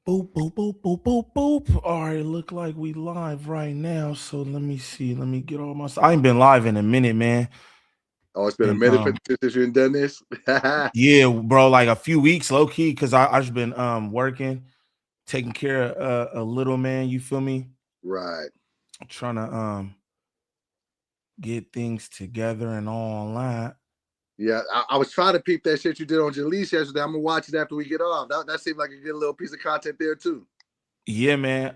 Boop, boop, boop, boop, boop, boop. All right, look like we live right now. So let me see. Let me get all my stuff. I ain't been live in a minute, man. Oh, it's been a And minute since you done this. yeah, bro, like a few weeks, low key, because I just been working, taking care of a little man. You feel me? Right. Trying to get things together and all that. Yeah, I was trying to peep that shit you did on Jaleese yesterday. I'm gonna watch it after we get off. That seemed like a good little piece of content there too. Yeah, man.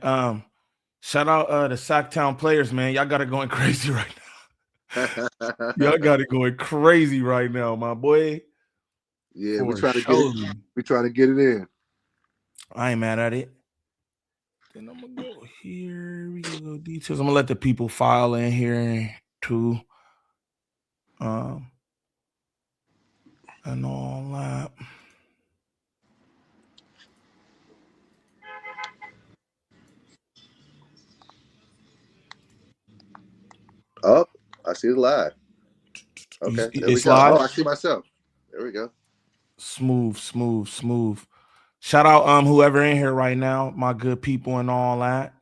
Shout out the Sacktown players, man. Y'all got it going crazy right now. Y'all got it going crazy right now, my boy. Yeah, we For trying to get it. sure. We trying to get it in. I ain't mad at it. Then I'm gonna go here. We gonna go details. I'm gonna let the people file in here too. And all that. Oh, I see it live. Okay, there we It's go. live. Oh, I see myself. There we go. Smooth, smooth, smooth. Shout out whoever in here right now, my good people and all that.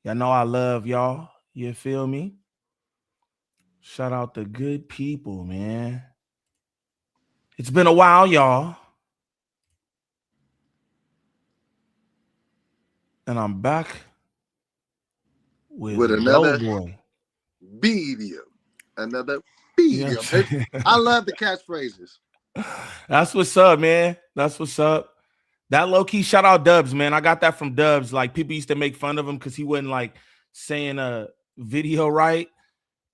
Y'all know I love y'all. You feel me? Shout out the good people, man. It's been a while, y'all. And I'm back with another DoBoy. video. Another You know video. what I'm saying? I love the catchphrases. That's what's up, man. That's what's up. That low key shout out Dubs, man. I got that from Dubs. Like people used to make fun of him because he wasn't like saying a video right,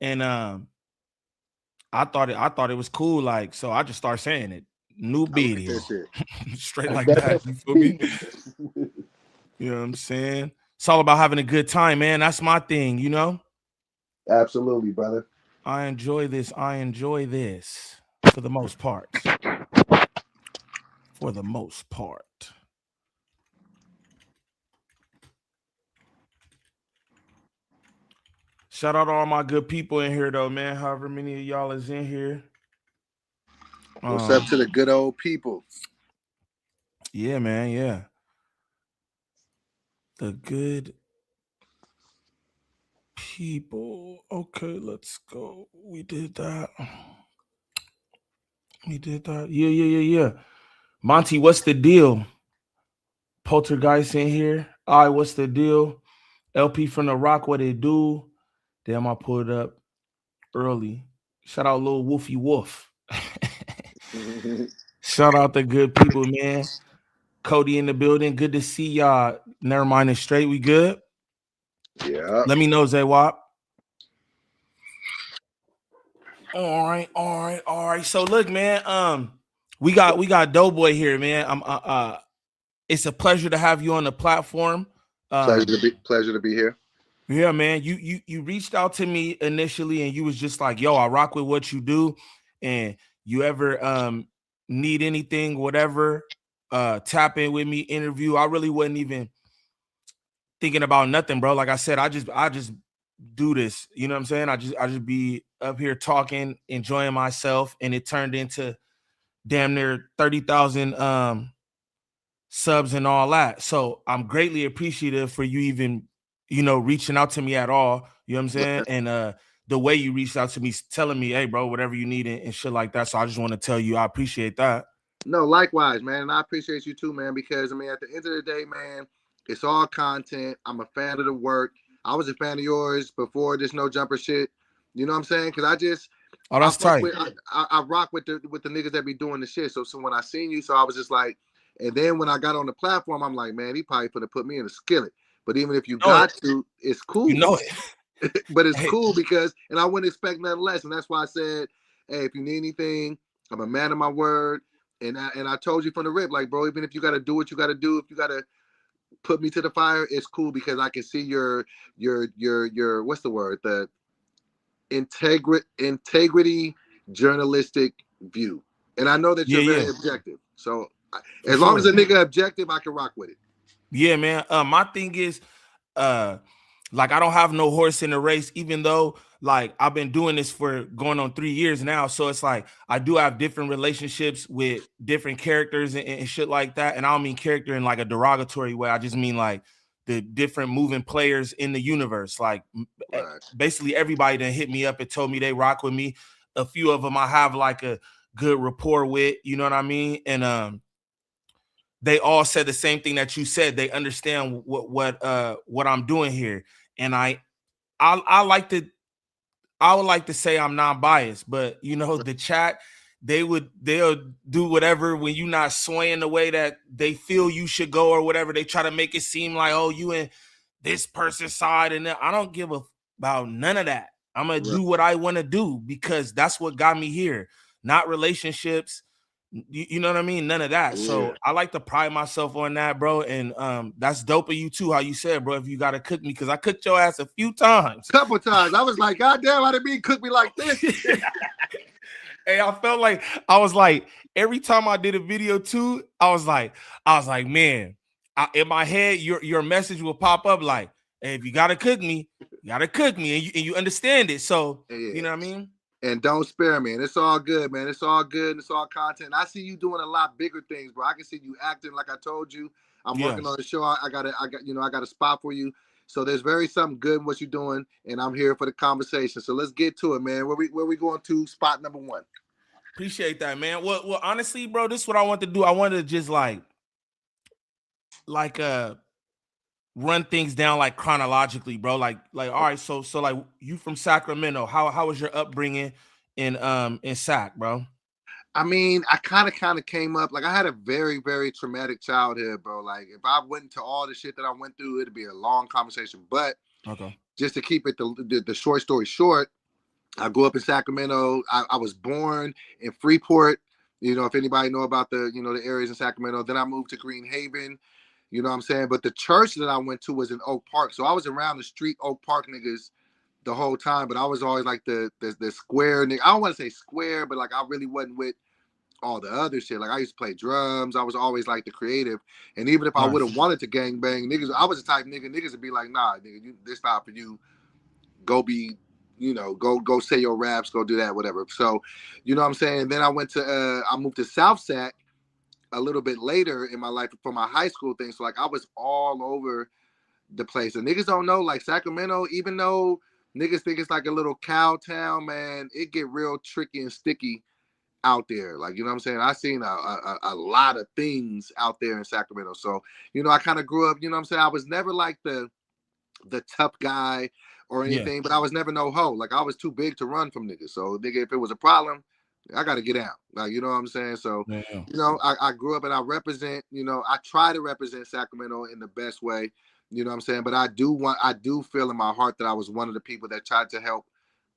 and I thought it was cool. Like so, I just started saying it. New I like video, that shit. straight like that. You feel me? You know what I'm saying? It's all about having a good time, man. That's my thing. You know. Absolutely, brother. I enjoy this. I enjoy this for the most part. For the most part. Shout out to all my good people in here, though, man. However many of y'all is in here. What's up to the good old people? Yeah, man. Yeah. The good people. Okay, let's go. We did that. Yeah. Monty, what's the deal? Poltergeist in here. All right, what's the deal? LP from the Rock, what it do? Damn, I pulled it up early. Shout out little Wolfie Wolf. Shout out the good people, man. Cody in the building. Good to see y'all. Never mind, it's straight. We good? Yeah. Let me know, Zay Wop. All right. So look, man. We got DoBoy here, man. It's a pleasure to have you on the platform. Pleasure to be here. Yeah, man. You reached out to me initially, and you was just like, "Yo, I rock with what you do, and you ever need anything, whatever, tap in with me, interview." I really wasn't even thinking about nothing, bro. Like I said, I just do this. You know what I'm saying? I just be up here talking, enjoying myself, and it turned into damn near 30,000 subs and all that. So I'm greatly appreciative for you even, reaching out to me at all. You know what I'm saying? And the way you reached out to me, telling me, hey, bro, whatever you need and shit like that. So I just want to tell you, I appreciate that. No, likewise, man. And I appreciate you too, man, because I mean, at the end of the day, man, it's all content. I'm a fan of the work. I was a fan of yours before this No Jumper shit. You know what I'm saying? Because That's tight. I rock with the niggas that be doing the shit. So when I seen you, so I was just like, and then when I got on the platform, I'm like, man, he probably finna put me in a skillet. But even if you got to, it's cool. You know it. But it's cool because, and I wouldn't expect nothing less. And that's why I said, hey, if you need anything, I'm a man of my word. And I told you from the rip, like, bro, even if you got to do what you got to do, if you got to put me to the fire, it's cool because I can see your what's the word? The integrity journalistic view. And I know that you're very objective. So as long as a nigga objective, I can rock with it. Yeah, man. My thing is, like I don't have no horse in the race, even though like I've been doing this for going on 3 years now. So it's like I do have different relationships with different characters and shit like that. And I don't mean character in like a derogatory way. I just mean like the different moving players in the universe. Like Right. basically everybody that hit me up and told me they rock with me. A few of them I have like a good rapport with, you know what I mean? And they all said the same thing that you said. They understand what I'm doing here. And I like to I would like to say I'm non-biased, but you know, the chat, they'll do whatever when you're not swaying the way that they feel you should go or whatever. They try to make it seem like, oh, you in this person's side, and I don't give about none of that. I'm gonna do what I want to do because that's what got me here, not relationships. You know what I mean? None of that. Yeah. So I like to pride myself on that, bro. And that's dope of you too, how you said, bro, if you gotta cook me, because I cooked your ass a few times. Couple times. I was like, God damn, I didn't mean cook me like this. Hey, I felt like I was like, every time I did a video too, I was like, man, in my head, your message will pop up like, hey, if you gotta cook me, you gotta cook me, and you understand it. So you know what I mean? And don't spare me. And it's all good, man. It's all good. It's all content. I see you doing a lot bigger things, bro. I can see you acting like I told you. I'm working on the show. I got a spot for you. So there's very something good in what you're doing, and I'm here for the conversation. So let's get to it, man. Where we going to? Spot number 1. Appreciate that, man. Well, honestly, bro, this is what I want to do. I want to just like run things down like chronologically, bro. Like all right, so like you from Sacramento. How was your upbringing in Sac, bro? I mean, I kind of came up like I had a very, very traumatic childhood, bro. Like if I went into all the shit that I went through, it'd be a long conversation. But just to keep it the short story short, I grew up in Sacramento. I was born in Freeport. You know, if anybody know about the areas in Sacramento, then I moved to Green Haven. You know what I'm saying? But the church that I went to was in Oak Park. So I was around the street Oak Park niggas the whole time, but I was always like the square nigga. I don't want to say square, but like I really wasn't with all the other shit. Like I used to play drums. I was always like the creative. And even if I would have wanted to gang bang niggas, I was the type nigga, niggas would be like, nah, nigga, this not for you. Go be, go say your raps, go do that, whatever. So, you know what I'm saying? Then I moved to South Sac a little bit later in my life for my high school thing. So like I was all over the place. And niggas don't know, like Sacramento, even though niggas think it's like a little cow town, man, it get real tricky and sticky out there. Like, you know what I'm saying? I seen a lot of things out there in Sacramento. So, I kind of grew up, you know what I'm saying? I was never like the tough guy or anything, but I was never no hoe. Like I was too big to run from niggas. So nigga, if it was a problem, I got to get out. Like, you know what I'm saying? So, I grew up and I represent, I try to represent Sacramento in the best way, you know what I'm saying? But I do feel in my heart that I was one of the people that tried to help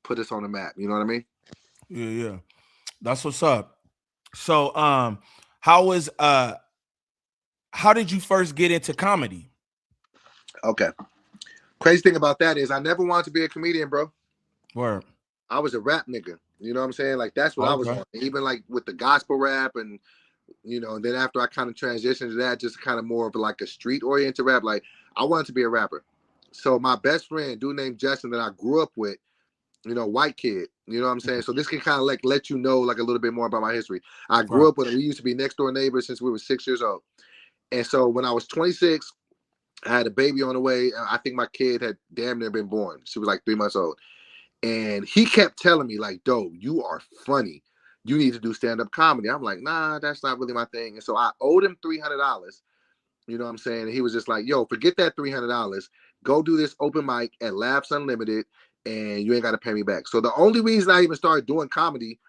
put us on the map. You know what I mean? Yeah. That's what's up. So, how did you first get into comedy? Okay. Crazy thing about that is I never wanted to be a comedian, bro. Word. I was a rap nigga. You know what I'm saying? Like that's what I was on. Even like with the gospel rap and and then after I kind of transitioned to that, just kind of more of like a street oriented rap. Like I wanted to be a rapper. So my best friend, dude named Justin that I grew up with, white kid, you know what I'm saying? So this can kind of like let you know like a little bit more about my history. I grew up with him. We used to be next door neighbors since we were 6 years old. And so when I was 26, I had a baby on the way. I think my kid had damn near been born. She was like 3 months old. And he kept telling me like, "Doe, you are funny. You need to do stand-up comedy." I'm like, nah, that's not really my thing. And so I owed him $300. You know what I'm saying? And he was just like, yo, forget that $300. Go do this open mic at Laughs Unlimited and you ain't got to pay me back. So the only reason I even started doing comedy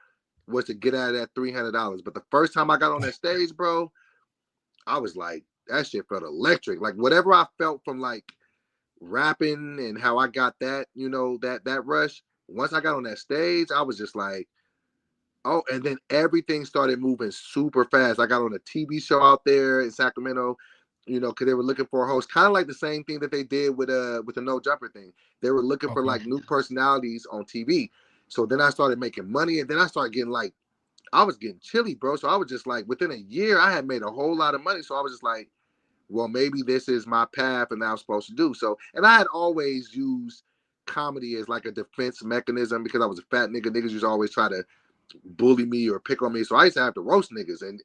was to get out of that $300. But the first time I got on that stage, bro, I was like, that shit felt electric. Like whatever I felt from like rapping and how I got that, that rush. Once I got on that stage, I was just like, oh, and then everything started moving super fast. I got on a TV show out there in Sacramento, because they were looking for a host, kind of like the same thing that they did with the No Jumper thing. They were looking for like new personalities on TV. So then I started making money, and then I started getting like, I was getting chilly, bro. So I was just like, within a year, I had made a whole lot of money. So I was just like, well, maybe this is my path and I'm supposed to do so. And I had always used comedy as like a defense mechanism because I was a fat nigga. Niggas used to always try to bully me or pick on me. So I used to have to roast niggas, and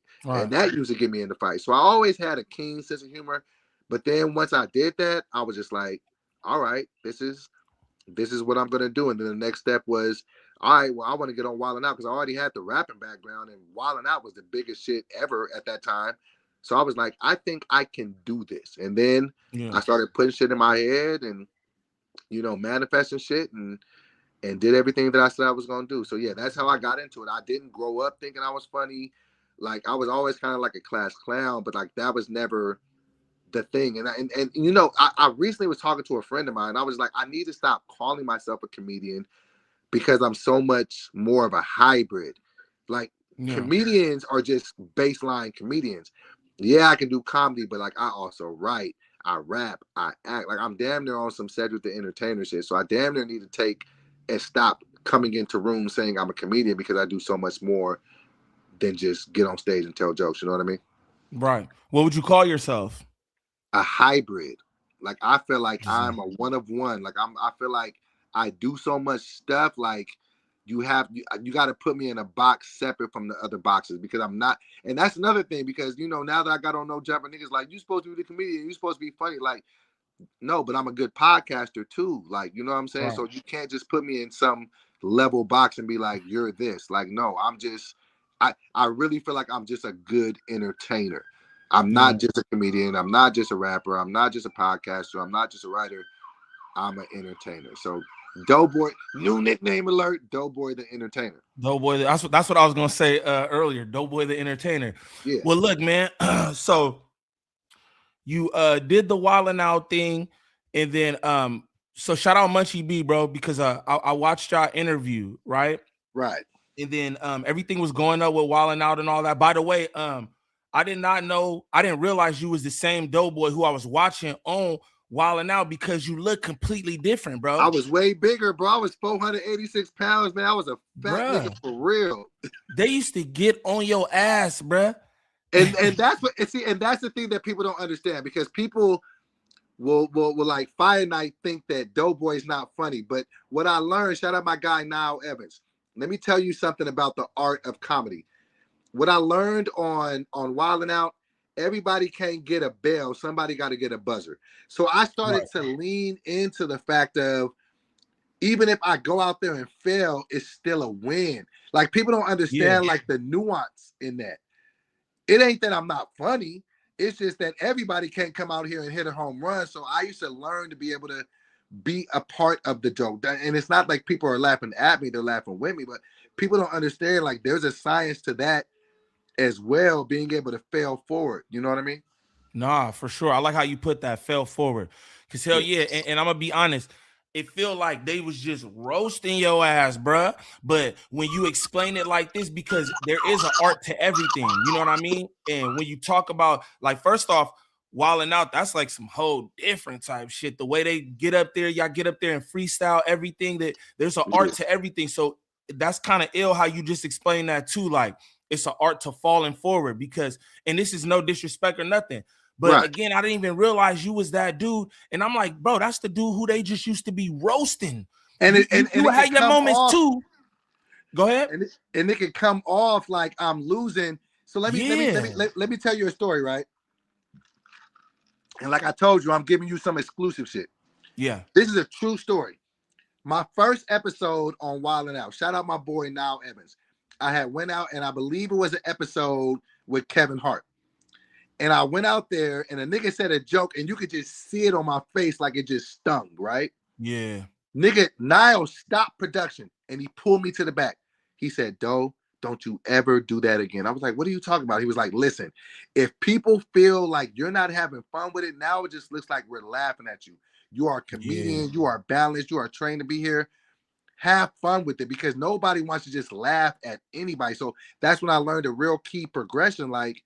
that used to get me in the fight. So I always had a keen sense of humor. But then once I did that, I was just like, all right, this is what I'm gonna do. And then the next step was, all right, well, I want to get on Wildin' Out because I already had the rapping background, and Wildin' Out was the biggest shit ever at that time. So I was like, I think I can do this. And then I started putting shit in my head and, you know, manifesting shit and did everything that I said I was gonna do. So yeah, that's how I got into it. I didn't grow up thinking I was funny. Like I was always kind of like a class clown, but like that was never the thing. And you know, I recently was talking to a friend of mine. I was like, I need to stop calling myself a comedian because I'm so much more of a hybrid. Like comedians are just baseline comedians. Yeah, I can do comedy, but like I also write, I rap, I act. Like I'm damn near on some Cedric the Entertainer shit. So I damn near need to take and stop coming into rooms saying I'm a comedian because I do so much more than just get on stage and tell jokes. You know what I mean? Right. What would you call yourself? A hybrid. Like I feel like I'm a one of one. Like I feel like I do so much stuff. Like you got to put me in a box separate from the other boxes because I'm not. And that's another thing because you know now that I got on No Jumper, niggas like you supposed to be the comedian. You supposed to be funny. Like no, but I'm a good podcaster too. Like you know what I'm saying. Right. So you can't just put me in some level box and be like you're this. Like no, I'm just. I really feel like I'm just a good entertainer. I'm not just a comedian. I'm not just a rapper. I'm not just a podcaster. I'm not just a writer. I'm an entertainer. So, DoBoy, new nickname alert, DoBoy the Entertainer. DoBoy, that's what I was gonna say earlier. DoBoy the Entertainer. Yeah. Well, look, man. So you did the Wildin' Out thing, and then so shout out Munchie B, bro, because I watched y'all interview, right? Right. And then everything was going up with Wildin' Out and all that. By the way, I didn't realize you was the same DoBoy who I was watching on Wildin' Out because you look completely different, bro. I was way bigger, bro. I was 486 pounds, man. I was a fat nigga for real. They used to get on your ass, bro. And that's what and that's the thing that people don't understand because people will like Fire Night think that DoBoy is not funny. But what I learned, shout out my guy Niall Evans. Let me tell you something about the art of comedy. What I learned on Wildin' Out, everybody can't get a bell. Somebody got to get a buzzer. So I started to lean into the fact of even if I go out there and fail, it's still a win. Like people don't understand like the nuance in that. It ain't that I'm not funny. It's just that everybody can't come out here and hit a home run. So I used to learn to be able to be a part of the joke. And it's not like people are laughing at me, they're laughing with me, but people don't understand like there's a science to that as well, being able to fail forward. You know what I mean? Nah, for sure. I like how you put that fail forward. Cause hell yeah, and I'm gonna be honest, it feel like they was just roasting your ass, bruh. But when you explain it like this, because there is an art to everything, you know what I mean? And when you talk about, like, first off, Wildin' Out, that's like some whole different type shit. The way they get up there, y'all get up there and freestyle everything. That there's an art to everything. So that's kind of ill how you just explained that too. Like it's an art to falling forward because, and this is no disrespect or nothing. But again, I didn't even realize you was that dude. And I'm like, bro, that's the dude who they just used to be roasting. And you had your moments too. Go ahead. And it could come off like I'm losing. So let me tell you a story, right? And like I told you, I'm giving you some exclusive shit. Yeah. This is a true story. My first episode on Wildin' Out, shout out my boy Niall Evans. I had went out and I believe it was an episode with Kevin Hart. And I went out there and a nigga said a joke and you could just see it on my face like it just stung, right? Yeah. Nigga, Niall stopped production and he pulled me to the back. He said, "Doe, don't you ever do that again." I was like, "What are you talking about?" He was like, "Listen, if people feel like you're not having fun with it, now it just looks like we're laughing at you. You are a comedian, you are balanced, you are trained to be here. Have fun with it because nobody wants to just laugh at anybody." So that's when I learned a real key progression. Like,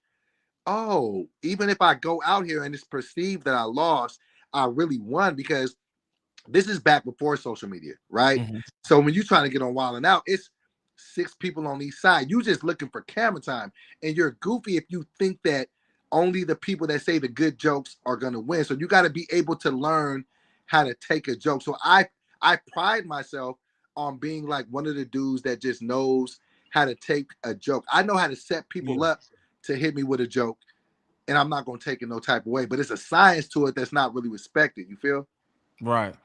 oh, even if I go out here and it's perceived that I lost, I really won because this is back before social media, right? Mm-hmm. So when you're trying to get on Wildin' Out, it's 6 people on each side. You just looking for camera time. And you're goofy if you think that only the people that say the good jokes are gonna win. So you got to be able to learn how to take a joke. So I pride myself on being like one of the dudes that just knows how to take a joke. I know how to set people up to hit me with a joke, and I'm not gonna take it no type of way. But it's a science to it that's not really respected. You feel? Right.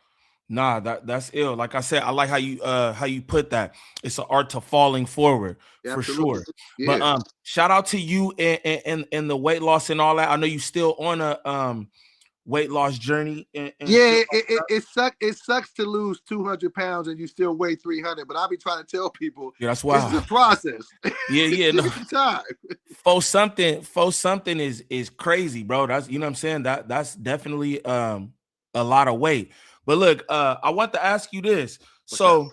Nah, that's ill. Like I said, I like how you put that. It's an art to falling forward Yeah, for absolutely. sure. Yeah. But shout out to you and the weight loss and all that. I know you still on a weight loss journey and Yeah, shit. it sucks to lose 200 pounds and you still weigh 300. But I be trying to tell people, Yeah, that's this is wild. a process. Yeah, no. Take your time. For something is crazy, bro. That's, you know what I'm saying? That's definitely a lot of weight. But look, I want to ask you this. What's that?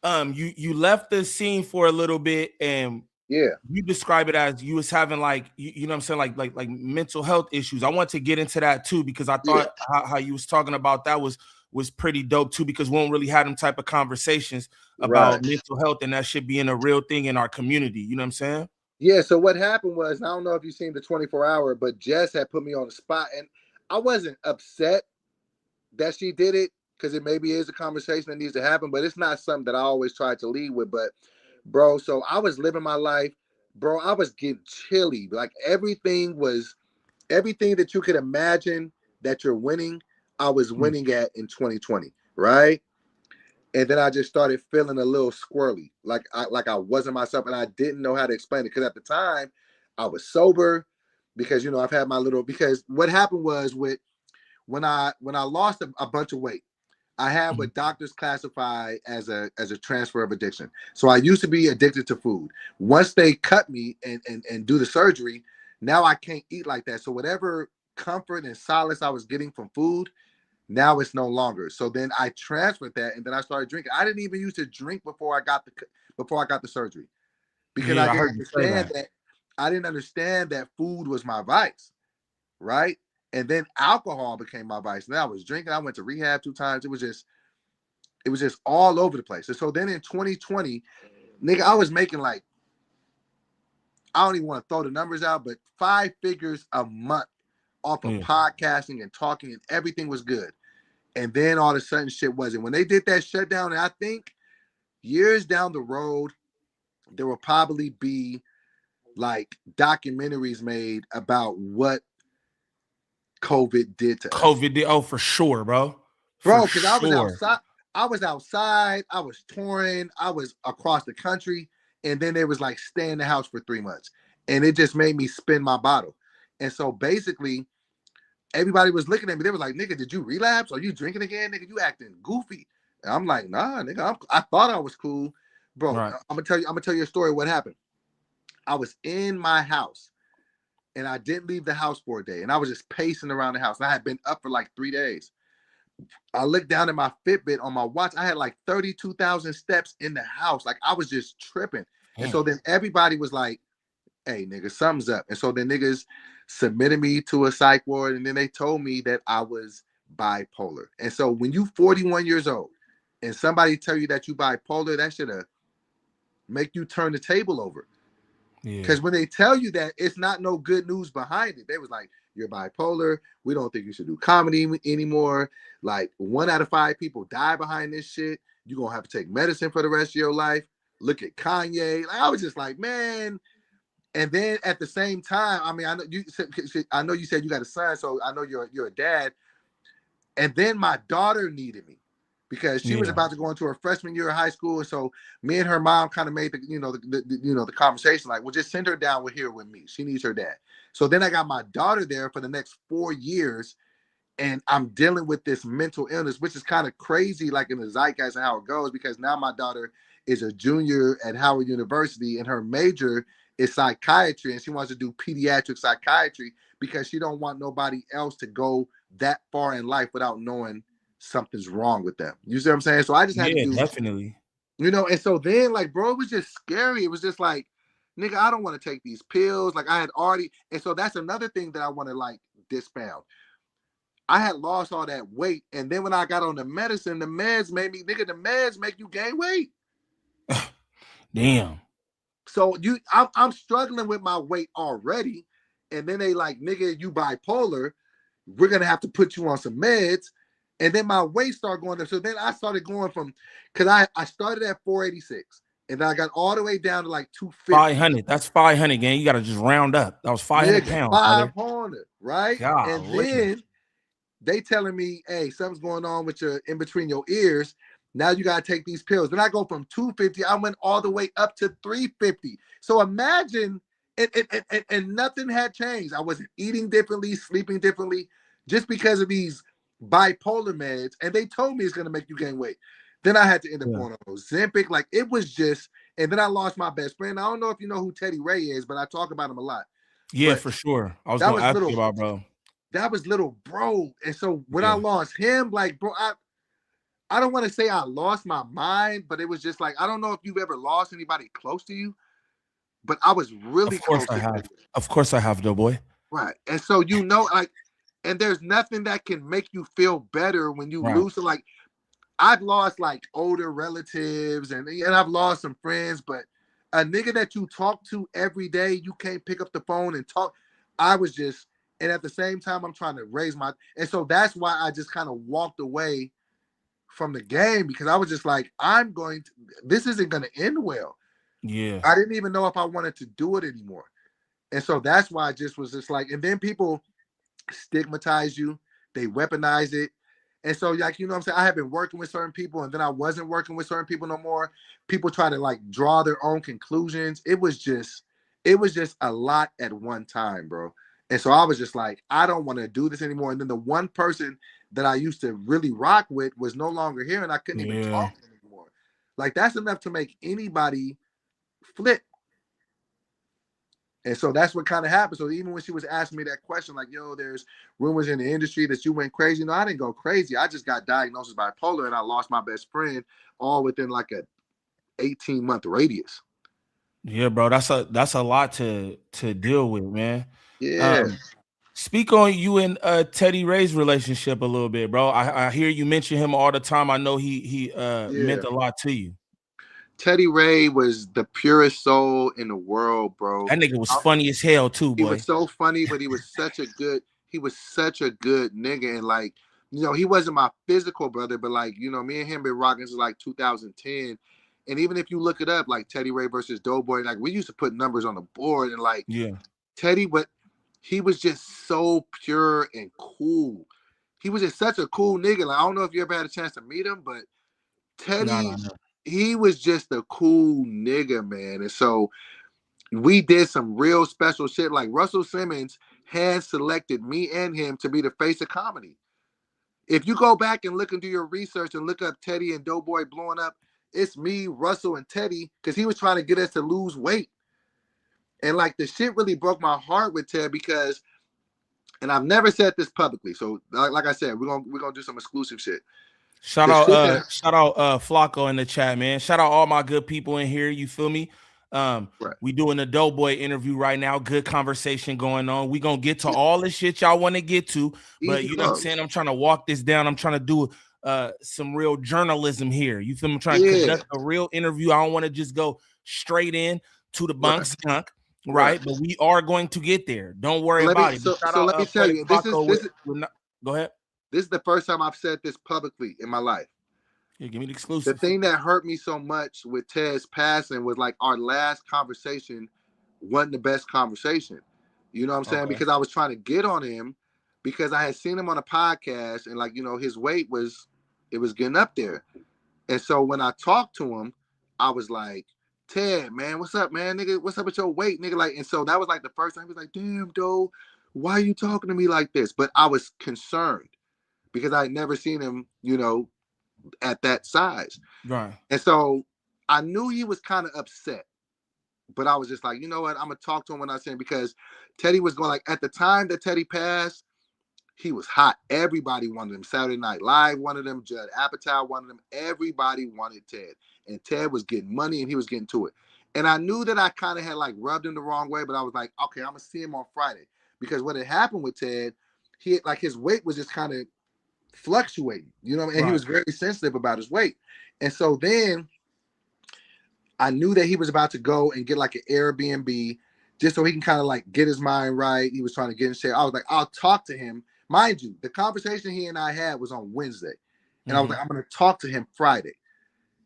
So you left the scene for a little bit, and Yeah. you describe it as you was having like you know what I'm saying, like mental health issues. I want to get into that too, because I Yeah. thought how you was talking about that was pretty dope too, because we don't really have them type of conversations about Right. mental health, and that should be in a real thing in our community. You know what I'm saying? Yeah. So what happened was, I don't know if you've seen the 24-hour, but Jess had put me on the spot, and I wasn't upset that she did it, because it maybe is a conversation that needs to happen, but it's not something that I always try to lead with. But bro, so I was living my life, bro. I was getting chilly. Like everything that you could imagine that you're winning, I was winning at in 2020, right? And then I just started feeling a little squirrely, like I wasn't myself, and I didn't know how to explain it, because at the time I was sober, because I've had my little, because what happened was, with when I lost a bunch of weight, I had what doctors classify as a transfer of addiction. So I used to be addicted to food. Once they cut me and do the surgery, now I can't eat like that. So whatever comfort and solace I was getting from food, now it's no longer. So then I transferred that, and then I started drinking. I didn't even used to drink before I got the surgery, because I Yeah, I didn't heard you say understand that. that. I didn't understand that food was my vice, right? And then alcohol became my vice. And I was drinking. I went to rehab 2 times. It was just all over the place. And so then in 2020, nigga, I was making like, I don't even want to throw the numbers out, but 5 figures a month off of podcasting and talking, and everything was good. And then all of a sudden shit wasn't. When they did that shutdown, and I think years down the road, there will probably be like documentaries made about what COVID did to us. COVID did. Oh, for sure, bro. For Bro, because I was sure. outside. I was touring, I was across the country, and then there was like stay in the house for 3 months. And it just made me spin my bottle. And so basically, everybody was looking at me. They were like, nigga, did you relapse? Are you drinking again? Nigga, you acting goofy. And I'm like, nah, nigga, I thought I was cool. Bro, Right. I'm gonna tell you a story of what happened. I was in my house, and I didn't leave the house for a day. And I was just pacing around the house. And I had been up for like 3 days. I looked down at my Fitbit on my watch. I had like 32,000 steps in the house. Like I was just tripping. And so then everybody was like, hey, nigga, something's up. And so then niggas submitted me to a psych ward, and then they told me that I was bipolar. And so when you 41 years old and somebody tell you that you bipolar, that should make you turn the table over. Because when they tell you that, it's not no good news behind it. They was like, you're bipolar. We don't think you should do comedy anymore. Like 1 out of 5 people die behind this shit. You're going to have to take medicine for the rest of your life. Look at Kanye. Like, I was just like, man. And then at the same time, I mean, I know you said you got a son, so I know you're a dad. And then my daughter needed me, because she was about to go into her freshman year of high school. And so me and her mom kind of made the conversation like, well, just send her down here with me. She needs her dad. So then I got my daughter there for the next 4 years, and I'm dealing with this mental illness, which is kind of crazy, like in the zeitgeist and how it goes, because now my daughter is a junior at Howard University, and her major is psychiatry, and she wants to do pediatric psychiatry because she don't want nobody else to go that far in life without knowing something's wrong with them. You see what I'm saying? So I just had to do, definitely. and so then, like, bro, it was just scary. It was just like, nigga, I don't want to take these pills. Like, I had already, and so that's another thing that I want to like dispound. I had lost all that weight, and then when I got on the medicine, the meds made me, nigga, the meds make you gain weight. Damn. So I'm struggling with my weight already, And then they like, nigga, you bipolar. We're gonna have to put you on some meds. And then my weight started going up. So then I started going from, because I started at 486. And then I got all the way down to like 250. 500. That's 500, gang. You got to just round up. That was 500 Nigga, pounds, brother. 500, right? And Golly. then they telling me, hey, something's going on with your in between your ears. Now you gotta take these pills. Then I go from 250, I went all the way up to 350. So imagine, and nothing had changed. I wasn't eating differently, sleeping differently, just because of these bipolar meds. And they told me it's gonna make you gain weight. Then I had to end up going on Ozempic. Like it was just, and then I lost my best friend. I don't know if you know who Teddy Ray is, but I talk about him a lot. Yeah, but for sure. I was gonna ask you about, bro. That was little bro. And so when I lost him, like, bro, I don't want to say I lost my mind, but it was just like, I don't know if you've ever lost anybody close to you, but I was really close to you. Of course I have, DoBoy. Right. And so, you know, like, and there's nothing that can make you feel better when you lose to, like, I've lost like older relatives and I've lost some friends, but a nigga that you talk to every day, you can't pick up the phone and talk. I was just, and at the same time, I'm trying to raise my, and so that's why I just kind of walked away from the game, because I was just like, this isn't going to end well. Yeah. I didn't even know if I wanted to do it anymore. And so that's why I just was just like, and then people stigmatize you, they weaponize it. And so, like, you know what I'm saying? I have been working with certain people and then I wasn't working with certain people no more. People try to like draw their own conclusions. It was just a lot at one time, bro. And so I was just like, I don't want to do this anymore. And then the one person that I used to really rock with was no longer here and I couldn't even talk to him anymore. Like, that's enough to make anybody flip. And so that's what kind of happened. So even when she was asking me that question, like, yo, there's rumors in the industry that you went crazy. No, I didn't go crazy. I just got diagnosed with bipolar and I lost my best friend all within like a 18-month radius. Yeah, bro. That's a lot to deal with, man. Yeah. Speak on you and Teddy Ray's relationship a little bit, bro. I hear you mention him all the time. I know he meant a lot to you. Teddy Ray was the purest soul in the world, bro. That nigga was funny as hell too, boy. He was so funny, but he was such a good nigga. And like, you know, he wasn't my physical brother, but like, you know, me and him been rocking since like 2010. And even if you look it up, like Teddy Ray versus DoBoy, like we used to put numbers on the board and like Teddy, but he was just so pure and cool. He was just such a cool nigga. Like, I don't know if you ever had a chance to meet him, but Teddy, he was just a cool nigga, man. And so we did some real special shit. Like Russell Simmons hand selected me and him to be the face of comedy. If you go back and look and do your research and look up Teddy and DoBoy blowing up, it's me, Russell, and Teddy, because he was trying to get us to lose weight. And like the shit really broke my heart with Ted because, and I've never said this publicly. So like I said, we're gonna do some exclusive shit. Shout out Flacco in the chat, man. Shout out all my good people in here. You feel me? We doing a DoBoy interview right now. Good conversation going on. We gonna get to all the shit y'all want to get to, but you know what I'm saying? I'm trying to walk this down. I'm trying to do some real journalism here. You feel me? I'm trying to conduct a real interview. I don't want to just go straight in to the bunk skunk. Right, but we are going to get there. Don't worry about it. So let me tell you, this is go ahead. This is the first time I've said this publicly in my life. Yeah, give me the exclusive. The thing that hurt me so much with Ted's passing was like our last conversation wasn't the best conversation. You know what I'm saying? Because I was trying to get on him because I had seen him on a podcast and like, you know, his weight was getting up there. And so when I talked to him, I was like, Ted, man, what's up, man? Nigga, what's up with your weight, nigga? Like, and so that was like the first time he was like, damn, dude, why are you talking to me like this? But I was concerned because I had never seen him, you know, at that size. Right. And so I knew he was kind of upset, but I was just like, you know what? I'm going to talk to him when I see him because Teddy was going like, at the time that Teddy passed, he was hot. Everybody wanted him. Saturday Night Live wanted him. Judd Apatow wanted him. Everybody wanted Ted. And Ted was getting money and he was getting to it. And I knew that I kind of had like rubbed him the wrong way, but I was like, okay, I'm going to see him on Friday. Because what had happened with Ted, he like his weight was just kind of fluctuating, you know, and he was very sensitive about his weight. And so then I knew that he was about to go and get like an Airbnb just so he can kind of like get his mind right. He was trying to get in shape. I was like, I'll talk to him. Mind you, the conversation he and I had was on Wednesday. And I was like, I'm going to talk to him Friday.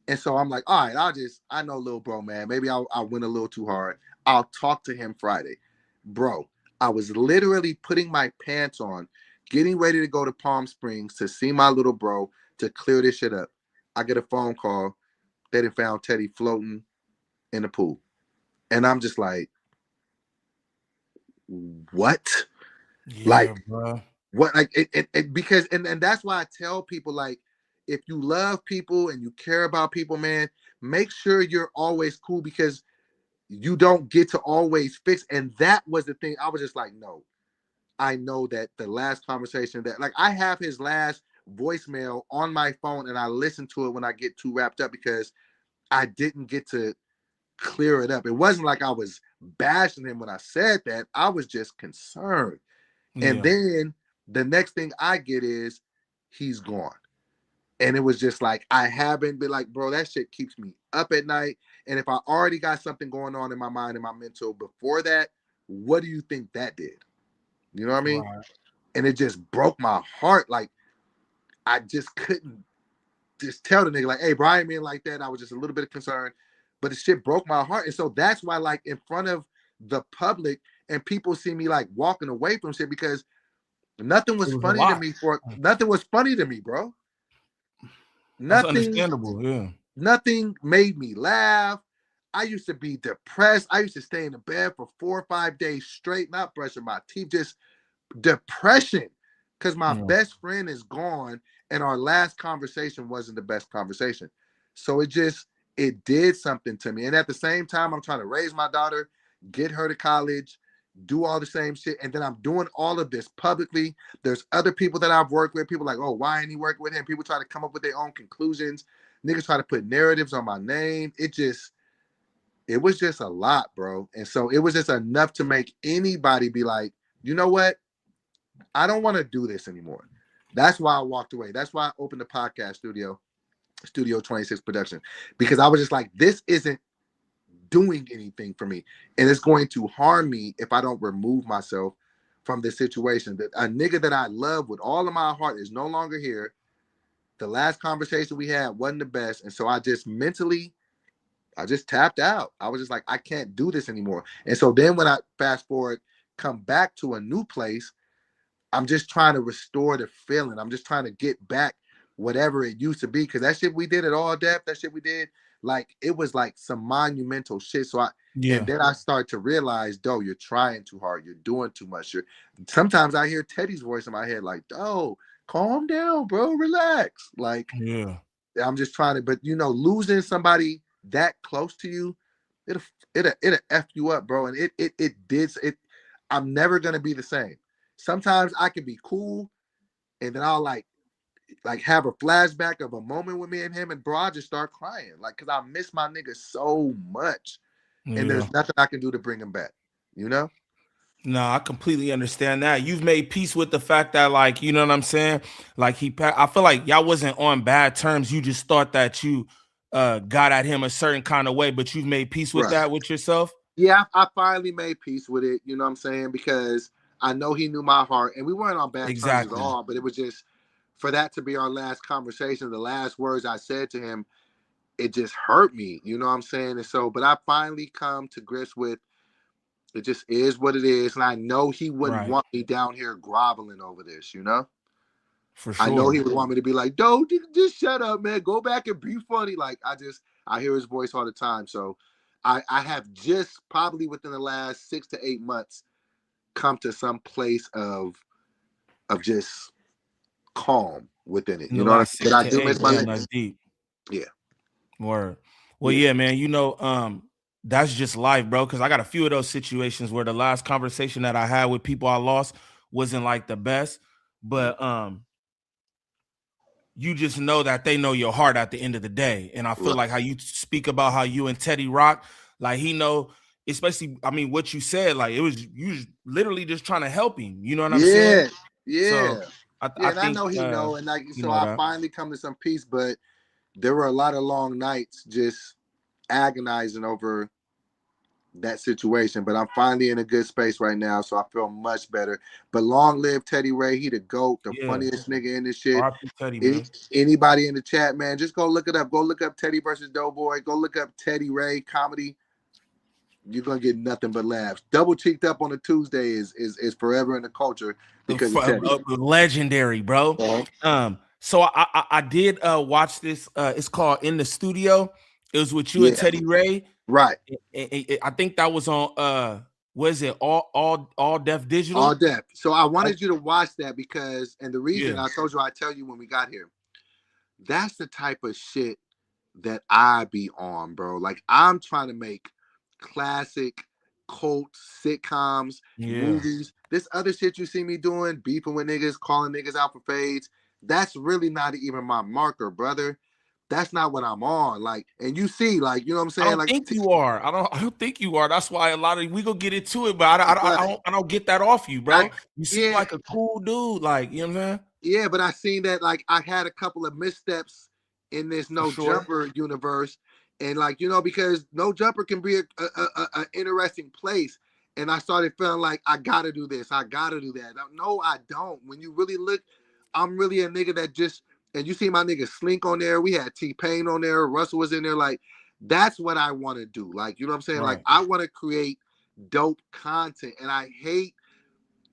And so I'm like, all right, I know little bro, man. Maybe I went a little too hard. I'll talk to him Friday. Bro, I was literally putting my pants on, getting ready to go to Palm Springs to see my little bro to clear this shit up. I get a phone call. They done found Teddy floating in the pool. And I'm just like, what? Yeah, like, bro. What? Like, because, and that's why I tell people, like, if you love people and you care about people, man, make sure you're always cool, because you don't get to always fix. And that was the thing. I was just like, no, I know that the last conversation that, like, I have his last voicemail on my phone and I listen to it when I get too wrapped up because I didn't get to clear it up. It wasn't like I was bashing him when I said that. I was just concerned. And then the next thing I get is he's gone. And it was just like, I haven't been like, bro, that shit keeps me up at night. And if I already got something going on in my mind and my mental before that, what do you think that did? You know what I mean? Right. And it just broke my heart. Like, I just couldn't just tell the nigga, like, hey, bro, I ain't mean like that. I was just a little bit concerned, but the shit broke my heart. And so that's why, like, in front of the public and people see me like walking away from shit, because nothing was funny to me nothing was funny to me, bro. That's Nothing, understandable. Yeah. nothing made me laugh. I used to be depressed. I used to stay in the bed for 4 or 5 days straight, not brushing my teeth, just depression, because my best friend is gone and our last conversation wasn't the best conversation. So it did something to me. And at the same time, I'm trying to raise my daughter, get her to college, do all the same shit. And then I'm doing all of this publicly. There's other people that I've worked with. People like, oh, why ain't he working with him? People try to come up with their own conclusions. Niggas try to put narratives on my name. It was just a lot, bro. And so it was just enough to make anybody be like, you know what? I don't want to do this anymore. That's why I walked away. That's why I opened the podcast studio, Studio 26 Production, because I was just like, this isn't doing anything for me. And it's going to harm me if I don't remove myself from this situation. That a nigga that I love with all of my heart is no longer here. The last conversation we had wasn't the best. And so I just mentally, I just tapped out. I was just like, I can't do this anymore. And so then when I fast forward, come back to a new place, I'm just trying to restore the feeling. I'm just trying to get back whatever it used to be. Because that shit we did at All Depth, that shit we did, like, it was like some monumental shit. So and then I start to realize, though, you're trying too hard. You're doing too much. Sometimes I hear Teddy's voice in my head, like, oh, calm down, bro, relax. Like, I'm just trying to, but losing somebody that close to you, it'll F you up, bro. And it. I'm never gonna be the same. Sometimes I can be cool, and then I'll like have a flashback of a moment with me and him, and bro, I just start crying, like, because I miss my nigga so much, and there's nothing I can do to bring him back. No, I completely understand that. You've made peace with the fact that, like, you know what I'm saying? Like, I feel like y'all wasn't on bad terms. You just thought that you got at him a certain kind of way, but you've made peace with that with yourself. Yeah, I finally made peace with it. You know what I'm saying? Because I know he knew my heart, and we weren't on bad terms at all. But it was just, for that to be our last conversation, the last words I said to him, it just hurt me. You know what I'm saying? And so, but I finally come to grips with, it just is what it is. And I know he wouldn't want me down here groveling over this, For sure. I know he would want me to be like, "Don't just shut up, man. Go back and be funny." Like, I hear his voice all the time. So I have just probably within the last 6 to 8 months come to some place of just calm within it. You know what I mean? But I do miss my niggas. Deep. Yeah. Word. Well, yeah, man, that's just life, bro. Because I got a few of those situations where the last conversation that I had with people I lost wasn't like the best, but you just know that they know your heart at the end of the day. And I feel like how you speak about how you and Teddy rock, like, he know, especially, I mean, what you said, like, you was literally just trying to help him. You know what I'm saying? Yeah. So I and think, I know he know, and like, so I that. finally come to some peace, but there were a lot of long nights just agonizing over that situation, but I'm finally in a good space right now, so I feel much better. But long live Teddy Ray. He the GOAT, the funniest nigga in this shit. R.I.P. Teddy, man. Anybody in the chat, man, just go look it up. Go look up Teddy versus DoBoy. Go look up Teddy Ray comedy. You're gonna get nothing but laughs. Double cheeked up on a Tuesday is forever in the culture because of Teddy. Legendary, bro. So I did watch this. It's called In the Studio. It was with you and Teddy Ray, right? I think that was on was it all Def Digital? All Def. So I wanted you to watch that because, and the reason I told you, I tell you when we got here, that's the type of shit that I be on, bro. Like I'm trying to make classic cult sitcoms, movies. This other shit you see me doing, beefing with niggas, calling niggas out for fades, that's really not even my marker, brother. That's not what I'm on. Like, and you see, like, you know what I'm saying? I don't think you are. I don't think you are. That's why a lot of we gonna get into it, but I don't get that off you, bro. You seem like a cool dude, like, you know what I'm saying? Yeah, but I seen that, like, I had a couple of missteps in this No Jumper universe. And like, you know, because No Jumper can be a interesting place. And I started feeling like I gotta do this, I gotta do that. No, I don't. When you really look, I'm really a nigga that just, and you see my nigga Slink on there. We had T-Pain on there. Russell was in there. Like, that's what I want to do. Like, you know what I'm saying? Right. Like, I want to create dope content. And I hate,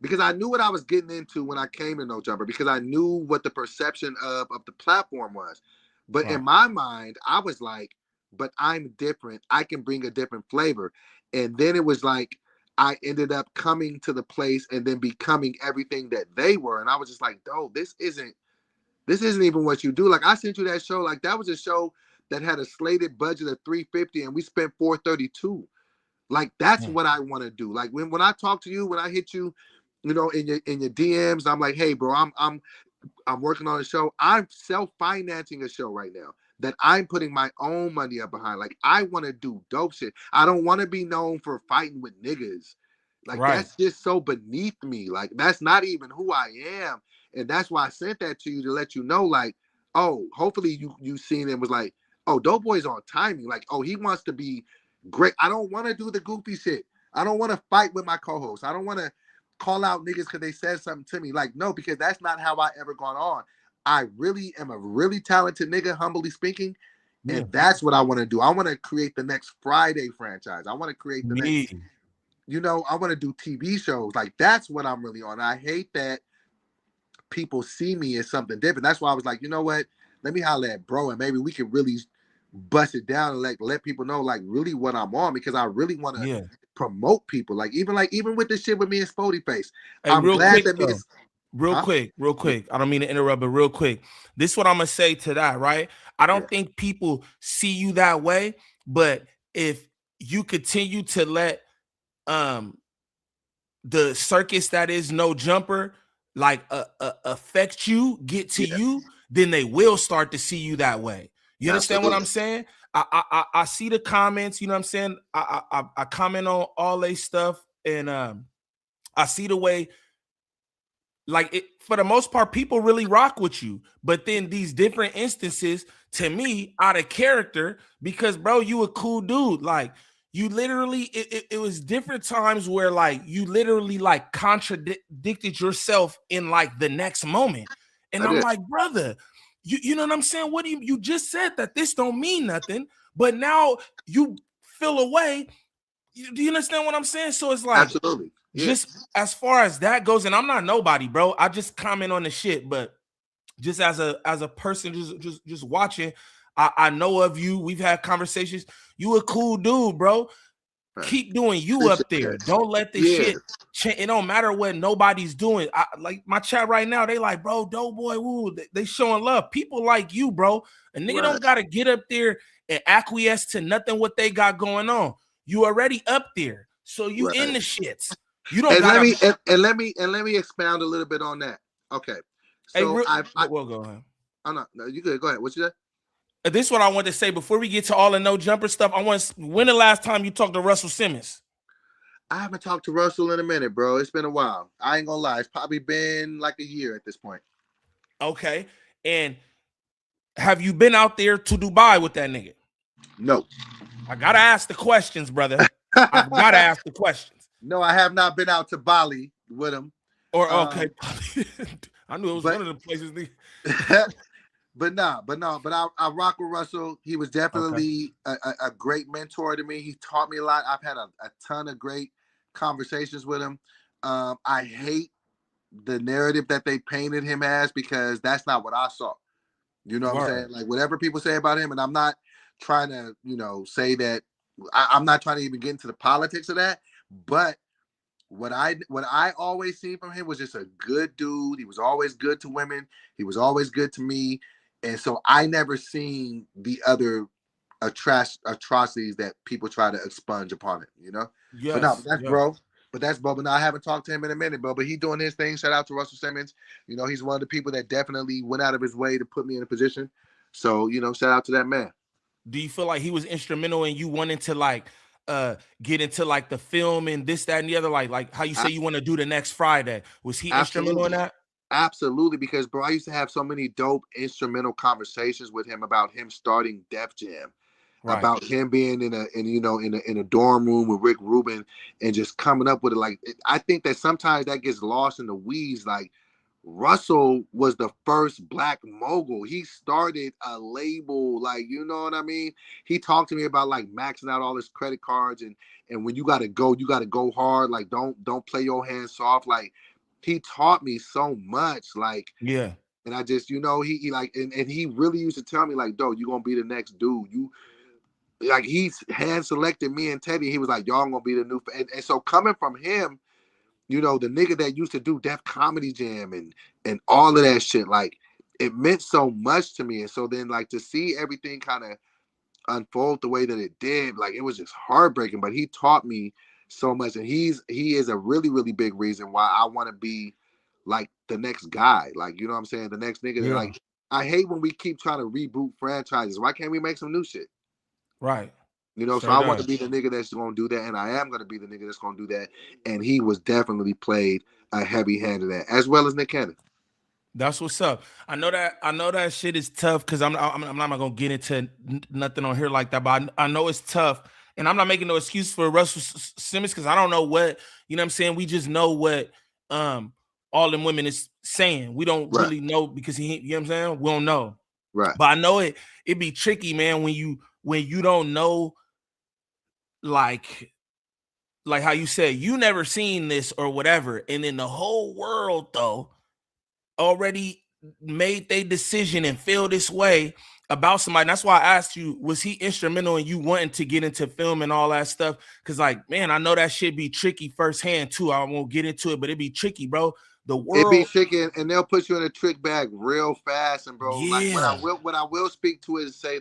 because I knew what I was getting into when I came to No Jumper, because I knew what the perception of the platform was. But in my mind, I was like, but I'm different. I can bring a different flavor. And then it was like, I ended up coming to the place and then becoming everything that they were. And I was just like, oh, this isn't even what you do. Like, I sent you that show. Like, that was a show that had a slated budget of $350 and we spent $432. Like, that's what I want to do. Like, when I talk to you, when I hit you, you know, in your DMs, I'm like, hey, bro, I'm working on a show. I'm self-financing a show right now that I'm putting my own money up behind. Like, I want to do dope shit. I don't want to be known for fighting with niggas. Like, that's just so beneath me. Like, that's not even who I am. And that's why I sent that to you, to let you know, like, oh, hopefully you seen it and was like, oh, DoBoy's on timing. Like, oh, he wants to be great. I don't want to do the goofy shit. I don't want to fight with my co-host. I don't want to call out niggas because they said something to me. Like, no, because that's not how I ever gone on. I really am a really talented nigga, humbly speaking. And that's what I want to do. I want to create the next Friday franchise. I want to create the next, you know, I want to do TV shows. Like, that's what I'm really on. I hate that people see me as something different. That's why I was like, you know what? Let me holler at bro, and maybe we can really bust it down and like let people know like really what I'm on, because I really want to promote people. Like even with this shit with me and Sporty Face. Hey, I'm glad that me. Real quick. I don't mean to interrupt, but real quick. This is what I'm gonna say to that, right? I don't think people see you that way, but if you continue to let the circus that is No Jumper like affect you, get to you, then they will start to see you that way. You understand what I'm saying? I see the comments, you know what I'm saying? I comment on all they stuff, and I see the way, like, it, for the most part, people really rock with you. But then these different instances, to me, out of character, because bro, you a cool dude. Like, you literally, it was different times where like you literally like contradicted yourself in like the next moment. And I'm like, brother, you know what I'm saying? What do you just said that this don't mean nothing, but now you feel away. Do you understand what I'm saying? So it's like, absolutely. Just as far as that goes, and I'm not nobody, bro. I just comment on the shit, but just as a person just watching, I know of you. We've had conversations. You a cool dude, bro. Keep doing you up there. Don't let this shit change. It don't matter what nobody's doing. Like my chat right now, they like, bro, DoBoy, woo, they showing love. People like you, bro. A nigga don't gotta get up there and acquiesce to nothing what they got going on. You already up there, so you in the shits. You don't. And let me expound a little bit on that. Okay. So hey, we'll go ahead. Oh no, you good. Go ahead. What you said? This is what I want to say before we get to all the No Jumper stuff. When the last time you talked to Russell Simmons? I haven't talked to Russell in a minute, bro. It's been a while. I ain't gonna lie. It's probably been like a year at this point. Okay. And have you been out there to Dubai with that nigga? No. I gotta ask the questions, brother. I've got to ask the questions. No, I have not been out to Bali with him. Or okay, I knew it was one of the places. But I rock with Russell. He was definitely a great mentor to me. He taught me a lot. I've had a ton of great conversations with him. I hate the narrative that they painted him as, because that's not what I saw. You know what I'm saying? Like, whatever people say about him, and I'm not trying to, say that. I'm not trying to even get into the politics of that. But what I always seen from him was just a good dude. He was always good to women. He was always good to me. And so I never seen the other atrocities that people try to expunge upon it, Yes, but no, that's bro. But that's bro. But now I haven't talked to him in a minute, bro. But he doing his thing. Shout out to Russell Simmons. He's one of the people that definitely went out of his way to put me in a position. So, shout out to that man. Do you feel like he was instrumental in you wanting to get into the film and this, that, and the other? Like how you say you want to do the next Friday. Was he instrumental in that? Absolutely, because bro, I used to have so many dope instrumental conversations with him about him starting Def Jam. Right. About him being in a dorm room with Rick Rubin and just coming up with it. I think that sometimes that gets lost in the weeds. Like, Russell was the first black mogul. He started a label, you know what I mean? He talked to me about maxing out all his credit cards and when you gotta go hard. Don't play your hands soft. He taught me so much. Yeah. And I just, he and he really used to tell me "Doe, you're gonna be the next dude. He's hand selected me and Teddy. He was like, y'all gonna be the new. And so coming from him, the nigga that used to do Def Comedy Jam and all of that shit, it meant so much to me. And so then to see everything kind of unfold the way that it did, it was just heartbreaking. But he taught me so much, and he is a really, really big reason why I want to be the next guy. You know what I'm saying? The next nigga. Yeah. I hate when we keep trying to reboot franchises. Why can't we make some new shit? Right. So I want to be the nigga that's going to do that, and I am going to be the nigga that's going to do that. And he was definitely played a heavy hand in that, as well as Nick Cannon. That's what's up. I know that shit is tough because I'm not going to get into nothing on here like that, but I know it's tough, and I'm not making no excuse for Russell Simmons because I don't know what, you know what I'm saying? We just know what all them women is saying. We don't really know because you know what I'm saying? We don't know. Right. But I know it be tricky, man, when you don't know, like how you said, you never seen this or whatever, and then the whole world though already made their decision and feel this way about somebody. And that's why I asked you, was he instrumental in you wanting to get into film and all that stuff? Because man, I know that shit be tricky firsthand too. I won't get into it, but it be tricky, bro. The world, it be tricky, and they'll put you in a trick bag real fast. And bro, yeah. what I will speak to is say,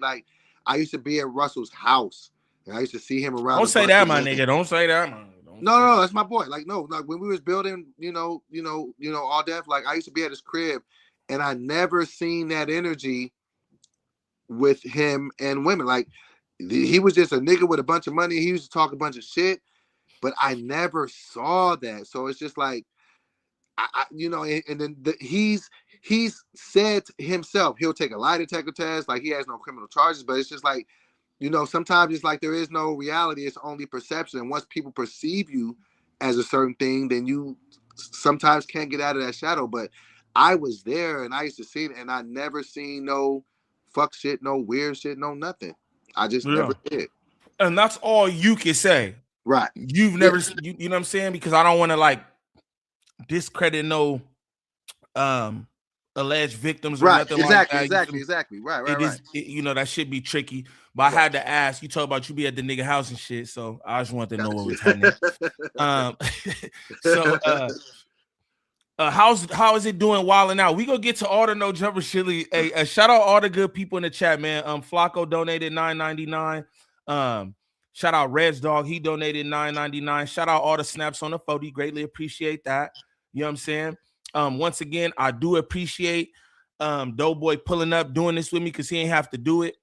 I used to be at Russell's house, and I used to see him around. Don't say that, my nigga. Don't say that. No, that's my boy. When we was building, all Def, I used to be at his crib, and I never seen that energy with him and women. He was just a nigga with a bunch of money. He used to talk a bunch of shit, but I never saw that. So it's just and then he's said himself he'll take a lie detector test. He has no criminal charges, but it's just sometimes it's there is no reality. It's only perception. And once people perceive you as a certain thing, then you sometimes can't get out of that shadow. But I was there, and I used to see it, and I never seen no fuck shit, no weird shit, no nothing. I just never did. And that's all you can say. Right. You've never, you know what I'm saying? Because I don't want to discredit no alleged victims or nothing like that. Exactly. Right. That should be tricky. But I had to ask. You talk about you be at the nigga house and shit, so I just wanted to know what was happening. How is it doing wilding out? We gonna get to all the No Jumper shit. A shout out all the good people in the chat, man. Flacco donated $9.99. Shout out Red's Dog, he donated $9.99. Shout out all the snaps on the 40. Greatly appreciate that. You know what I'm saying? Once again, I do appreciate DoBoy pulling up, doing this with me because he ain't have to do it.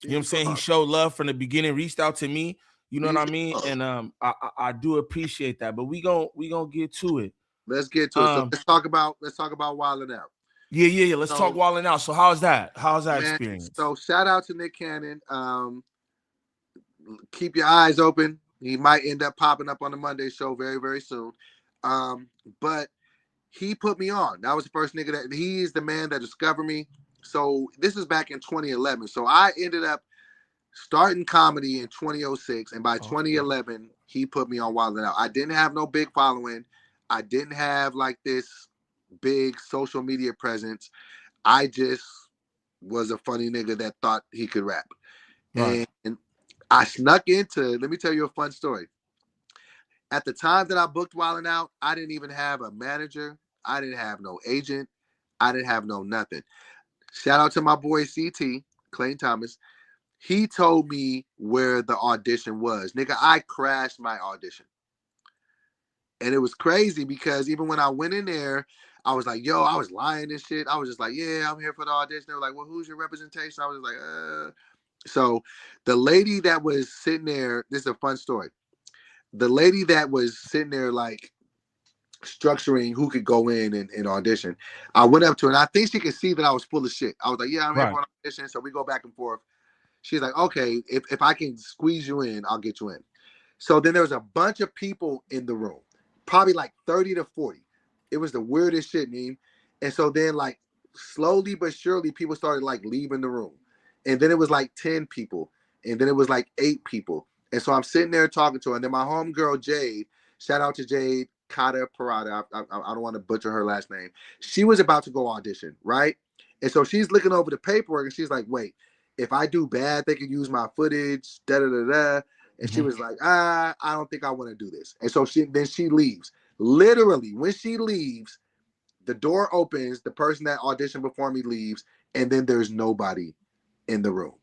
You know what I'm saying? He showed love from the beginning, reached out to me. You know what I mean? And I do appreciate that. But we gonna get to it. Let's get to it. So let's talk about wilding out. Yeah. Let's talk wilding out. So how's that? How's that experience? So shout out to Nick Cannon. Keep your eyes open. He might end up popping up on the Monday show very, very soon. But he put me on. That was the first nigga that he is the man that discovered me. So this is back in 2011. So I ended up starting comedy in 2006, and by 2011, he put me on Wild 'N Out. I didn't have no big following. I didn't have like this big social media presence. I just was a funny nigga that thought he could rap. Right. And I snuck into, let me tell you a fun story. At the time that I booked Wild 'N Out, I didn't even have a manager. I didn't have no agent. I didn't have no nothing. Shout out to my boy CT, Clayton Thomas. He told me where the audition was. Nigga, I crashed my audition. And it was crazy because even when I went in there, I was like, yo, I was lying and shit. I was just like, yeah, I'm here for the audition. They were like, well, who's your representation? I was like, So the lady that was sitting there, this is a fun story. The lady that was sitting there like structuring who could go in and audition, I went up to her and I think she could see that I was full of shit. I was like, yeah, I'm here for an audition. So we go back and forth. She's like, okay, if I can squeeze you in, I'll get you in. So then there was a bunch of people in the room, probably like 30 to 40. It was the weirdest shit, Neem. And so then like slowly but surely people started like leaving the room. And then it was like 10 people. And then it was like 8 people. And so I'm sitting there talking to her. And then my homegirl, Jade, shout out to Jade Kata Parada. I don't want to butcher her last name. She was about to go audition, right? And so she's looking over the paperwork and she's like, wait, if I do bad, they can use my footage, da-da-da-da. And she was like, I don't think I want to do this. And so she leaves. Literally, when she leaves, the door opens, the person that auditioned before me leaves, and then there's nobody in the room.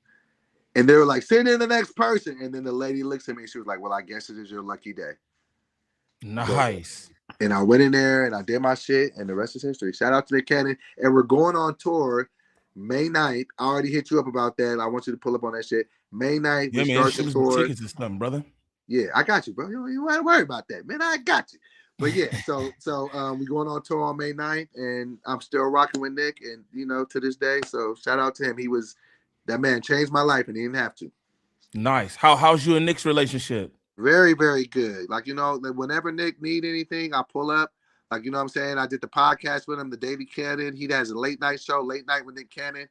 And they were like, send in the next person. And then the lady looks at me and she was like, well, I guess it is your lucky day. Nice. And I went in there and I did my shit, and the rest is history. Shout out to Nick Cannon. And we're going on tour May 9th. I already hit you up about that. I want you to pull up on that shit. May 9th, yeah, we man, start the tour. Tickets and something, brother. Yeah, I got you, bro. You don't have to worry about that, man. I got you. But yeah, so we going on tour on May 9th, and I'm still rocking with Nick, and you know, to this day. So shout out to him. That man changed my life, and he didn't have to. Nice. How's you and Nick's relationship? Very, very good. Like, you know, whenever Nick need anything, I pull up. Like, you know what I'm saying? I did the podcast with him, the Daily Cannon. He has a late night show, Late Night with Nick Cannon.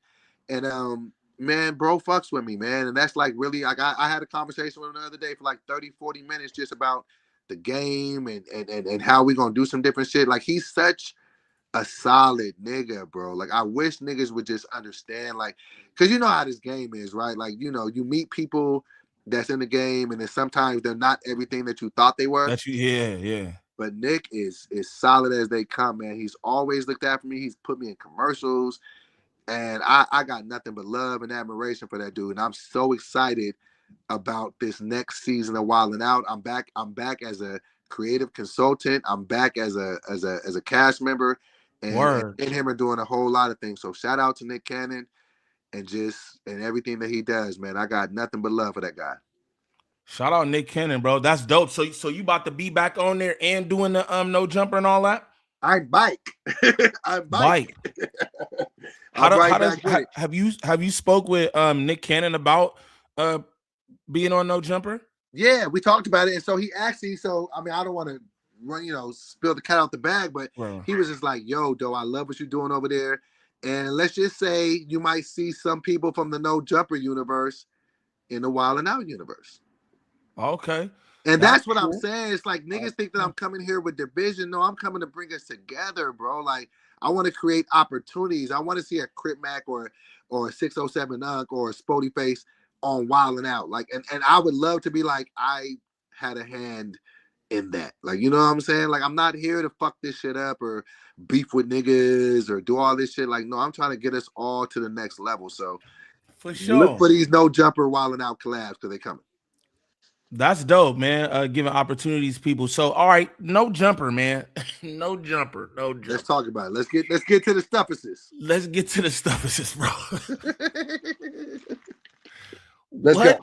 And man, bro fucks with me, man. And that's like really, like I had a conversation with him the other day for like 30, 40 minutes just about the game and how we gonna do some different shit. Like, he's such a solid nigga, bro. Like, I wish niggas would just understand, like, because you know how this game is, right? Like, you know, you meet people that's in the game, and then sometimes they're not everything that you thought they were. Yeah. But Nick is solid as they come, man. He's always looked after me. He's put me in commercials, and I got nothing but love and admiration for that dude. And I'm so excited about this next season of Wild 'N Out. I'm back as a creative consultant. I'm back as a cast member, and him are doing a whole lot of things. So shout out to Nick Cannon and everything that he does, man. I got nothing but love for that guy. Shout out Nick Cannon, bro. That's dope. So you about to be back on there and doing the No Jumper and all that? I bike. Bike. Have you spoke with Nick Cannon about being on No Jumper? Yeah, we talked about it, and so he actually. So I mean, I don't want to run, spill the cat out the bag, but he was just like, "Yo, I love what you're doing over there." And let's just say you might see some people from the No Jumper universe in the Wild 'N Out universe. Okay. And that's what cool. I'm saying. It's like niggas think that I'm coming here with division. No, I'm coming to bring us together, bro. Like, I want to create opportunities. I want to see a Crip Mac or a 607 Unk or a Sporty Face on Wild 'N Out. Like, and I would love to be like, I had a hand in that. Like, you know what I'm saying? Like, I'm not here to fuck this shit up or beef with niggas or do all this shit. Like, no, I'm trying to get us all to the next level. So for sure, look for these No Jumper Wild 'N Out collabs because they coming. That's dope, man. Giving opportunities, people. So, all right, No Jumper, man. No Jumper. Let's talk about it. Let's get to the stuffuses. Let's get to the stuffuses, bro. Let's go.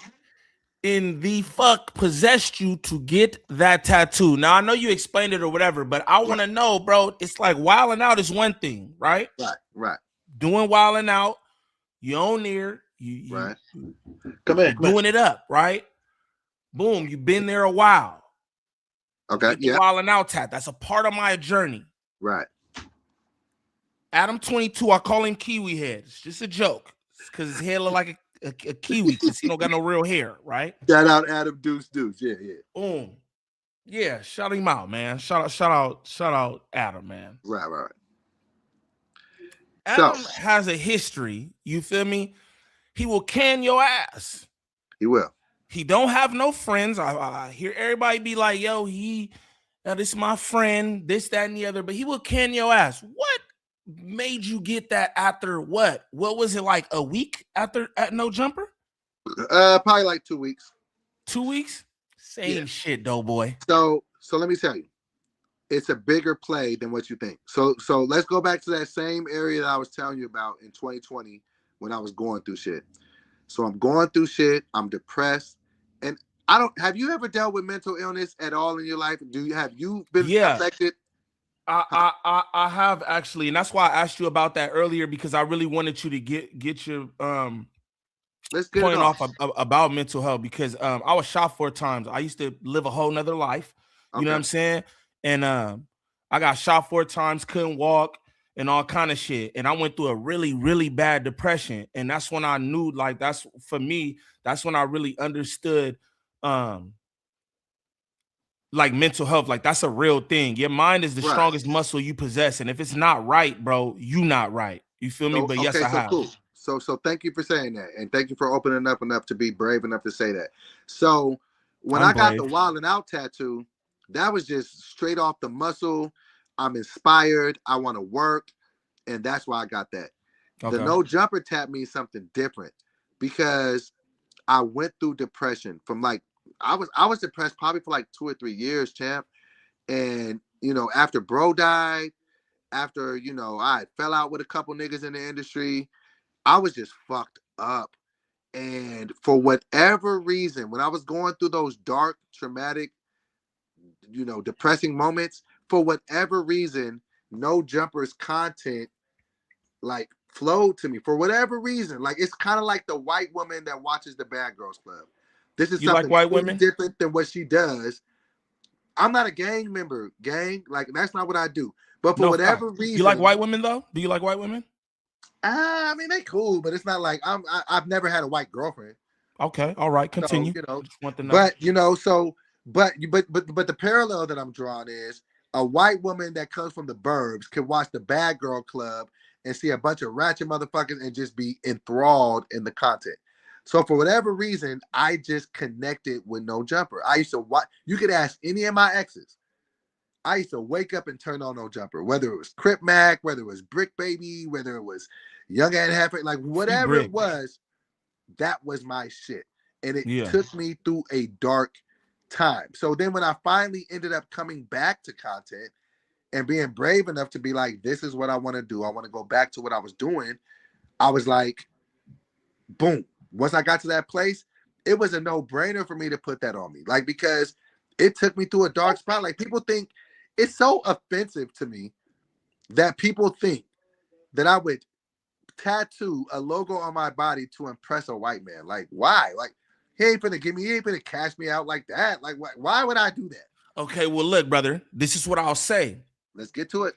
In the fuck possessed you to get that tattoo? Now, I know you explained it or whatever, but I want to know, bro. It's like Wild 'N Out is one thing, right? Right. Doing Wild 'N Out, you own there, you right. Come in. Doing it up, right? Boom, you've been there a while. Okay, Get the wild and out tat. That's a part of my journey. Right. Adam22, I call him Kiwi Head. It's just a joke. It's because his head look like a kiwi because he don't got no real hair, right? Shout out Adam Deuce. Yeah. Boom. Yeah, shout him out, man. Shout out Adam, man. Right. Adam has a history. You feel me? He will can your ass. He will. He don't have no friends. I hear everybody be like, yo, this is my friend, this, that, and the other, but he will can your ass. What made you get that after what? What was it, like a week after at No Jumper? Probably like 2 weeks. 2 weeks? Same shit, DoBoy. So let me tell you, it's a bigger play than what you think. So let's go back to that same area that I was telling you about in 2020 when I was going through shit. So I'm going through shit. I'm depressed, and have you ever dealt with mental illness at all in your life? Have you been affected? I have actually, and that's why I asked you about that earlier, because I really wanted you to get your let's get point off about mental health, because I was shot 4 times. I used to live a whole nother life. You know what I'm saying? And I got shot 4 times, couldn't walk, and all kind of shit. And I went through a really, really bad depression. And that's when I knew, like, that's when I really understood like mental health. Like, that's a real thing. Your mind is the strongest muscle you possess. And if it's not right, bro, you not right. You feel me? But yes, I have. Cool. So thank you for saying that. And thank you for opening up enough to be brave enough to say that. So when I got the Wild and Out tattoo, that was just straight off the muscle. I'm inspired. I want to work. And that's why I got that. Okay. The No Jumper tat means something different, because I went through depression from like, I was depressed probably for like 2 or 3 years, champ. And, after bro died, after, I fell out with a couple niggas in the industry, I was just fucked up. And for whatever reason, when I was going through those dark, traumatic, depressing moments, for whatever reason, No Jumper's content like flowed to me for whatever reason. Like, it's kind of like the white woman that watches the Bad Girls Club. This is something like white women different than what she does. I'm not a gang member, like that's not what I do. But for whatever reason, you like white women though? Do you like white women? I mean, they cool, but it's not like I've never had a white girlfriend. Okay, all right, continue. So, just want to know. But the parallel that I'm drawing is a white woman that comes from the burbs can watch the Bad Girl Club and see a bunch of ratchet motherfuckers and just be enthralled in the content. So for whatever reason, I just connected with No Jumper. I used to watch. You could ask any of my exes. I used to wake up and turn on No Jumper, whether it was Crip Mac, whether it was Brick Baby, whether it was Young and Halfway, like whatever it was, that was my shit. And it took me through a dark time. So then when I finally ended up coming back to content and being brave enough to be like, this is what I want to do. I want to go back to what I was doing. I was like, boom. Once I got to that place, it was a no-brainer for me to put that on me. Like, because it took me through a dark spot. Like, people think it's so offensive to me that people think that I would tattoo a logo on my body to impress a white man. Like, why? Like, he ain't finna cash me out like that. Like, why would I do that? Okay, well, look, brother, this is what I'll say. Let's get to it.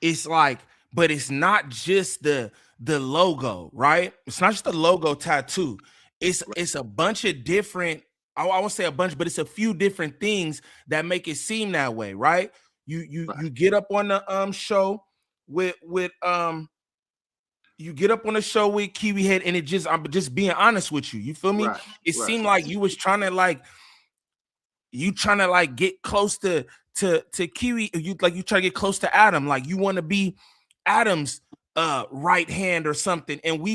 It's like, but it's not just the logo, right? It's not just the logo tattoo. It's a bunch of different, I won't say a bunch, but it's a few different things that make it seem that way, right? You get up on the show with you get up on the show with Kiwi Head, and I'm just being honest with you. You feel me? It seemed like you was trying to get close to Kiwi. You try to get close to Adam. Like, you want to be Adam's right hand or something. And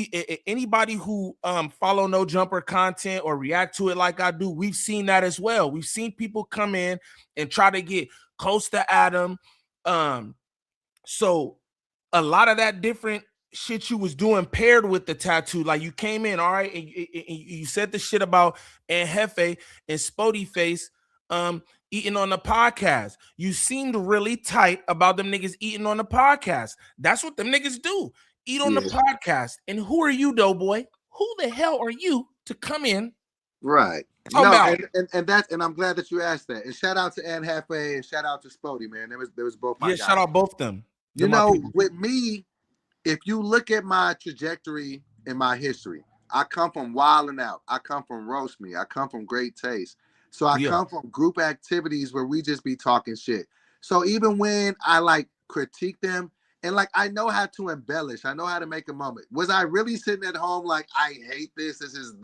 anybody who follow No Jumper content or react to it like I do, we've seen that as well. We've seen people come in and try to get close to Adam. So a lot of that different shit you was doing paired with the tattoo, like you came in, all right, and you said the shit about and Jefe and Sporty Face eating on the podcast. You seemed really tight about them niggas eating on the podcast. That's what them niggas do, eat on the podcast. And who are you, DoBoy? Who the hell are you to come in Right. Talking No, about. and I'm glad that you asked that. And shout out to Ann Halfway and shout out to Spody, man. There was both my Yeah, guys. shout out both them. They're You my know, people. with me, if you look at my trajectory in my history, I come from Wildin' Out. I come from Roast Me. I come from Great Taste. So I Yeah. come from group activities where we just be talking shit. So even when I like critique them, and like I know how to embellish, I know how to make a moment. Was I really sitting at home like I hate this? This is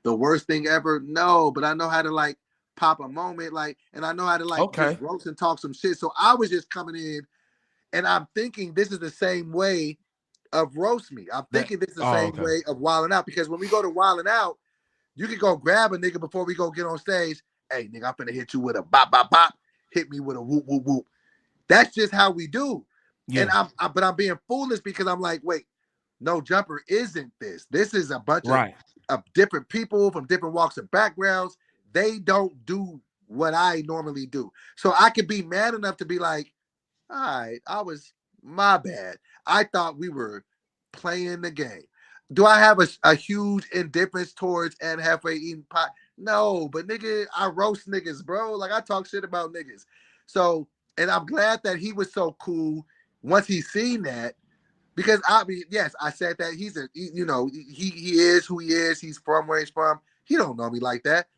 the worst thing ever? No, but I know how to like pop a moment, like, and I know how to like just Okay. roast and talk some shit. So I was just coming in and I'm thinking this is the same way of roast me. I'm That. thinking this is the Oh, same okay. way of wilding out because when we go to wilding out, you can go grab a nigga before we go get on stage. Hey, nigga, I'm finna hit you with a bop, bop, bop. Hit me with a whoop, whoop, whoop. That's just how we do. And Yeah. but I'm being foolish because I'm like, wait, No Jumper isn't this. This is a bunch Right. of different people from different walks and backgrounds. They don't do what I normally do. So I could be mad enough to be like, all right, my bad. I thought we were playing the game. Do I have a huge indifference towards and halfway eating pot? No, but nigga, I roast niggas, bro. Like I talk shit about niggas. So, and I'm glad that he was so cool once he seen that. Because I mean, yes, I said that he is who he is. He's from where he's from. He don't know me like that.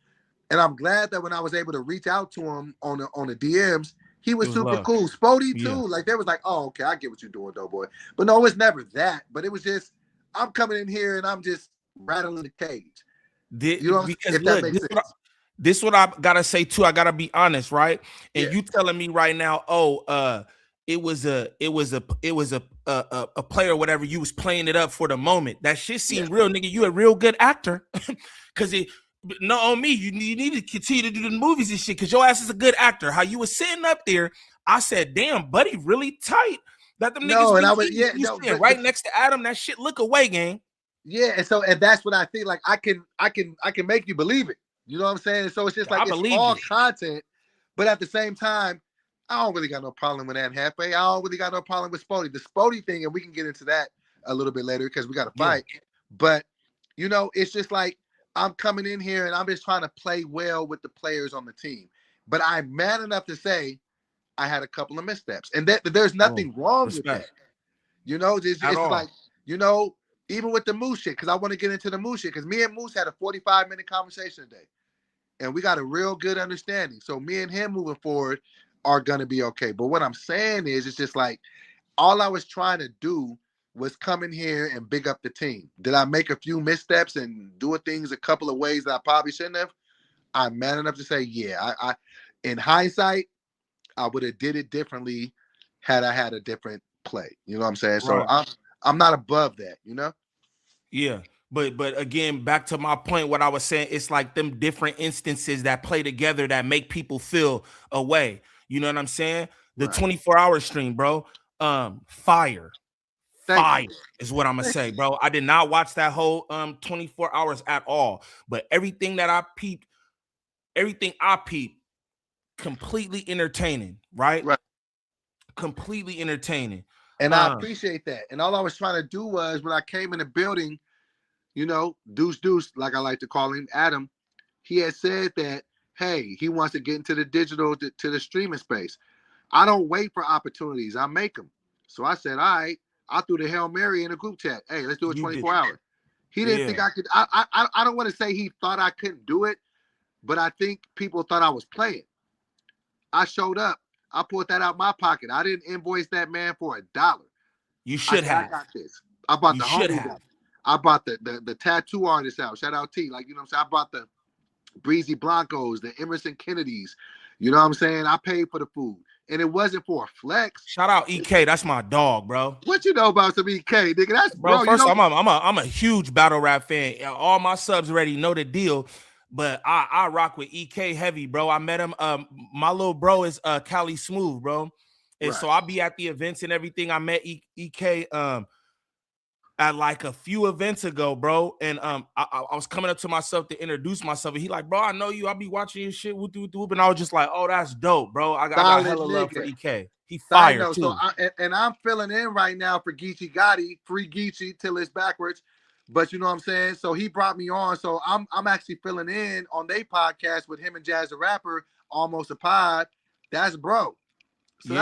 And I'm glad that when I was able to reach out to him on the DMs, he It was was super love. cool. Spody Yeah. too. Like they was like, oh, okay, I get what you're doing, DoBoy. But no, it's never that. But it was just, I'm coming in here and I'm just rattling the cage. You know, Because if that look, makes sense. this what I gotta say too. I gotta be honest, right? Yeah. And you telling me right now, oh, it was a player, or whatever. You was playing it up for the moment. That shit Yeah. seemed real, nigga. You a real good actor, because it. No, on me, you need to continue to do the movies and shit, because your ass is a good actor. How you was sitting up there, I said, damn, buddy, really tight. That them niggas No, and be I was eating. You sitting right next to Adam. That shit look away, gang. yeah, and that's what I think. Like I can make you believe it. You know what I'm saying? So it's just like I it's believe all it. content, but at the same time, I don't really got no problem with that halfway. I don't really got no problem with Spody. The Spody thing, and we can get into that a little bit later because we got to Yeah. fight. But it's just like I'm coming in here and I'm just trying to play well with the players on the team. But I'm man enough to say I had a couple of missteps, and that there's nothing wrong with that. Respect. It's At like all. even with the Moose shit, because I want to get into the Moose shit, because me and Moose had a 45-minute conversation today, and we got a real good understanding. So me and him moving forward are gonna be okay. But what I'm saying is, it's just like all I was trying to do was come in here and big up the team. Did I make a few missteps and do things a couple of ways that I probably shouldn't have? I'm man enough to say, yeah. I in hindsight, I would have did it differently had I had a different play. You know what I'm saying? So Right. I'm not above that. You know? Yeah. But again, back to my point, what I was saying, it's like them different instances that play together that make people feel a way. You know what I'm saying? The Right. 24-hour stream, bro. Fire. Thank Fire you. is what I'm gonna say, bro. I did not watch that whole 24 hours at all. But everything I peeped, completely entertaining, right? Right. Completely entertaining. And I appreciate that. And all I was trying to do was when I came in the building, Deuce, like I like to call him, Adam, he had said that, hey, he wants to get into the digital, to the streaming space. I don't wait for opportunities. I make them. So I said, all right, I threw the Hail Mary in a group chat. Hey, let's do a You did. 24 hour. He didn't think I could. I don't want to say he thought I couldn't do it, but I think people thought I was playing. I showed up. I pulled that out my pocket. I didn't invoice that man for $1. You should have. I got this. I bought You the should homie have. out. I bought the tattoo artist out. Shout out T. Like, you know what I'm saying? I bought the Breezy Blancos, the Emerson Kennedys. You know what I'm saying? I paid for the food. And it wasn't for a flex. Shout out EK. That's my dog, bro. What you know about some EK, nigga? That's Bro, first you know, I'm a huge battle rap fan. All my subs already know the deal, but I rock with EK heavy, bro. I met him. My little bro is Cali Smooth, bro, and right. so I'll be at the events and everything. I met EK at like a few events ago, bro, and I was coming up to myself to introduce myself, and he like, bro, I know you. I'll be watching your shit with and I was just like, oh, that's dope, bro. I got hella love for EK. He fire too. So I'm filling in right now for Geechee Gotti, free Geechee till it's backwards. But you know what I'm saying? So he brought me on. So I'm actually filling in on their podcast with him and Jazz the Rapper, Almost a Pod. That's bro. So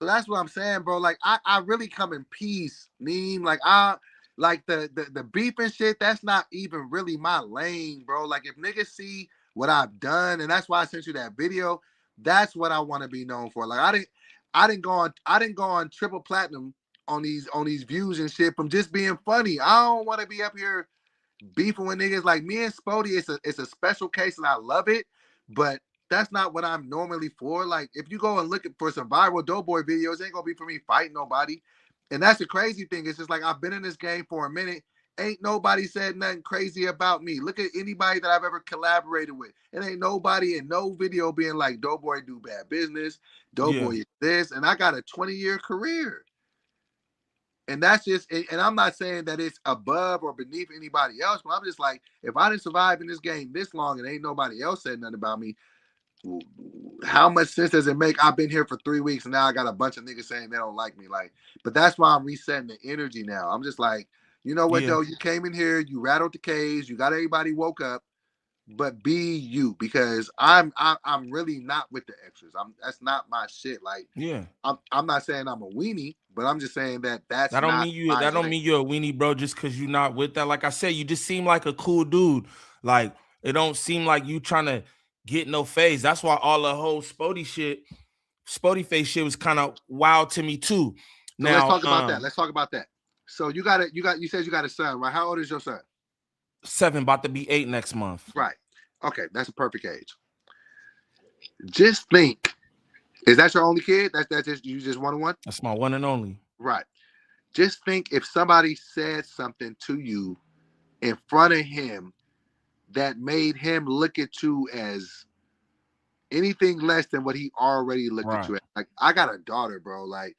that's what I'm saying, bro. Like I really come in peace, Neem. Like the beef and shit, that's not even really my lane, bro. Like if niggas see what I've done, and that's why I sent you that video, that's what I want to be known for. Like I didn't go on triple platinum on these views and shit from just being funny. I don't want to be up here beefing with niggas. Like me and Sporty, it's a special case and I love it, but that's not what I'm normally for. Like if you go and look for some viral DoBoy videos, it ain't gonna be for me fighting nobody. And that's the crazy thing. It's just like I've been in this game for a minute. Ain't nobody said nothing crazy about me. Look at anybody that I've ever collaborated with. It ain't nobody in no video being like DoBoy do bad business, DoBoy is this, and I got a 20-year career. And that's just, and I'm not saying that it's above or beneath anybody else, but I'm just like, if I didn't survive in this game this long and ain't nobody else said nothing about me, how much sense does it make? I've been here for 3 weeks and now I got a bunch of niggas saying they don't like me. Like, but that's why I'm resetting the energy now. I'm just like, you know what, though? You came in here, you rattled the cage, you got everybody woke up, but be you, because I'm really not with the extras. That's not my shit. Like, I'm not saying I'm a weenie, but I'm just saying that don't mean you. That don't mean you're a weenie, bro. Just because you're not with that. Like I said, you just seem like a cool dude. Like it don't seem like you trying to get no phase. That's why all the whole Sporty Face shit was kind of wild to me too. Now let's talk about that. Let's talk about that. So you said you got a son, right? How old is your son? 7, about to be 8 next month. Right. Okay, that's a perfect age. Just think, is that your only kid? That's just you just one? That's my one and only. Right. Just think if somebody said something to you in front of him that made him look at you as anything less than what he already looked at you as. Like, I got a daughter, bro. Like,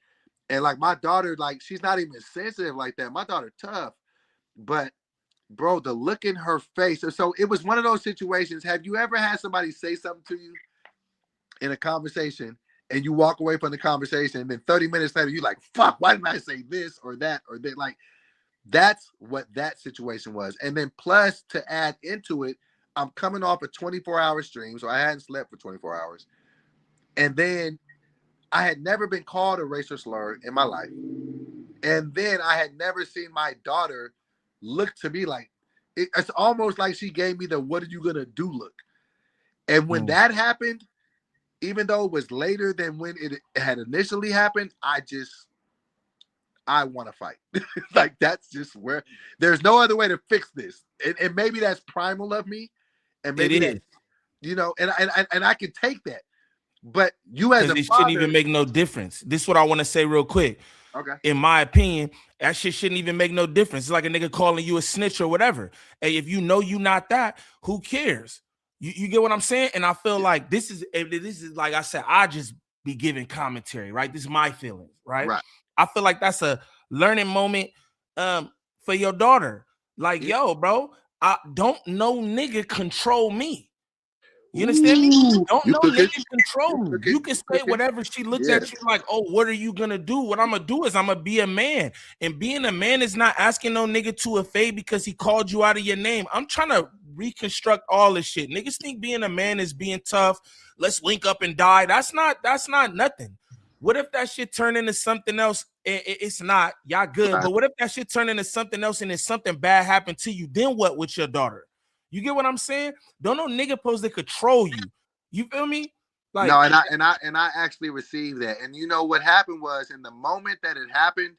and like my daughter, like, she's not even sensitive like that. My daughter tough, but bro, the look in her face. So it was one of those situations. Have you ever had somebody say something to you in a conversation and you walk away from the conversation and then 30 minutes later you're like, fuck, why didn't I say this or that or that? Like, that's what that situation was. And then plus to add into it, I'm coming off a 24-hour stream, so I hadn't slept for 24 hours. And then I had never been called a racial slur in my life. And then I had never seen my daughter look to me like, it's almost like she gave me the what are you gonna do look. And when that happened, even though it was later than when it had initially happened, I want to fight. Like, that's just where there's no other way to fix this. And maybe that's primal of me. And maybe it is, you know, and I can take that. But you as a father, shouldn't even make no difference. This is what I want to say real quick. Okay. In my opinion, that shit shouldn't even make no difference. It's like a nigga calling you a snitch or whatever. Hey, if you know you not that, who cares? You get what I'm saying? And I feel like this is like I said, I just be giving commentary, right? This is my feelings, right? I feel like that's a learning moment for your daughter. Like, yo, bro, don't no nigga control me. You understand me? Don't no nigga control me. You can say whatever. She looked at you like, oh, what are you gonna do? What I'm gonna do is I'm gonna be a man. And being a man is not asking no nigga to a fade because he called you out of your name. I'm trying to reconstruct all this shit. Niggas think being a man is being tough. Let's link up and die. That's not nothing. What if that shit turn into something else? It's not. Y'all good. But what if that shit turn into something else and then something bad happened to you? Then what with your daughter? You get what I'm saying? Don't no nigga supposed to control you. You feel me? Like, no, and I actually received that. And you know what happened was, in the moment that it happened,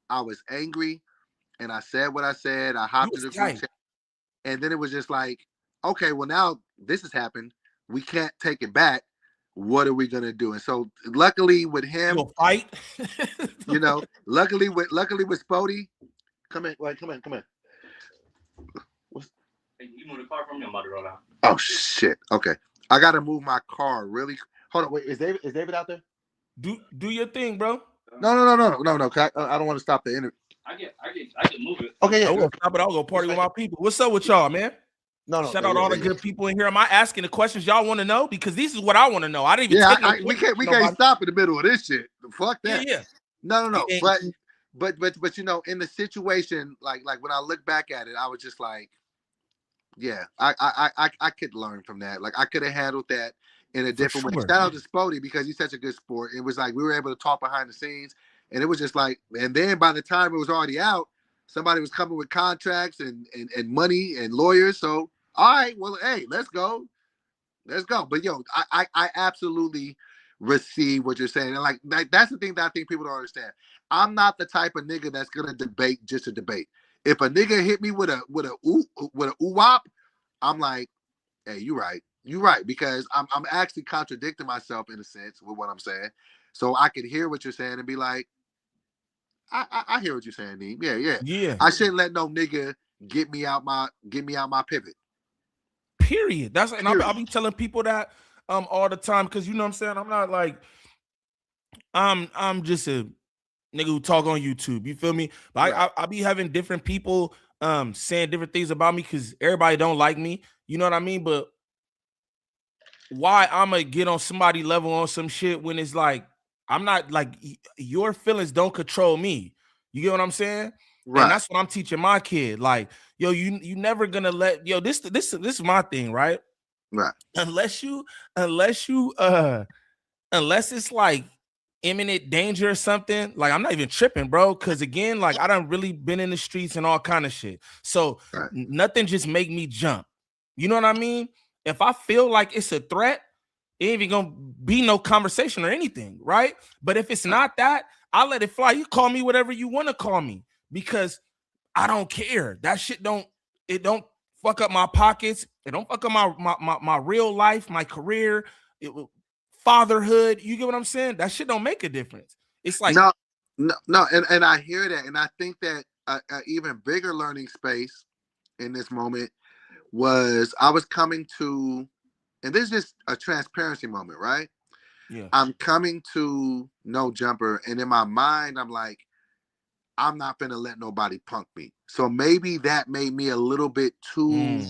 I was angry and I said what I said. I hopped in the group chat. And then it was just like, okay, well, now this has happened. We can't take it back. What are we gonna do? And so, luckily with him, you'll fight. You know, luckily with Sporty, come in. Hey, you move the car from me, I'm about to roll out. Oh shit. Okay, I gotta move my car. Really? Hold on. Wait, is David out there? Do your thing, bro. No. I don't want to stop the interview. I can move it. Okay, yeah. I will stop it. I'll go party with my people. What's up with y'all, man? No. Shout out all the good people in here. Am I asking the questions y'all want to know? Because this is what I want to know. I didn't even. Yeah, we can't stop in the middle of this shit. Fuck that. Yeah. No. but you know, in the situation, like when I look back at it, I was just like, yeah, I could learn from that. Like I could have handled that in a For different way. sure. Shout out to Sporty because he's such a good sport. It was like we were able to talk behind the scenes, and it was just like, and then by the time it was already out, somebody was coming with contracts and money and lawyers. So all right, well, hey, let's go. Let's go. But yo, I absolutely receive what you're saying. And like that's the thing that I think people don't understand. I'm not the type of nigga that's gonna debate just to debate. If a nigga hit me with a wop, I'm like, hey, you right. You right, because I'm actually contradicting myself in a sense with what I'm saying. So I could hear what you're saying and be like, I hear what you're saying, Neem. Yeah. Yeah. I shouldn't let no nigga get me out my pivot. Period. That's and I'll be telling people that all the time because you know what I'm saying. I'm not like I'm just a nigga who talk on YouTube. You feel me? But Right. I be having different people saying different things about me because everybody don't like me. You know what I mean? But why I'm gonna get on somebody level on some shit when it's like I'm not like your feelings don't control me. You get what I'm saying? Right. And that's what I'm teaching my kid. Like, yo, you never gonna let this is my thing, right? Right. Unless it's like imminent danger or something, like I'm not even tripping, bro. Cause again, like I done really been in the streets and all kind of shit. So Right. nothing just make me jump. You know what I mean? If I feel like it's a threat, it ain't even gonna be no conversation or anything, right? But if it's not that, I'll let it fly. You call me whatever you want to call me because I don't care. That shit don't fuck up my pockets. It don't fuck up my real life, my career, fatherhood. You get what I'm saying? That shit don't make a difference. It's like no, and I hear that, and I think that an even bigger learning space in this moment was I was coming to, and this is just a transparency moment, right? Yeah. I'm coming to No Jumper, and in my mind, I'm like, I'm not gonna let nobody punk me. So maybe that made me a little bit too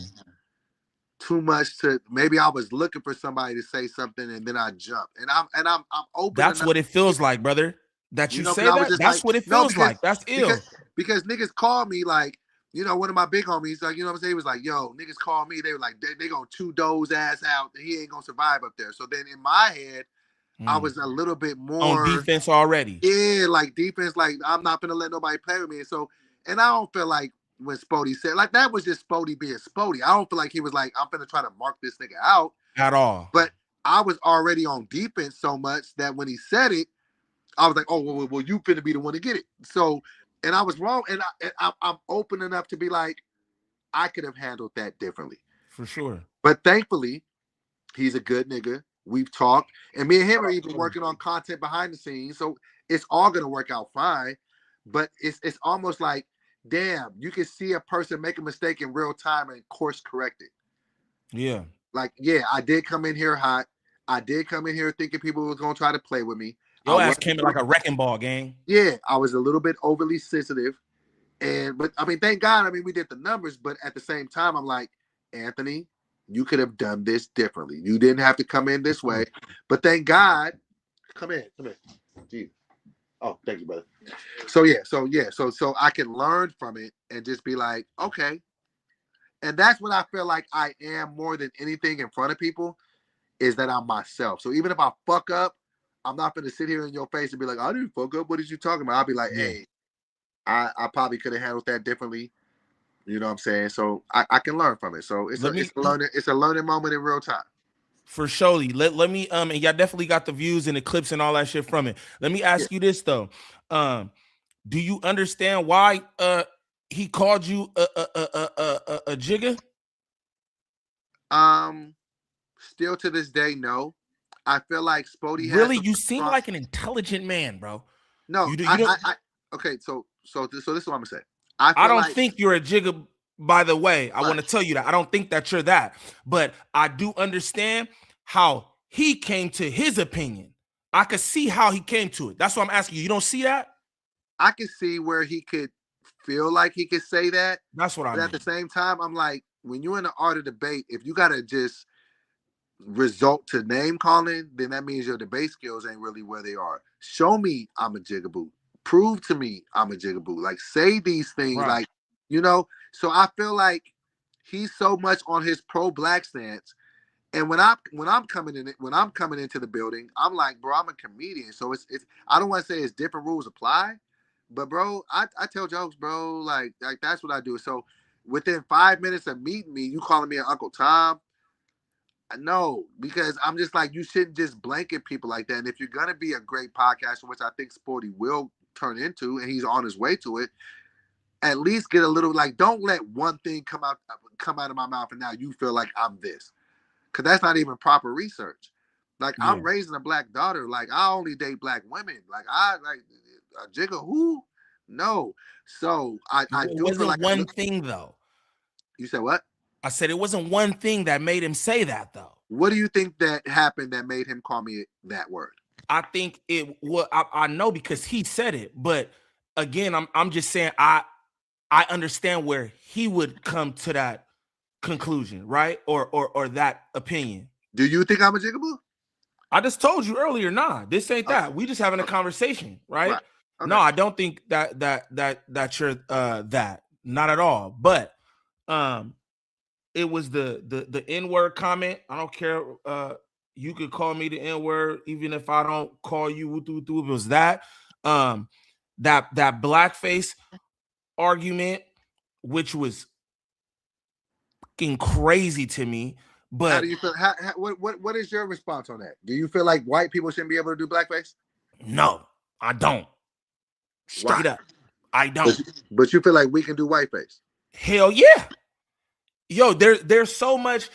much to. Maybe I was looking for somebody to say something, and then I jumped. And I'm open. That's what it feels like, brother. That you But say I was that. just That's like, what it no, feels like. That's ill. because niggas called me like, you know, one of my big homies, like, you know what I'm saying? He was like, yo, niggas called me. They were like, they gonna chew Doe's ass out. And he ain't gonna survive up there. So then in my head, I was a little bit more on defense already. Yeah, like defense, like I'm not gonna let nobody play with me. And I don't feel like when Sporty said like that was just Sporty being Sporty. I don't feel like he was like, I'm gonna try to mark this nigga out At all. But I was already on defense so much that when he said it, I was like, oh, well you finna be the one to get it. So, and I was wrong, and I'm open enough to be like, I could have handled that differently. For sure. But thankfully, he's a good nigga. We've talked, and me and him are even working on content behind the scenes, so it's all gonna work out fine. But it's almost like, damn, you can see a person make a mistake in real time and course correct it. Yeah. Like, yeah, I did come in here hot. I did come in here thinking people were gonna try to play with me. Your ass came in like a wrecking ball, gang. Yeah, I was a little bit overly sensitive. But I mean, thank God, I mean, we did the numbers, but at the same time, I'm like, Anthony, you could have done this differently. You didn't have to come in this way. But thank God, come in. Gee. Oh, thank you, brother. So I can learn from it and just be like, okay. And that's what I feel like I am more than anything in front of people, is that I'm myself. So even if I fuck up, I'm not going to sit here in your face and be like, I didn't fuck up. What are you talking about? I'll be like, hey, I probably could have handled that differently. You know what I'm saying? So I can learn from it. So it's a learning moment in real time. For surely. Let me and y'all definitely got the views and the clips and all that shit from it. Let me ask you this though. Do you understand why he called you a jigger? Still to this day, no. I feel like Sporty really, you seem like an intelligent man, bro. No, okay, so this is what I'm gonna say. I don't think you're a jigger, by the way. I want to tell you that. I don't think that you're that. But I do understand how he came to his opinion. I could see how he came to it. That's what I'm asking you. You don't see that? I can see where he could feel like he could say that. That's what I mean. At the same time, I'm like, when you're in the art of debate, if you gotta just result to name calling, then that means your debate skills ain't really where they are. Show me I'm a jigaboo. prove to me I'm a jigaboo. Like, say these things, Right. like, you know. So I feel like he's so much on his pro-black stance. And when I'm coming into the building, I'm like, bro, I'm a comedian. So it's I don't want to say it's different rules apply, but bro, I tell jokes, bro. Like that's what I do. So within 5 minutes of meeting me, you calling me an Uncle Tom? No, because I'm just like, you shouldn't just blanket people like that. And if you're gonna be a great podcaster, which I think Sporty will turn into, and he's on his way to it, at least get a little, like, don't let one thing come out of my mouth and now you feel like I'm this. Cause that's not even proper research. Like, Yeah. I'm raising a black daughter. Like, I only date black women. Like, I like a jigger who? No. So I It do feel wasn't like one thing though. You said what? I said it wasn't one thing that made him say that though. What do you think that happened that made him call me that word? I think it. Well, I know because he said it, but again, I'm just saying I understand where he would come to that conclusion, right? Or that opinion. Do you think I'm a jigaboo? I just told you earlier, nah, this ain't that. We just having a conversation, right? Okay. No, I don't think that you're that. Not at all. But it was the N-word comment. I don't care. You could call me the N-word, even if I don't call you. It was that. That blackface argument, which was fucking crazy to me. But how do you feel? What is your response on that? Do you feel like white people shouldn't be able to do blackface? No, I don't. Straight up, I don't. But you feel like we can do whiteface? Hell yeah. Yo, there's so much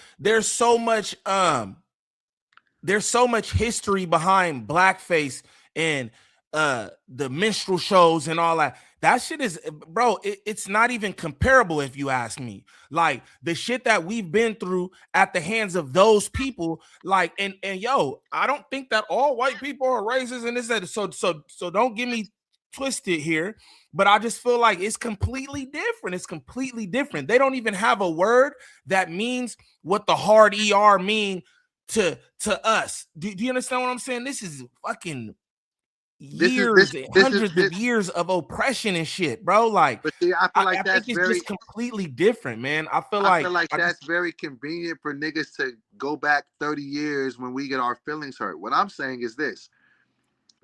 history behind blackface and the minstrel shows and all that. That shit is, bro, it's not even comparable if you ask me. Like, the shit that we've been through at the hands of those people, like, and yo, I don't think that all white people are racist and this, that. So don't get me twisted here, but I just feel like it's completely different. It's completely different. They don't even have a word that means what the hard ER mean to us. Do you understand what I'm saying? This is fucking hundreds of years of oppression and shit, bro. Like, but see, I feel like that's think it's just completely different, man. I feel like that's very convenient for niggas to go back 30 years when we get our feelings hurt. What I'm saying is this: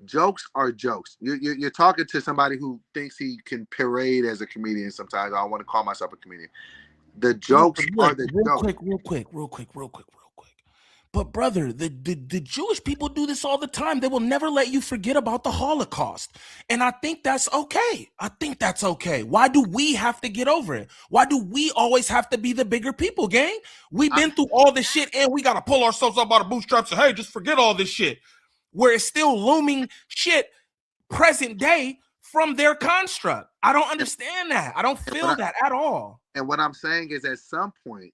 jokes are jokes. You're talking to somebody who thinks he can parade as a comedian. Sometimes I don't want to call myself a comedian. The jokes are the jokes. Real quick. But brother, the Jewish people do this all the time. They will never let you forget about the Holocaust. And I think that's okay. Why do we have to get over it? Why do we always have to be the bigger people, gang? We've been through all this shit and we got to pull ourselves up by the bootstraps and, hey, just forget all this shit. Where it's still looming shit present day from their construct. I don't understand that. I don't feel that at all. And what I'm saying is, at some point,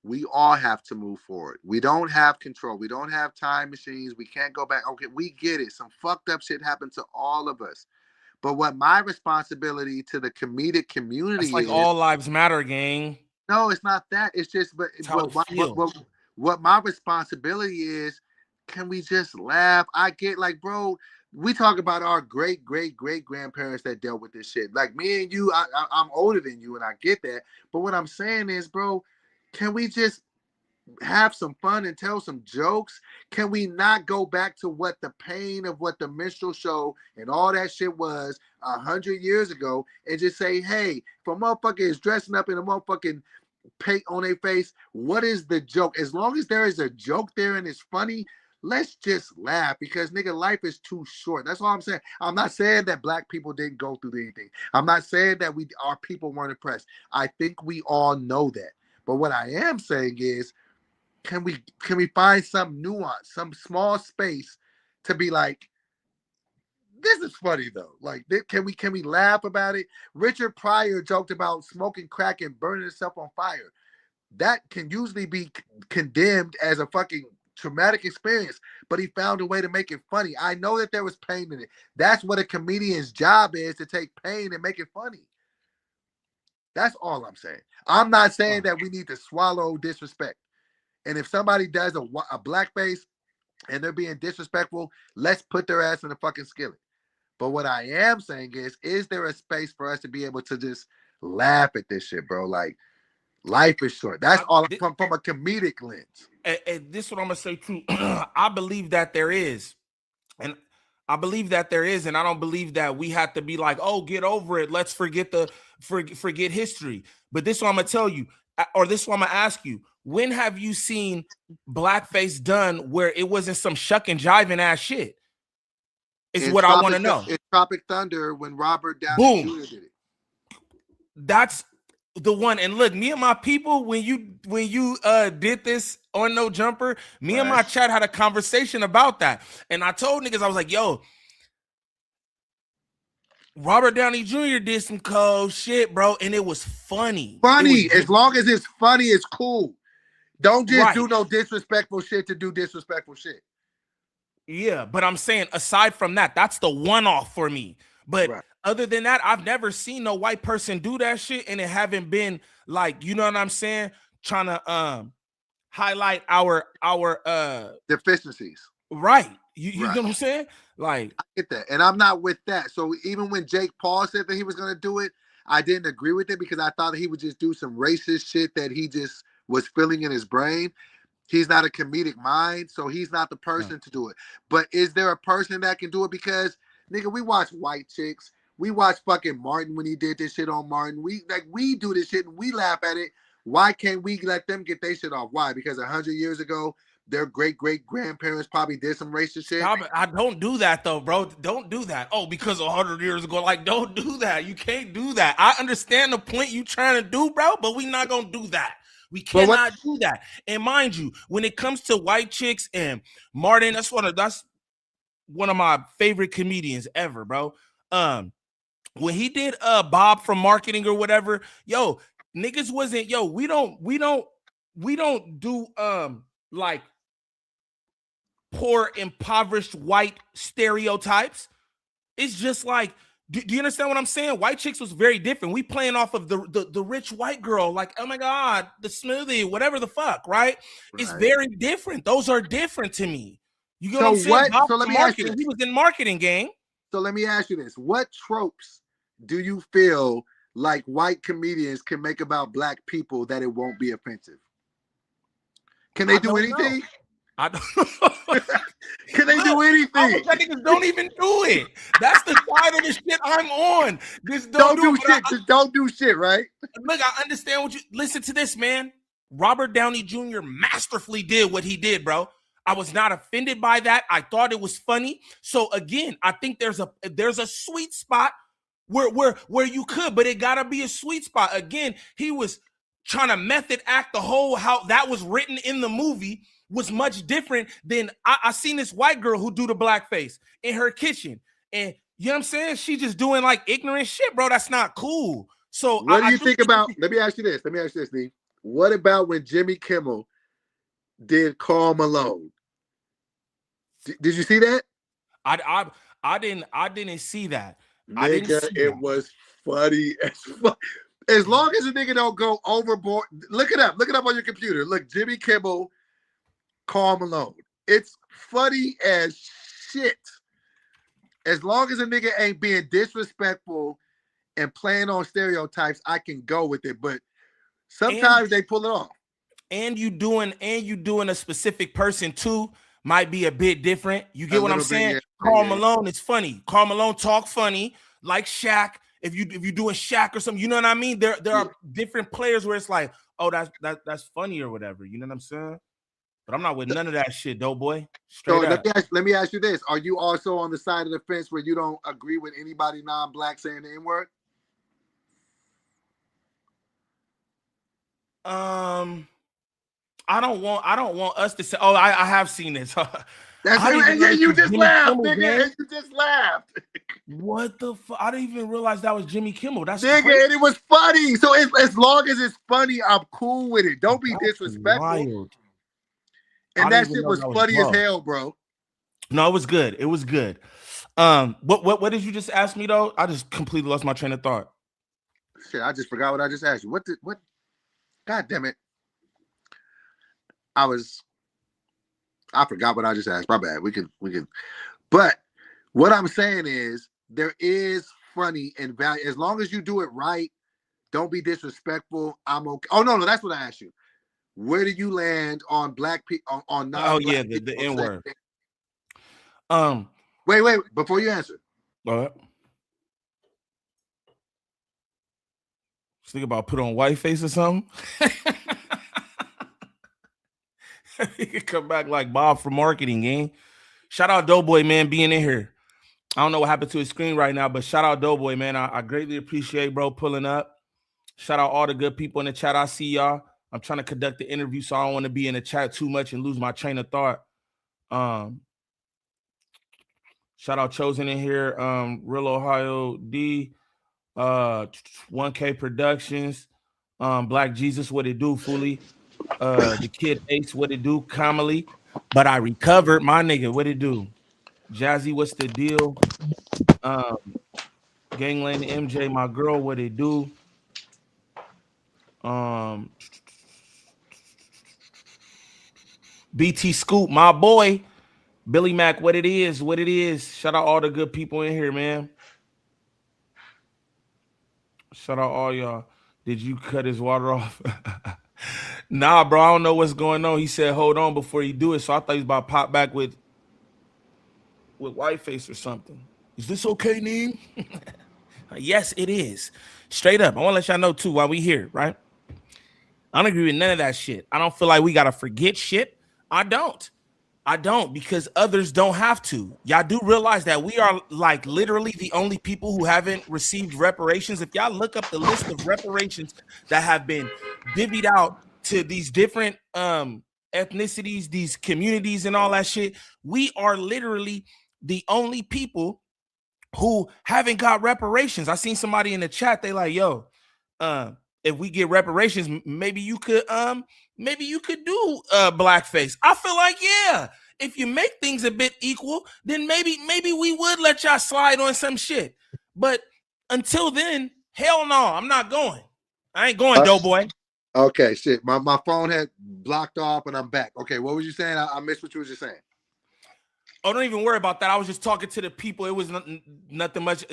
we all have to move forward. We don't have control. We don't have time machines. We can't go back. Okay, we get it. Some fucked up shit happened to all of us. But what my responsibility to the comedic community is, like, all lives matter, gang. No, it's not that. It's just, what my responsibility is, can we just laugh? I get, like, bro, we talk about our great grandparents that dealt with this shit. Like, me and you, I'm older than you, and I get that. But what I'm saying is, bro, can we just have some fun and tell some jokes? Can we not go back to what the pain of what the minstrel show and all that shit was 100 years ago and just say, hey, if a motherfucker is dressing up in a motherfucking paint on their face, what is the joke? As long as there is a joke there and it's funny, let's just laugh, because nigga, life is too short. That's all I'm saying. I'm not saying that black people didn't go through anything. I'm not saying that our people weren't oppressed. I think we all know that. But what I am saying is, can we find some nuance, some small space to be like, this is funny though. Like, can we laugh about it? Richard Pryor joked about smoking crack and burning himself on fire. That can usually be condemned as a fucking traumatic experience, but he found a way to make it funny. I know that there was pain in it. That's what a comedian's job is, to take pain and make it funny. That's all I'm saying. I'm not saying that we need to swallow disrespect. And if somebody does a blackface and they're being disrespectful, let's put their ass in the fucking skillet. But what I am saying is there a space for us to be able to just laugh at this shit, bro? Like, life is short. That's all from a comedic lens. And this is what I'm gonna say too. I believe that there is, and I believe that there is, and I don't believe that we have to be like, oh, get over it. Let's forget forget history. But this is what I'm gonna tell you, or this is what I'm gonna ask you. When have you seen blackface done where it wasn't some shuck and jiving ass shit? Is what I want to know. It's Tropic Thunder when Robert Downey Jr. did it. That's the one. And look, me and my people, when you did this on No Jumper, me and my chat had a conversation about that. And I told niggas, I was like, yo, Robert Downey Jr. did some cold shit, bro, and it was funny. As long as it's funny, it's cool. Don't just do no disrespectful shit to do disrespectful shit. Yeah, but I'm saying aside from that, that's the one-off for me. But other than that, I've never seen no white person do that shit, and it haven't been like, you know what I'm saying, trying to highlight our deficiencies. Right. You know what I'm saying? Like, I get that. And I'm not with that. So even when Jake Paul said that he was gonna do it, I didn't agree with it because I thought that he would just do some racist shit that he just was feeling in his brain. He's not a comedic mind, so he's not the person to do it. But is there a person that can do it? Because, nigga, we watch White Chicks. We watch fucking Martin when he did this shit on Martin. We do this shit and we laugh at it. Why can't we let them get their shit off? Why? Because 100 years ago, their great-great-grandparents probably did some racist shit. I don't do that, though, bro. Don't do that. Oh, because 100 years ago. Like, don't do that. You can't do that. I understand the point you trying to do, bro, but we not going to do that. We cannot do that. And mind you, when it comes to White Chicks and Martin, that's one of my favorite comedians ever, bro. When he did Bob from marketing or whatever, yo, niggas wasn't, yo, we don't do like poor, impoverished white stereotypes. It's just like, do you understand what I'm saying? White Chicks was very different. We playing off of the rich white girl, like, oh my God, the smoothie, whatever the fuck, right? It's very different. Those are different to me. You get what I'm saying? So let me ask you this. He was in marketing, gang. So let me ask you this. What tropes do you feel like white comedians can make about black people that it won't be offensive? Can they do anything? I don't Can they do anything? That niggas don't even do it. That's the side of the shit I'm on. Just don't do shit. Just don't do shit, right? Look, I understand what you listen to this, man. Robert Downey Jr. masterfully did what he did, bro. I was not offended by that. I thought it was funny. So again, I think there's a sweet spot where you could, but it gotta be a sweet spot. Again, he was trying to method act the whole how that was written in the movie was much different than I seen this white girl who do the blackface in her kitchen. And you know what I'm saying? She just doing like ignorant shit, bro. That's not cool. So what do you think about, let me ask you this, Steve. What about when Jimmy Kimmel did Karl Malone? Did you see that? I didn't see that. Nigga, it was funny as fuck. As long as a nigga don't go overboard, look it up on your computer. Look, Jimmy Kimmel, Karl Malone. It's funny as shit. As long as a nigga ain't being disrespectful and playing on stereotypes, I can go with it. But sometimes they pull it off. And you doing a specific person too might be a bit different. You get what I'm saying? Yeah. Karl Malone is funny. Karl Malone talk funny like Shaq. If you doing Shaq or something, you know what I mean? There are different players where it's like, oh, that's funny or whatever. You know what I'm saying? But I'm not with none of that shit, DoBoy. Straight up. Let me ask you this. Are you also on the side of the fence where you don't agree with anybody non-black saying the N-word? I don't want us to say, oh, I have seen this. You just laughed, nigga. You just laughed. What the fuck? I didn't even realize that was Jimmy Kimmel. That's nigga, crazy. And it was funny. So as long as it's funny, I'm cool with it. Don't be disrespectful. Wild. And that shit was funny as hell, bro. No, it was good. It was good. What did you just ask me though? I just completely lost my train of thought. Shit, I just forgot what I just asked you. What? God damn it. I forgot what I just asked. My bad. We can. But what I'm saying is, there is funny and value. As long as you do it right, don't be disrespectful. I'm okay. Oh no, that's what I asked you. Where do you land on black people on Oh non-black yeah, people? the N word. Wait, before you answer. All right. Think about put on white face or something. He could come back like Bob from marketing, gang. Shout out DoBoy, man, being in here. I don't know what happened to his screen right now, but shout out DoBoy, man. I greatly appreciate, bro, pulling up. Shout out all the good people in the chat. I see y'all. I'm trying to conduct the interview, so I don't want to be in the chat too much and lose my train of thought. Shout out Chosen in here. Real Ohio D. 1K Productions. Black Jesus, what it do, Fully? The Kid Ace, what it do? Comely. But I recovered, my nigga, what it do? Jazzy, what's the deal? Gangland MJ, my girl, what it do? BT Scoop, my boy. Billy Mack, what it is, what it is. Shout out all the good people in here, man. Shout out all y'all. Did you cut his water off? Nah, bro, I don't know what's going on. He said, hold on before you do it. So I thought he was about to pop back with white face or something. Is this okay, Neem? Yes, it is. Straight up. I want to let y'all know, too, while we here, right? I don't agree with none of that shit. I don't feel like we got to forget shit. I don't, because others don't have to. Y'all do realize that we are like literally the only people who haven't received reparations. If y'all look up the list of reparations that have been divvied out to these different ethnicities, these communities and all that shit, we are literally the only people who haven't got reparations. I seen somebody in the chat, they like, yo, if we get reparations, maybe you could do blackface. I feel like, yeah, if you make things a bit equal, then maybe we would let y'all slide on some shit. But until then, hell no, I'm not going. I ain't going, DoBoy. Okay, shit. My phone had blocked off and I'm back. Okay, what was you saying? I missed what you was just saying. Oh, don't even worry about that. I was just talking to the people. It was nothing much.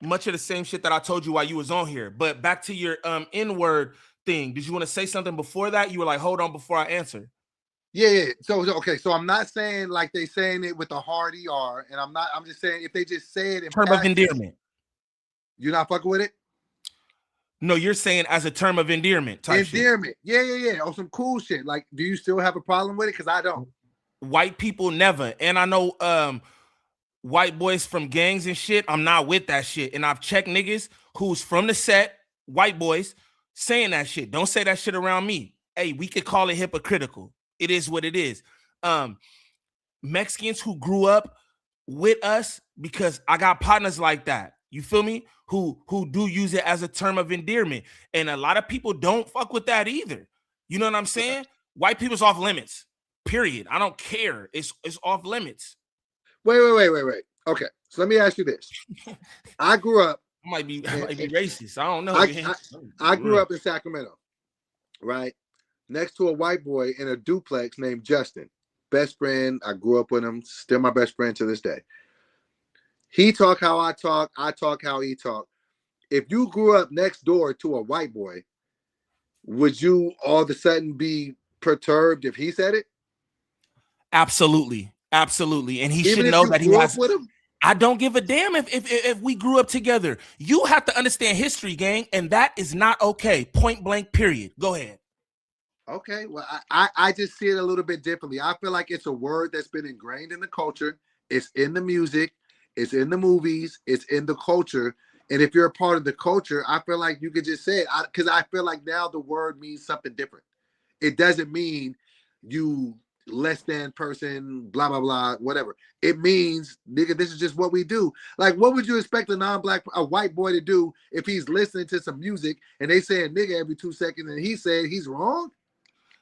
Much of the same shit that I told you while you was on here. But back to your N-word thing. Did you want to say something before that? You were like, hold on before I answer. Yeah. So okay. So I'm not saying like they saying it with a hard ER, and I'm just saying if they just say it in term of endearment. You're not fucking with it? No, you're saying as a term of endearment. Endearment. Yeah. Oh, some cool shit. Like, do you still have a problem with it? Because I don't. White people never. And I know white boys from gangs and shit, I'm not with that shit. And I've checked niggas who's from the set, white boys, saying that shit. Don't say that shit around me. Hey, we could call it hypocritical. It is what it is. Mexicans who grew up with us, because I got partners like that. You feel me? Who do use it as a term of endearment. And a lot of people don't fuck with that either. You know what I'm saying? White people's off limits. Period. I don't care. It's off limits. Wait. Okay, so let me ask you this. I grew up. I might be racist. I don't know. I grew up in Sacramento, right? Next to a white boy in a duplex named Justin. Best friend. I grew up with him. Still my best friend to this day. He talk how I talk. I talk how he talk. If you grew up next door to a white boy, would you all of a sudden be perturbed if he said it? Absolutely. And he Even should know that he has. With him? I don't give a damn if we grew up together. You have to understand history, gang, and that is not okay. Point blank, period. Go ahead. Okay, well, I just see it a little bit differently. I feel like it's a word that's been ingrained in the culture. It's in the music. It's in the movies. It's in the culture. And if you're a part of the culture, I feel like you could just say it. Because I feel like now the word means something different. It doesn't mean you less than person, blah, blah, blah, whatever. It means, nigga, this is just what we do. Like, what would you expect a white boy to do if he's listening to some music and they saying nigga every 2 seconds and he said he's wrong?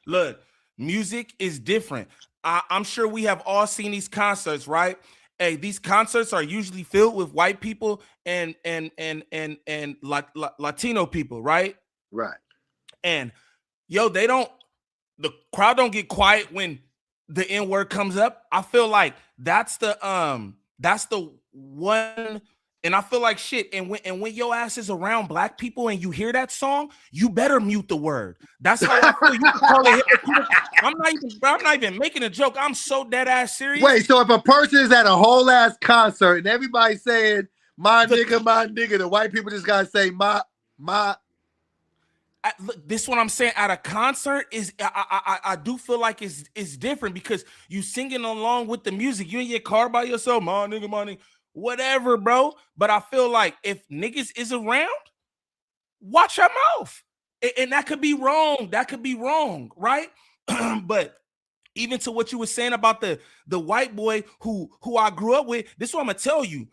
Look, music is different. I'm sure we have all seen these concerts, right? Hey, these concerts are usually filled with white people and Latino people, right? Right. And yo, the crowd don't get quiet when the N-word comes up. I feel like that's the one, and I feel like shit. And when your ass is around black people and you hear that song, you better mute the word. That's how I feel. You can call it hypocritical. I'm not even making a joke. I'm so dead ass serious. Wait, so if a person is at a whole ass concert and everybody's saying my nigga, the white people just gotta say my. Look, this is what I'm saying. At a concert is I do feel like it's different because you singing along with the music. You in your car by yourself, my nigga, whatever, bro. But I feel like if niggas is around, watch your mouth. And that could be wrong. That could be wrong, right? But even to what you were saying about the white boy who I grew up with, this is what I'm gonna tell you.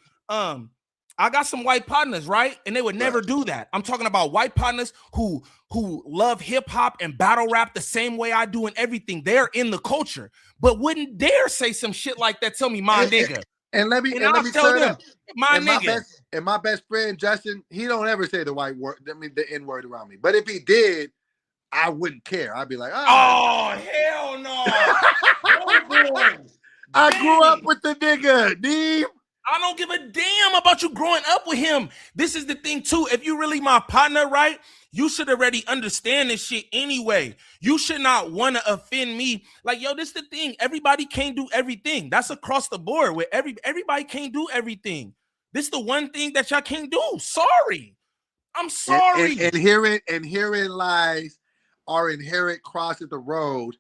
I got some white partners, right? And they would never do that. I'm talking about white partners who love hip hop and battle rap the same way I do and everything. They're in the culture, but wouldn't dare say some shit like that. Tell me, my nigga. And let me tell them, my nigga. My best friend Justin, he don't ever say the white word. I mean, the N word around me. But if he did, I wouldn't care. I'd be like, oh hell no. I grew up with the nigga, Niem. I don't give a damn about you growing up with him. This is the thing too. If you really my partner, right? You should already understand this shit anyway. You should not want to offend me. Like, yo, this is the thing. Everybody can't do everything. That's across the board with everybody can't do everything. This is the one thing that y'all can't do. Sorry. I'm sorry. And herein lies our inherent cross at the road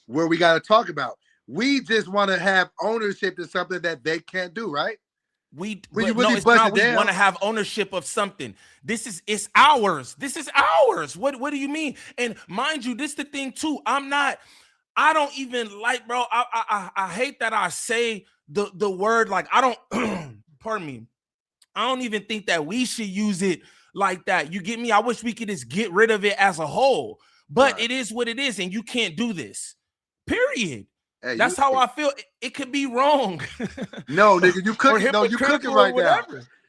where we got to talk about. We just want to have ownership to something that they can't do, right? We want to have ownership of something. It's ours. This is ours. What do you mean? And mind you, this is the thing too. I don't even like, bro. I hate that I say the word like I don't. Pardon me. I don't even think that we should use it like that. You get me? I wish we could just get rid of it as a whole. But It is what it is, and you can't do this. Period. Hey, that's how I feel. It could be wrong. No, nigga, you cooking. No, you cooking right now.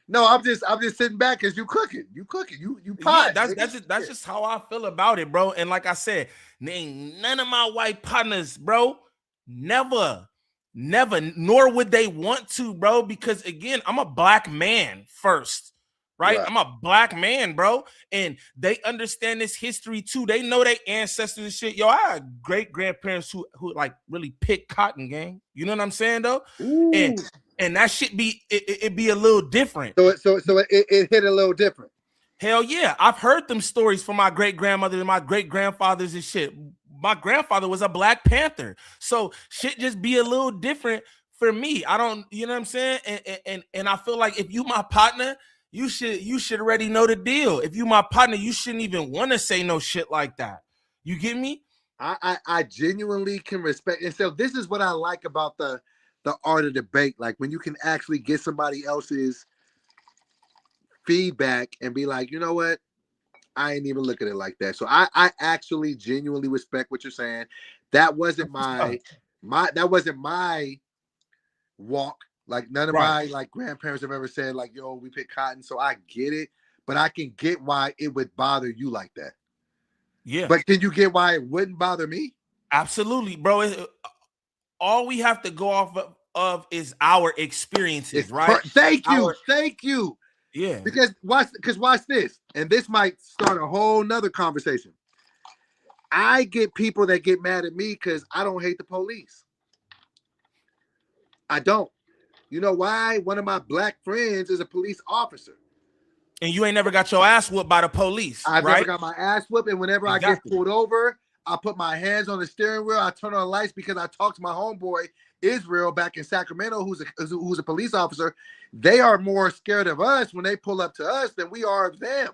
No, I'm just sitting back as you cooking. You cooking. You pot. Yeah, that's just how I feel about it, bro. And like I said, none of my white partners, bro, never, nor would they want to, bro. Because again, I'm a black man first. Right? I'm a black man, bro. And they understand this history too. They know their ancestors and shit. Yo, I had great grandparents who like really picked cotton, gang. You know what I'm saying though? Ooh. And that shit be it be a little different. So it hit a little different. Hell yeah. I've heard them stories from my great grandmother and my great grandfathers and shit. My grandfather was a Black Panther. So shit just be a little different for me. I don't, you know what I'm saying? And I feel like if you my partner, you should already know the deal. If you my partner, you shouldn't even want to say no shit like that. You get me? I genuinely can respect. And so this is what I like about the art of debate. Like when you can actually get somebody else's feedback and be like, you know what? I ain't even look at it like that. So I actually genuinely respect what you're saying. That wasn't my walk. Like none of my like grandparents have ever said like, yo, we pick cotton. So I get it, but I can get why it would bother you like that. Yeah. But can you get why it wouldn't bother me? Absolutely, bro. All we have to go off of is our experiences, right? Thank you. Yeah. Because watch this. And this might start a whole nother conversation. I get people that get mad at me because I don't hate the police. I don't. You know why? One of my black friends is a police officer. And you ain't never got your ass whooped by the police. I've never got my ass whooped. And whenever I get pulled over, I put my hands on the steering wheel. I turn on the lights because I talked to my homeboy, Israel, back in Sacramento, who's a police officer. They are more scared of us when they pull up to us than we are of them.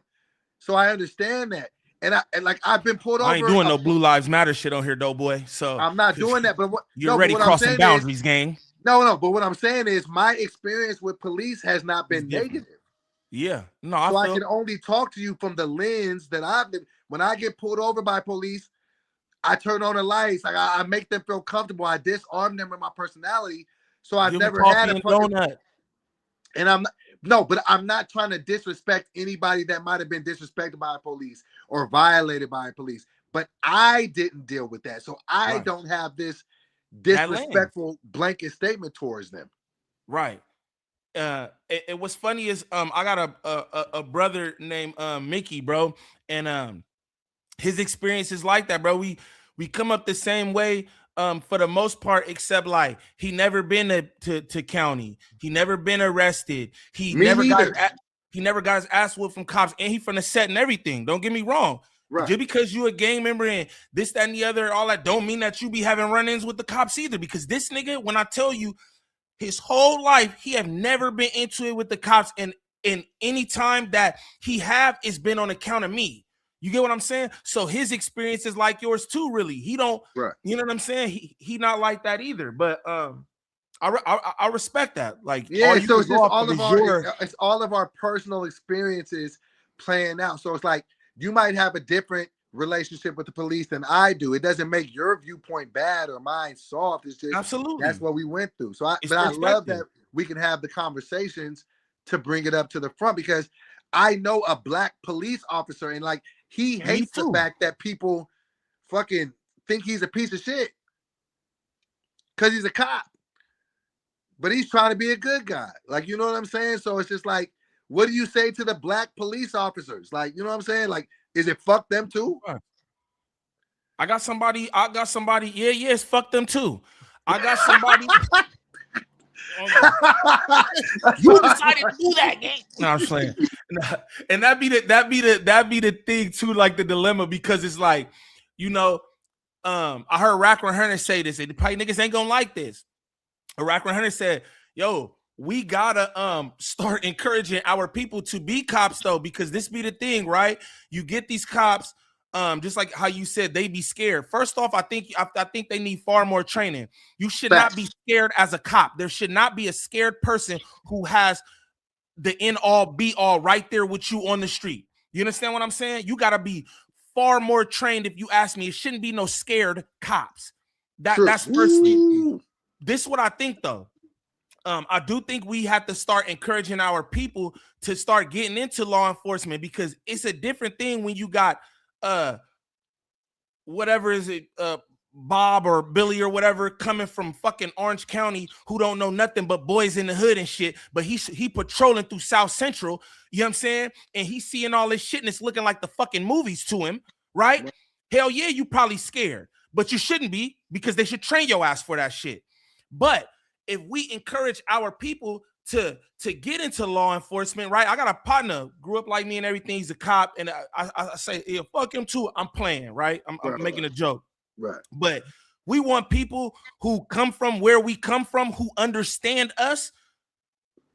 So I understand that. And I've been pulled over. I ain't doing no Blue Lives Matter shit on here, DoBoy. So I'm not doing that. But you're already crossing boundaries, gang. No. But what I'm saying is my experience with police has not been negative. Yeah. No, I can only talk to you from the lens that I've been. When I get pulled over by police, I turn on the lights. Like I make them feel comfortable. I disarm them with my personality. So I've never had a donut. And I'm not trying to disrespect anybody that might have been disrespected by police or violated by police. But I didn't deal with that. So I don't have this disrespectful blanket statement towards them. Right. And what's funny is I got a brother named Mickey, bro, and his experience is like that, bro. We come up the same way for the most part, except like he never been to county, he never been arrested, he Me never got neither. he never got his ass whooped from cops, and he from the set and everything. Don't get me wrong. Right. Just because you a gang member and this, that, and the other, all that don't mean that you be having run-ins with the cops either. Because this nigga, when I tell you, his whole life, he have never been into it with the cops, and any time that he have, it's been on account of me. You get what I'm saying? So his experience is like yours too, really. He don't, Right. You know what I'm saying? He not like that either. But I respect that. Like, yeah, all you so can it's go just off all of your- it's all of our personal experiences playing out. So it's like you might have a different relationship with the police than I do. It doesn't make your viewpoint bad or mine soft. It's just absolutely that's what we went through. So I It's but I love perspective. that we can have the conversations to bring it up to the front, because I know a black police officer, and like he hates the too. fact that people fucking think he's a piece of shit because he's a cop, but he's trying to be a good guy. Like, you know what I'm saying? So it's just like, what do you say to the black police officers? Like, you know what I'm saying? Like, is it fuck them too? I got somebody. Yeah, it's fuck them too. I got somebody. You decided to do that, gang. No, I'm saying, and that be the thing too, like the dilemma, because it's like, you know, I heard Rack 100 say this, and probably niggas ain't gonna like this. Rack 100 said, "Yo, we gotta start encouraging our people to be cops though, because this be the thing, right? You get these cops." Just like how you said, they be scared. First off, I think they need far more training. You should not be scared as a cop. There should not be a scared person who has the end all be all right there with you on the street. You understand what I'm saying? You gotta be far more trained. If you ask me, it shouldn't be no scared cops. That's firstly. This is what I think though. I do think we have to start encouraging our people to start getting into law enforcement, because it's a different thing when you got whatever is it, Bob or Billy or whatever, coming from fucking Orange County, who don't know nothing but boys in the hood and shit, but he patrolling through South Central, you know what I'm saying? And he's seeing all this shit and it's looking like the fucking movies to him, right? Hell yeah, you probably scared, but you shouldn't be, because they should train your ass for that shit. But if we encourage our people to get into law enforcement, right? I got a partner, grew up like me and everything. He's a cop, and I say, yeah, fuck him too. I'm playing, right? I'm making a joke. Right. But we want people who come from where we come from, who understand us,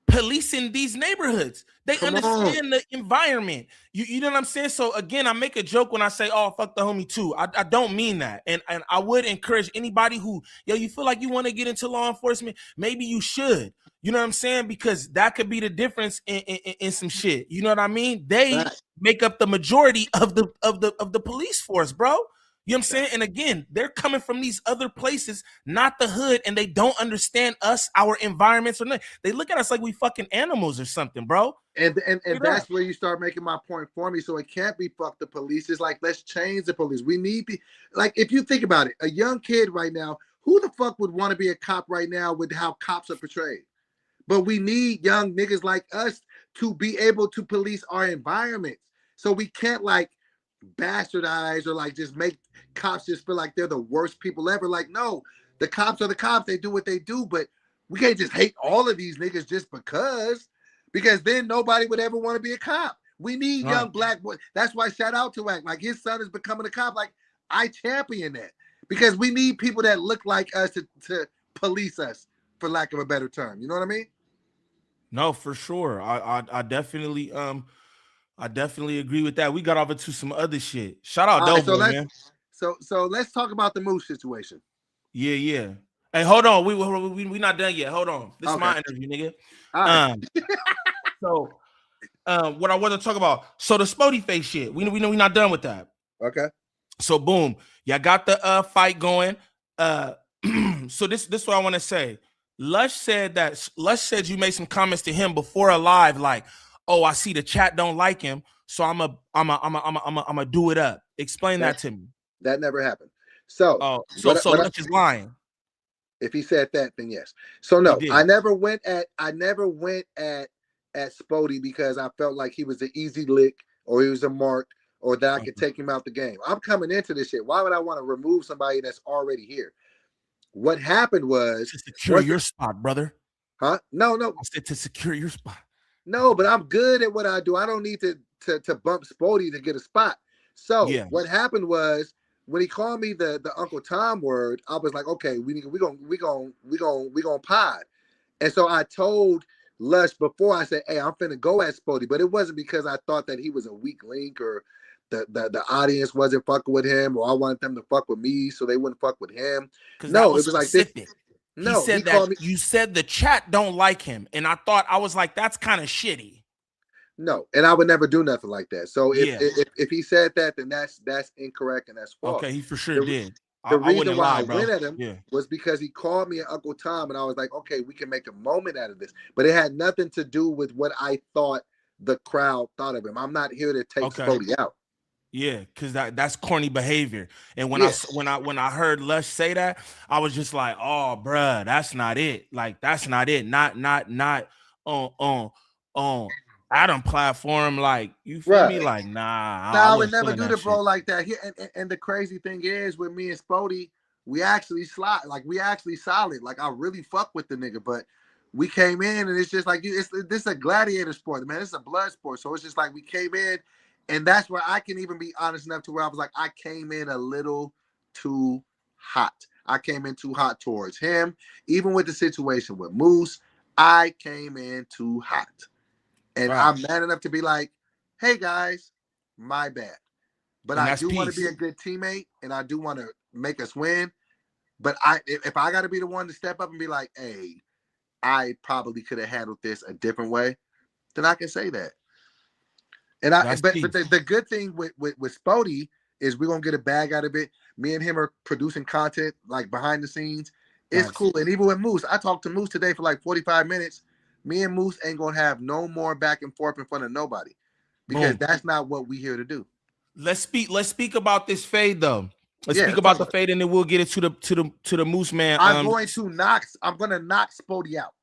policing these neighborhoods. They understand the environment. You know what I'm saying? So again, I make a joke when I say, oh, fuck the homie too. I don't mean that. And I would encourage anybody who, you feel like you want to get into law enforcement, maybe you should. You know what I'm saying? Because that could be the difference in some shit. You know what I mean? They make up the majority of the police force, bro. You know what I'm saying? And again, they're coming from these other places, not the hood, and they don't understand us, our environments, or nothing. They look at us like we fucking animals or something, bro. And that's where you start making my point for me. So it can't be fuck the police. It's like, let's change the police. We need like, if you think about it, a young kid right now, who the fuck would want to be a cop right now with how cops are portrayed? But we need young niggas like us to be able to police our environments. So we can't like bastardize or like just make cops just feel like they're the worst people ever. Like, no, the cops are the cops. They do what they do, but we can't just hate all of these niggas just because then nobody would ever want to be a cop. We need young black boys. That's why shout out to Wack. Like, his son is becoming a cop. Like, I champion that, because we need people that look like us to police us, for lack of a better term. You know what I mean? No, for sure. I definitely agree with that. We got off into some other shit. Shout out DoBoy, man. So let's talk about the Moose situation. Yeah. Hey, hold on. We not done yet. Hold on. This is my interview, nigga. Right. So what I want to talk about. So the Sporty Face shit. We know we not done with that. Okay. So boom, y'all got the fight going. So this is what I want to say. Lush said you made some comments to him before a live, like, oh, I see the chat don't like him, so I'm a do it up. Explain that to me. That never happened. So Lush is lying. If he said that, then yes. So no, I never went at Sporty because I felt like he was an easy lick or he was a mark or that I could take him out the game. I'm coming into this shit. Why would I want to remove somebody that's already here? What happened was to secure your spot, brother. Huh? No. I said to secure your spot. No, but I'm good at what I do. I don't need to bump Sporty to get a spot. So what happened was when he called me the Uncle Tom word, I was like, okay, we gonna pod. And so I told Lush before, I said, hey, I'm finna go at Sporty, but it wasn't because I thought that he was a weak link or the audience wasn't fucking with him or I wanted them to fuck with me so they wouldn't fuck with him. No, it was specific. Like this. No, he said that you said the chat don't like him, and I was like, that's kind of shitty. No, and I would never do nothing like that. So if he said that, then that's incorrect and that's false. Okay, he for sure did. The reason why I went at him was because he called me Uncle Tom, and I was like, okay, we can make a moment out of this. But it had nothing to do with what I thought the crowd thought of him. I'm not here to take Sporty out. Yeah, because that's corny behavior. And when I heard Lush say that, I was just like, oh, bruh, that's not it. Like, that's not it. Not on Adam platform. Like, you feel me? Like, nah. I would never do the bro like that. And the crazy thing is, with me and Sporty, we actually slide. Like, we actually solid. Like, I really fuck with the nigga, but we came in and it's just like, this is a gladiator sport, man. It's a blood sport. So it's just like we came in. And that's where I can even be honest enough to where I was like, I came in a little too hot. I came in too hot towards him. Even with the situation with Moose, I came in too hot. And I'm man enough to be like, hey, guys, my bad. But I do want to be a good teammate, and I do want to make us win. But if I got to be the one to step up and be like, hey, I probably could have handled this a different way, then I can say that. And but the good thing with Sporty is we're gonna get a bag out of it. Me and him are producing content like behind the scenes. It's cool. And even with Moose, I talked to Moose today for like 45 minutes. Me and Moose ain't gonna have no more back and forth in front of nobody because that's not what we here to do. Let's speak about this fade though. Let's speak about the fade, and then we'll get it to the Moose man. I'm gonna knock Sporty out.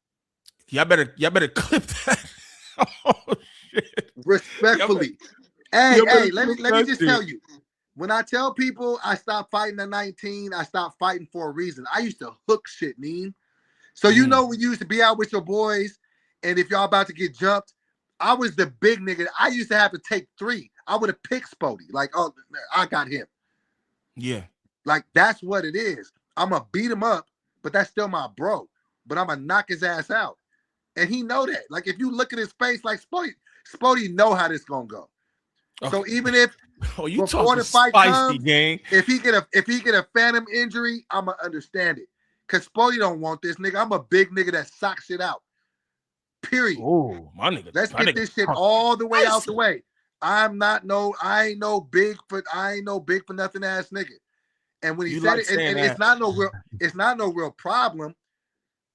Y'all better clip that. Oh, shit. Respectfully. Hey, let me just tell you. When I tell people I stopped fighting at 19, I stopped fighting for a reason. I used to hook shit, Niem. So you know when you used to be out with your boys, and if y'all about to get jumped, I was the big nigga. I used to have to take 3. I would have picked Sporty. Like, oh, I got him. Yeah. Like, that's what it is. I'm going to beat him up, but that's still my bro. But I'm going to knock his ass out. And he know that. Like, if you look at his face, like, Sporty know how this going to go. Okay. So even if before the fight comes, gang. If he get a phantom injury, I'm going to understand it. Because Sporty don't want this nigga. I'm a big nigga that socks shit out. Period. Oh, my nigga. Let's get this shit all the way out the way. I ain't no big for nothing ass nigga. And when he said it, and it's not no real problem.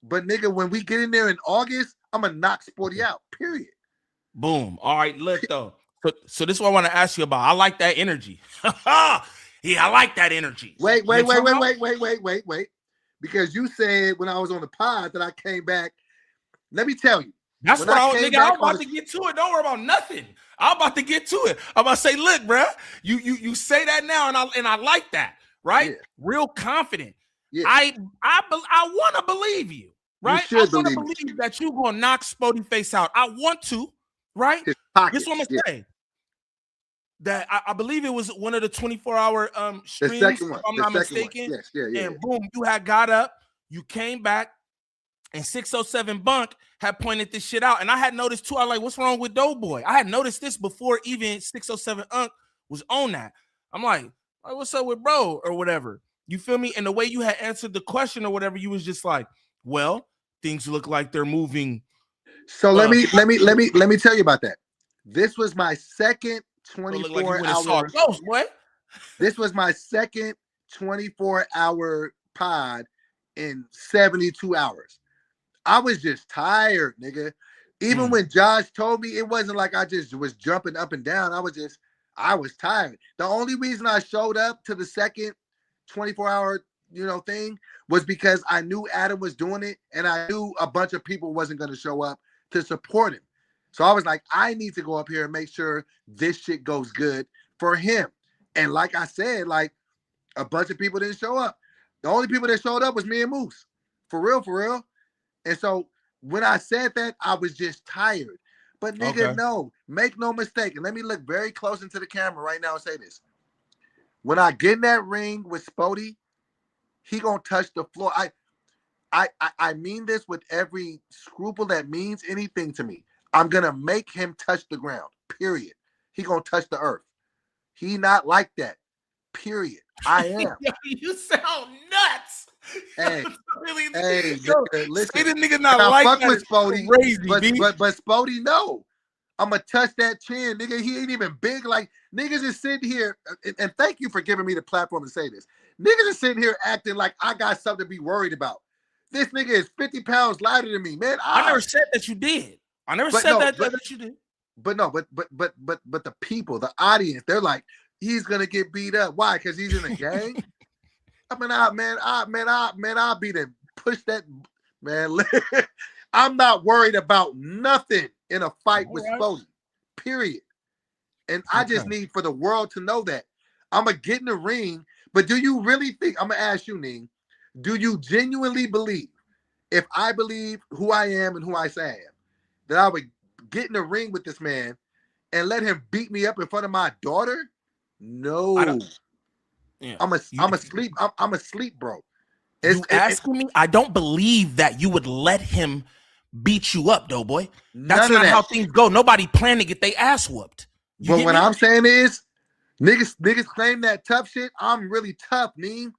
But nigga, when we get in there in August, I'm gonna knock Sporty out. Period. Boom. All right, look though. So this is what I want to ask you about. I like that energy. Yeah, I like that energy. Wait. Because you said when I was on the pod that I came back. Let me tell you. That's what I'm about to get to it. Don't worry about nothing. I'm about to get to it. I'm about to say, look, bro, you say that now, and I like that, right? Yeah. Real confident. Yeah. I want to believe you, right? I want to believe that you're gonna knock Sporty Face out. I want to, right? This is what I'm gonna say. That I believe it was one of the 24-hour streams, if I'm not mistaken. Yes, yeah. And boom, you had got up, you came back, and 607 Bunk had pointed this shit out. And I had noticed too, I like, what's wrong with DoBoy? I had noticed this before even 607 Unk was on that. I'm like, what's up with bro or whatever? You feel me? And the way you had answered the question or whatever, you was just like, well, things look like they're moving. So let me tell you about that. This was my second 24-hour. This was my second 24-hour pod in 72 hours. I was just tired, nigga. Even when Josh told me, it wasn't like I just was jumping up and down. I was tired. The only reason I showed up to the second 24-hour thing was because I knew Adam was doing it, and I knew a bunch of people wasn't going to show up to support him. So I was like, I need to go up here and make sure this shit goes good for him. And like I said, like a bunch of people didn't show up. The only people that showed up was me and Moose. For real, for real. And so when I said that, I was just tired. But nigga, no, make no mistake. And let me look very close into the camera right now and say this. When I get in that ring with Sporty, he gonna touch the floor. I mean this with every scruple that means anything to me. I'm gonna make him touch the ground. Period. He gonna touch the earth. He not like that. Period. I am. You sound nuts. Hey, really, hey, yo, listen. say the nigga not I like fuck that. with Sporty, Crazy, but Sporty, no. I'ma touch that chin, nigga. He ain't even big. Like niggas is sitting here, and thank you for giving me the platform to say this. Niggas is sitting here acting like I got something to be worried about. This nigga is 50 pounds lighter than me, man. I never said that you did. I never said that you did. But the people, the audience, they're like, he's gonna get beat up. Why? Because he's in a gang. I'll be there. Push that, man. I'm not worried about nothing in a fight with Sporty. Period. And I just need for the world to know that. I'm gonna get in the ring. But do you really think, I'm gonna ask you, Ning, do you genuinely believe, if I believe who I am and who I say I am, that I would get in the ring with this man and let him beat me up in front of my daughter? No. I'm asleep, bro. You asking me? I don't believe that you would let him beat you up, DoBoy. That's not how things go. Nobody planned to get their ass whooped. But what I'm saying is, niggas claim that tough shit. I'm really tough, Neem.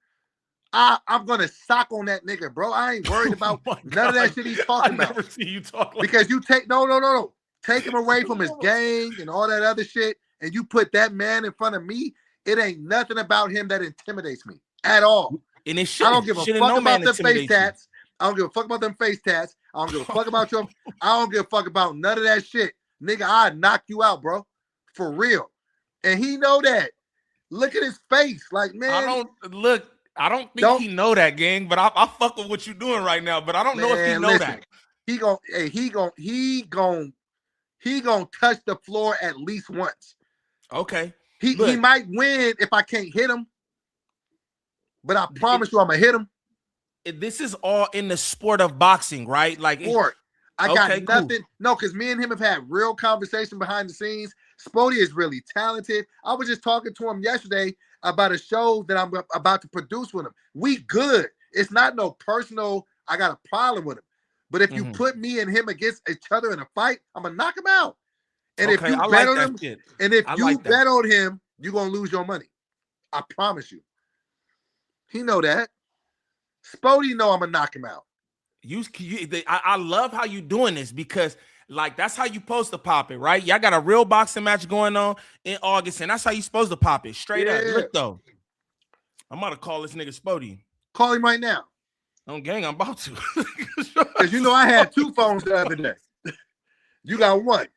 I'm gonna sock on that nigga, bro. I ain't worried about none of that shit he's talking about. I never see you talk like because you take no. Take him away from his gang and all that other shit, and you put that man in front of me. It ain't nothing about him that intimidates me at all. And it I don't give a fuck about them face tats. I don't give a fuck about them face tats. I don't give a fuck about your. I don't give a fuck about none of that shit, nigga. I knock you out, bro, for real. And he know that. Look at his face, like man. I don't think he know that, gang. But I fuck with what you doing right now. But I don't know if he know that. He gonna touch the floor at least once. Okay. He might win if I can't hit him. But I promise you, I'm gonna hit him. This is all in the sport of boxing, right? Like sport. I got nothing. Cool. No, because me and him have had real conversation behind the scenes. Sporty is really talented. I was just talking to him yesterday about a show that I'm about to produce with him. We good. It's not no personal, I got a problem with him. But if you put me and him against each other in a fight, I'm gonna knock him out. And if you bet on him, bet on him, you're gonna lose your money. I promise you. He know that. Sporty know I'm gonna knock him out. I love how you doing this because like that's how you supposed to pop it, right? Y'all got a real boxing match going on in August, and that's how you supposed to pop it. Straight up. Look though, I'm about to call this nigga Sporty. Call him right now. On gang, I'm about to. Because you know I had 2 phones the other day. You got 1.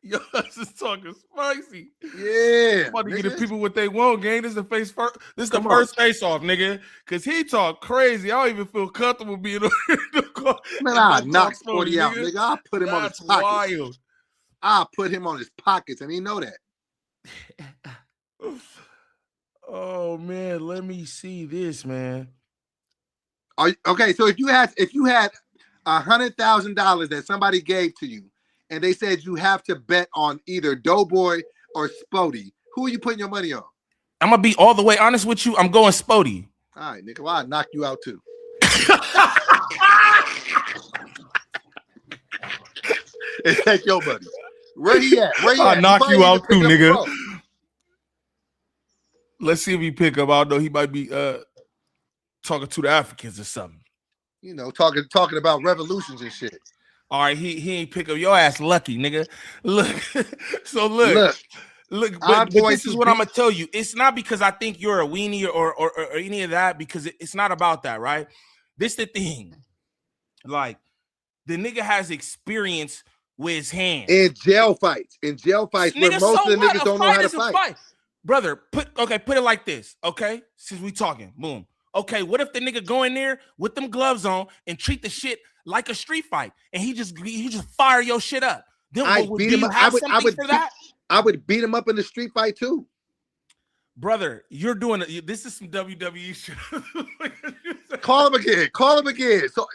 Yo, that's just talking spicy. Yeah. I'm about to get the people what they want, gang. This is the face first. This is the first face off, nigga. Cause he talk crazy. I don't even feel comfortable being on the call. Man, I'll knock Sporty out, nigga. I'll put him on his pockets. Wild. I'll put him on his pockets, and he know that. Oh man, let me see this, man. Okay, so if you had $100,000 that somebody gave to you, and they said you have to bet on either DoBoy or Sporty, who are you putting your money on? I'm gonna be all the way honest with you. I'm going Sporty. All right, nigga. Well, I'll knock you out too. And take your money. Where he at? I'll knock you out too, nigga. Let's see if he pick up. I know he might be talking to the Africans or something. You know, talking about revolutions and shit. All right, he ain't pick up your ass lucky, nigga. Look, so look, but this is what I'm gonna tell you. It's not because I think you're a weenie or any of that, because it's not about that, right? This the thing. Like, the nigga has experience with his hands. In jail fights where most of the niggas don't know how to fight. Brother, put it like this, okay? Since we talking, boom. Okay, what if the nigga go in there with them gloves on and treat the shit like a street fight, and he just fire your shit up? Then do you have something for that? I would beat him up in the street fight too. Brother, you're doing this is some WWE shit. Call him again. Call him again. So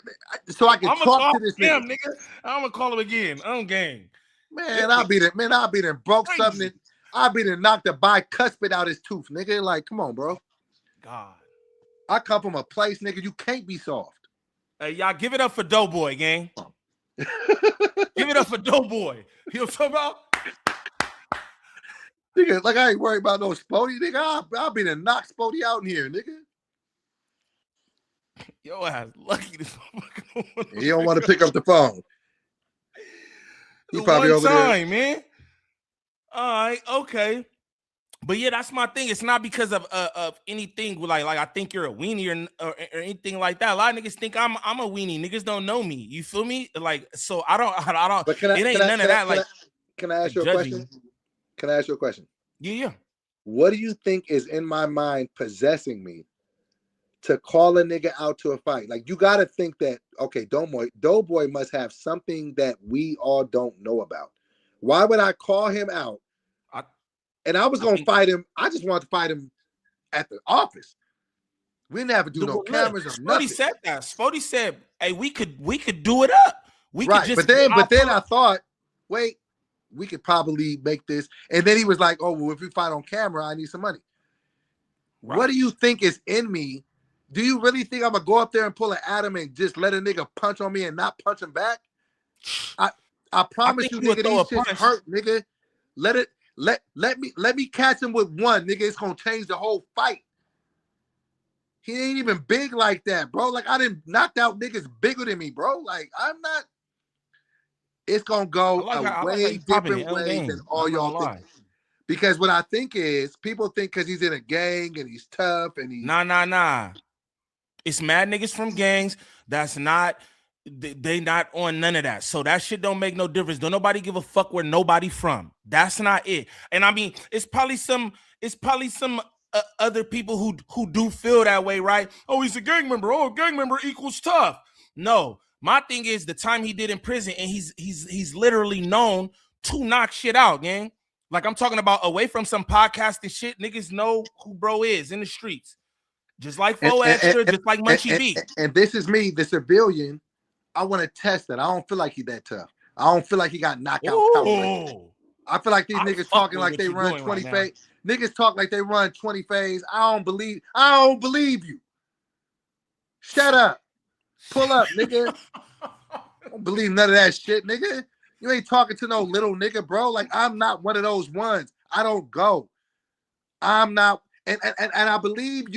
I can talk to this nigga. I'm gonna call him again. I'm game. Man, I'll be there. Broke something. I'll be there. Knocked the bicuspid out his tooth, nigga. Like, come on, bro. God. I come from a place, nigga. You can't be soft. Hey, y'all, give it up for DoBoy, gang. Give it up for DoBoy. You know what I'm talking about? Nigga, like I ain't worried about no Sporty, nigga. I'll be there. Knock Sporty out in here, nigga. Yo ass lucky this motherfucker. He don't want to pick up the phone. He probably over there, man. All right, okay. But yeah, that's my thing. It's not because of anything like I think you're a weenie or anything like that. A lot of niggas think I'm a weenie. Niggas don't know me. You feel me? Like, so I don't. But it ain't none of that. Like, can I ask you a question? Can I ask you a question? Yeah. What do you think is in my mind possessing me to call a nigga out to a fight? Like, you got to think that, okay, DoBoy must have something that we all don't know about. Why would I call him out? And I was going to fight him. I just wanted to fight him at the office. We didn't have to do no cameras or nothing. Sporty said that. Sporty said, hey, we could do it up. We could just but then I thought, wait, we could probably make this. And then he was like, oh, well, if we fight on camera, I need some money. Right. What do you think is in me? Do you really think I'm going to go up there and pull an Adam and just let a nigga punch on me and not punch him back? I promise you, nigga, these shits hurt, nigga. Let me catch him with one, nigga. It's going to change the whole fight. He ain't even big like that, bro. Like, I didn't knocked out niggas bigger than me, bro. Like, I'm not. It's going to go a way different way than all y'all think. Because what I think is, people think because he's in a gang and he's tough and he's... Nah. It's mad niggas from gangs that's not... They not on none of that. So that shit don't make no difference. Don't nobody give a fuck where nobody from. That's not it. And I mean, it's probably some other people who do feel that way, right? Oh, he's a gang member. Oh, a gang member equals tough. No, my thing is the time he did in prison, and he's literally known to knock shit out, gang. Like, I'm talking about away from some podcasting shit. Niggas know who bro is in the streets. Just like Fo Extra, just like Munchie B. And this is me, the civilian. I want to test that. I don't feel like he's that tough. I don't feel like he got knocked out. I feel like these niggas talking like they run 20 phase. Niggas talk like they run 20 phase. I don't believe you. Shut up. Pull up, nigga. I don't believe none of that shit, nigga. You ain't talking to no little nigga, bro. Like, I'm not one of those ones. I don't go. I'm not. And I believe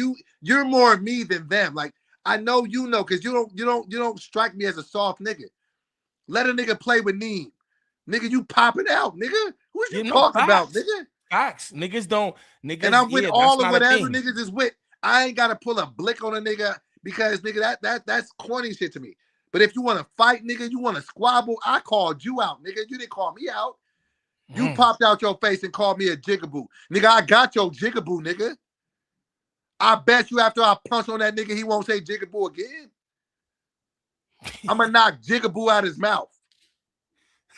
you're more me than them. Like, I know you know, because you don't strike me as a soft nigga. Let a nigga play with Niem. Nigga, you popping out, nigga. Who you talking about, nigga? Facts. Niggas don't. Niggas, and I'm with all of whatever niggas is with. I ain't gotta pull a blick on a nigga because nigga, that's corny shit to me. But if you want to fight, nigga, you want to squabble, I called you out, nigga. You didn't call me out. You popped out your face and called me a jigaboo. Nigga, I got your jigaboo, nigga. I bet you after I punch on that nigga, he won't say jigaboo again. I'm going to knock jigaboo out his mouth.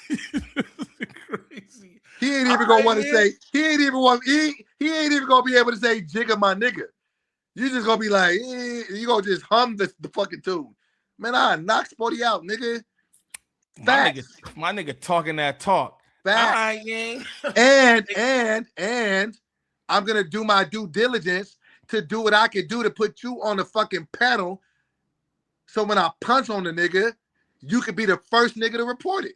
Crazy. He ain't even going to want to say, he ain't even going to be able to say jigga my nigga. You just going to be like, you going to just hum the fucking tune. Man, I knock Sporty out, nigga. My nigga talking that talk. Facts. And I'm going to do my due diligence to do what I can do to put you on the fucking panel. So when I punch on the nigga, you could be the first nigga to report it.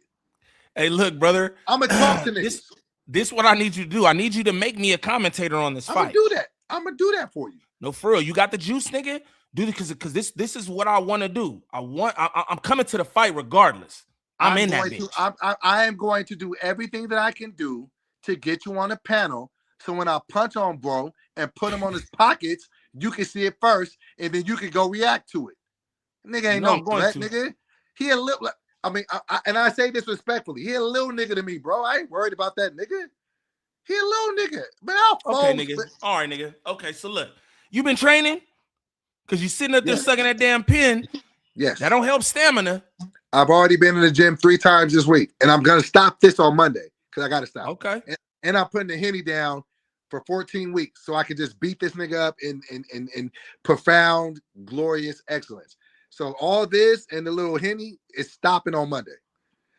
Hey, look, brother. I'm going to talk to niggas. This what I need you to do. I need you to make me a commentator on this fight. I'm going to do that. I'm going to do that for you. No, for real. You got the juice, nigga? Do this because this is what I want to do. I'm coming to the fight regardless. I'm in that bitch. I am going to do everything that I can do to get you on the panel. So when I punch on bro and put him on his pockets, you can see it first, and then you can go react to it. Nigga ain't no threat, nigga. He a little. I mean, I say this respectfully. He a little nigga to me, bro. I ain't worried about that nigga. He a little nigga. Man, I'll okay, nigga. All right, nigga. Okay, so look, you been training? Because you're sitting up there Yes. sucking that damn pen. Yes. That don't help stamina. I've already been in the gym 3 times this week, and I'm gonna stop this on Monday because I gotta stop. Okay. And I'm putting the Henny down for 14 weeks so I can just beat this nigga up in profound, glorious excellence. So all this and the little Henny is stopping on Monday.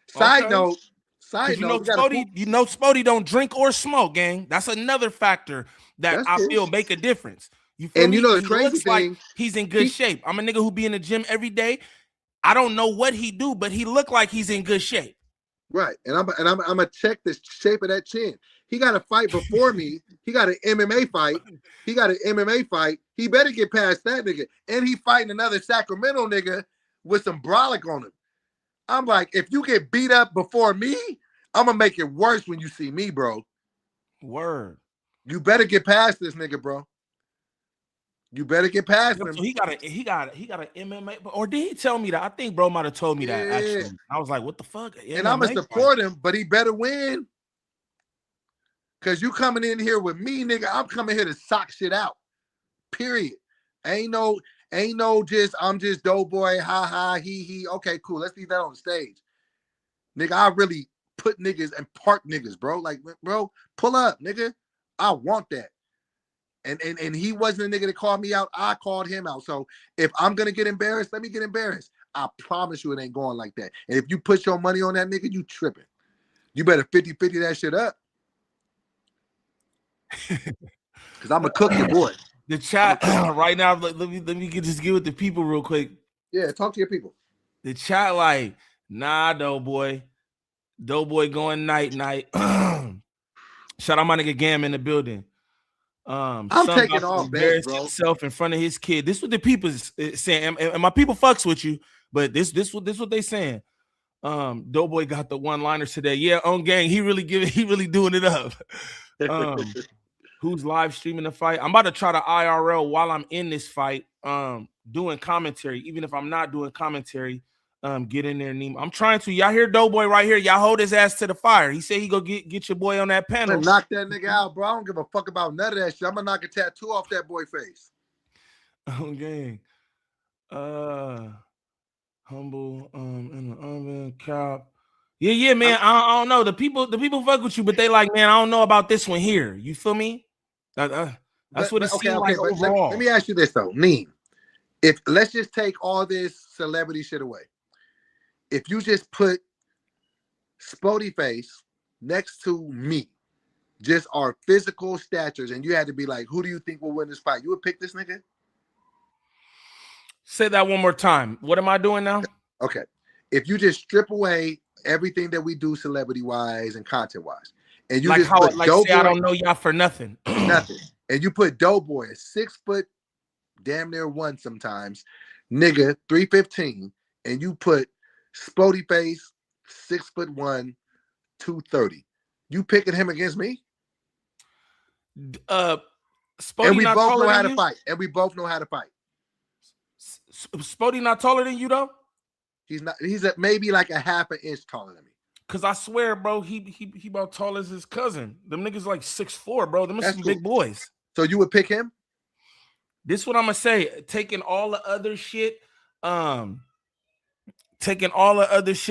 Side note, Spody don't drink or smoke, gang. That's another factor that I feel make a difference. You feel me? You know the he crazy looks thing, like he's in good shape. I'm a nigga who be in the gym every day. I don't know what he do, but he look like he's in good shape. Right. And I'm gonna check the shape of that chin. He got a fight before me. He got an MMA fight. He better get past that nigga. And he fighting another Sacramento nigga with some brolic on him. I'm like, if you get beat up before me, I'm gonna make it worse when you see me, bro. Word. You better get past this nigga, bro. You better get past him. So he got an MMA, or did he tell me that? I think bro might have told me that actually. I was like, what the fuck? And I'm gonna support him, but he better win. Cause you coming in here with me, nigga. I'm coming here to sock shit out. Period. Ain't no I'm just DoBoy, ha, he. Okay, cool. Let's leave that on the stage. Nigga, I really put niggas and park niggas, bro. Like, bro, pull up, nigga. I want that. And he wasn't a nigga that called me out. I called him out. So if I'm gonna get embarrassed, let me get embarrassed. I promise you it ain't going like that. And if you put your money on that nigga, you tripping. You better 50-50 that shit up. Cause I'm gonna cook your boy. The chat right now, let me just get with the people real quick. Yeah, talk to your people. The chat like, nah, DoBoy going night. Shout out my nigga Gam in the building. I'm taking all bets, bro. Himself in front of his kid. This is what the people is saying, and my people fucks with you, but this what they saying. DoBoy got the one-liners today. Yeah, on gang, he really doing it up. Who's live streaming the fight? I'm about to try to IRL while I'm in this fight, doing commentary. Even if I'm not doing commentary, get in there. I'm trying to. Y'all hear DoBoy right here? Y'all hold his ass to the fire. He said he go get your boy on that panel. Knock that nigga out, bro. I don't give a fuck about none of that shit. I'm gonna knock a tattoo off that boy face. Okay. Humble, in the oven, cap. Yeah, man. I don't know. The people fuck with you, but they like, man, I don't know about this one here. You feel me? That's what it seems like overall. Let me ask you this though, Niem. If let's just take all this celebrity shit away. If you just put Sporty Face next to me, just our physical statures, and you had to be like, who do you think will win this fight? You would pick this nigga? Say that one more time. What am I doing now? Okay. If you just strip away everything that we do celebrity-wise and content-wise, and you like just how put like say I don't know y'all for nothing. Nothing. And you put DoBoy, 6 foot, damn near 1 sometimes, nigga, 315, and you put Sporty Face, 6'1", 230. You picking him against me? Spody and we not both taller know how than to you? fight. Spody not taller than you though? He's not. He's maybe like a half an inch taller than me. Cause I swear, bro, he about tall as his cousin. Them niggas like 6'4", bro. Them are some cool. big boys. So you would pick him? This what I'm gonna say. Taking all the other shit,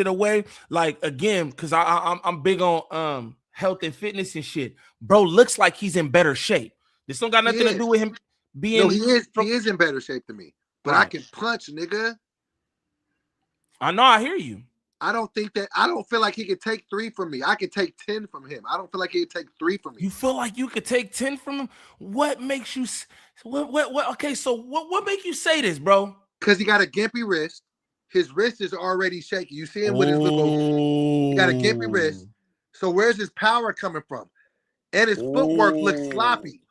away. Like again, cause I'm big on health and fitness and shit. Bro looks like he's in better shape. This don't got nothing to do with him being. No, he is in better shape than me. But right. I can punch, nigga. I know. I hear you. I don't feel like he could take 3 from me. I could take 10 from him. I don't feel like he could take 3 from me. You feel like you could take 10 from him? What makes you what okay, so what make you say this, bro? Because he got a gimpy wrist. His wrist is already shaky. You see him with his little, he got a gimpy wrist. So where's his power coming from? And his footwork looks sloppy.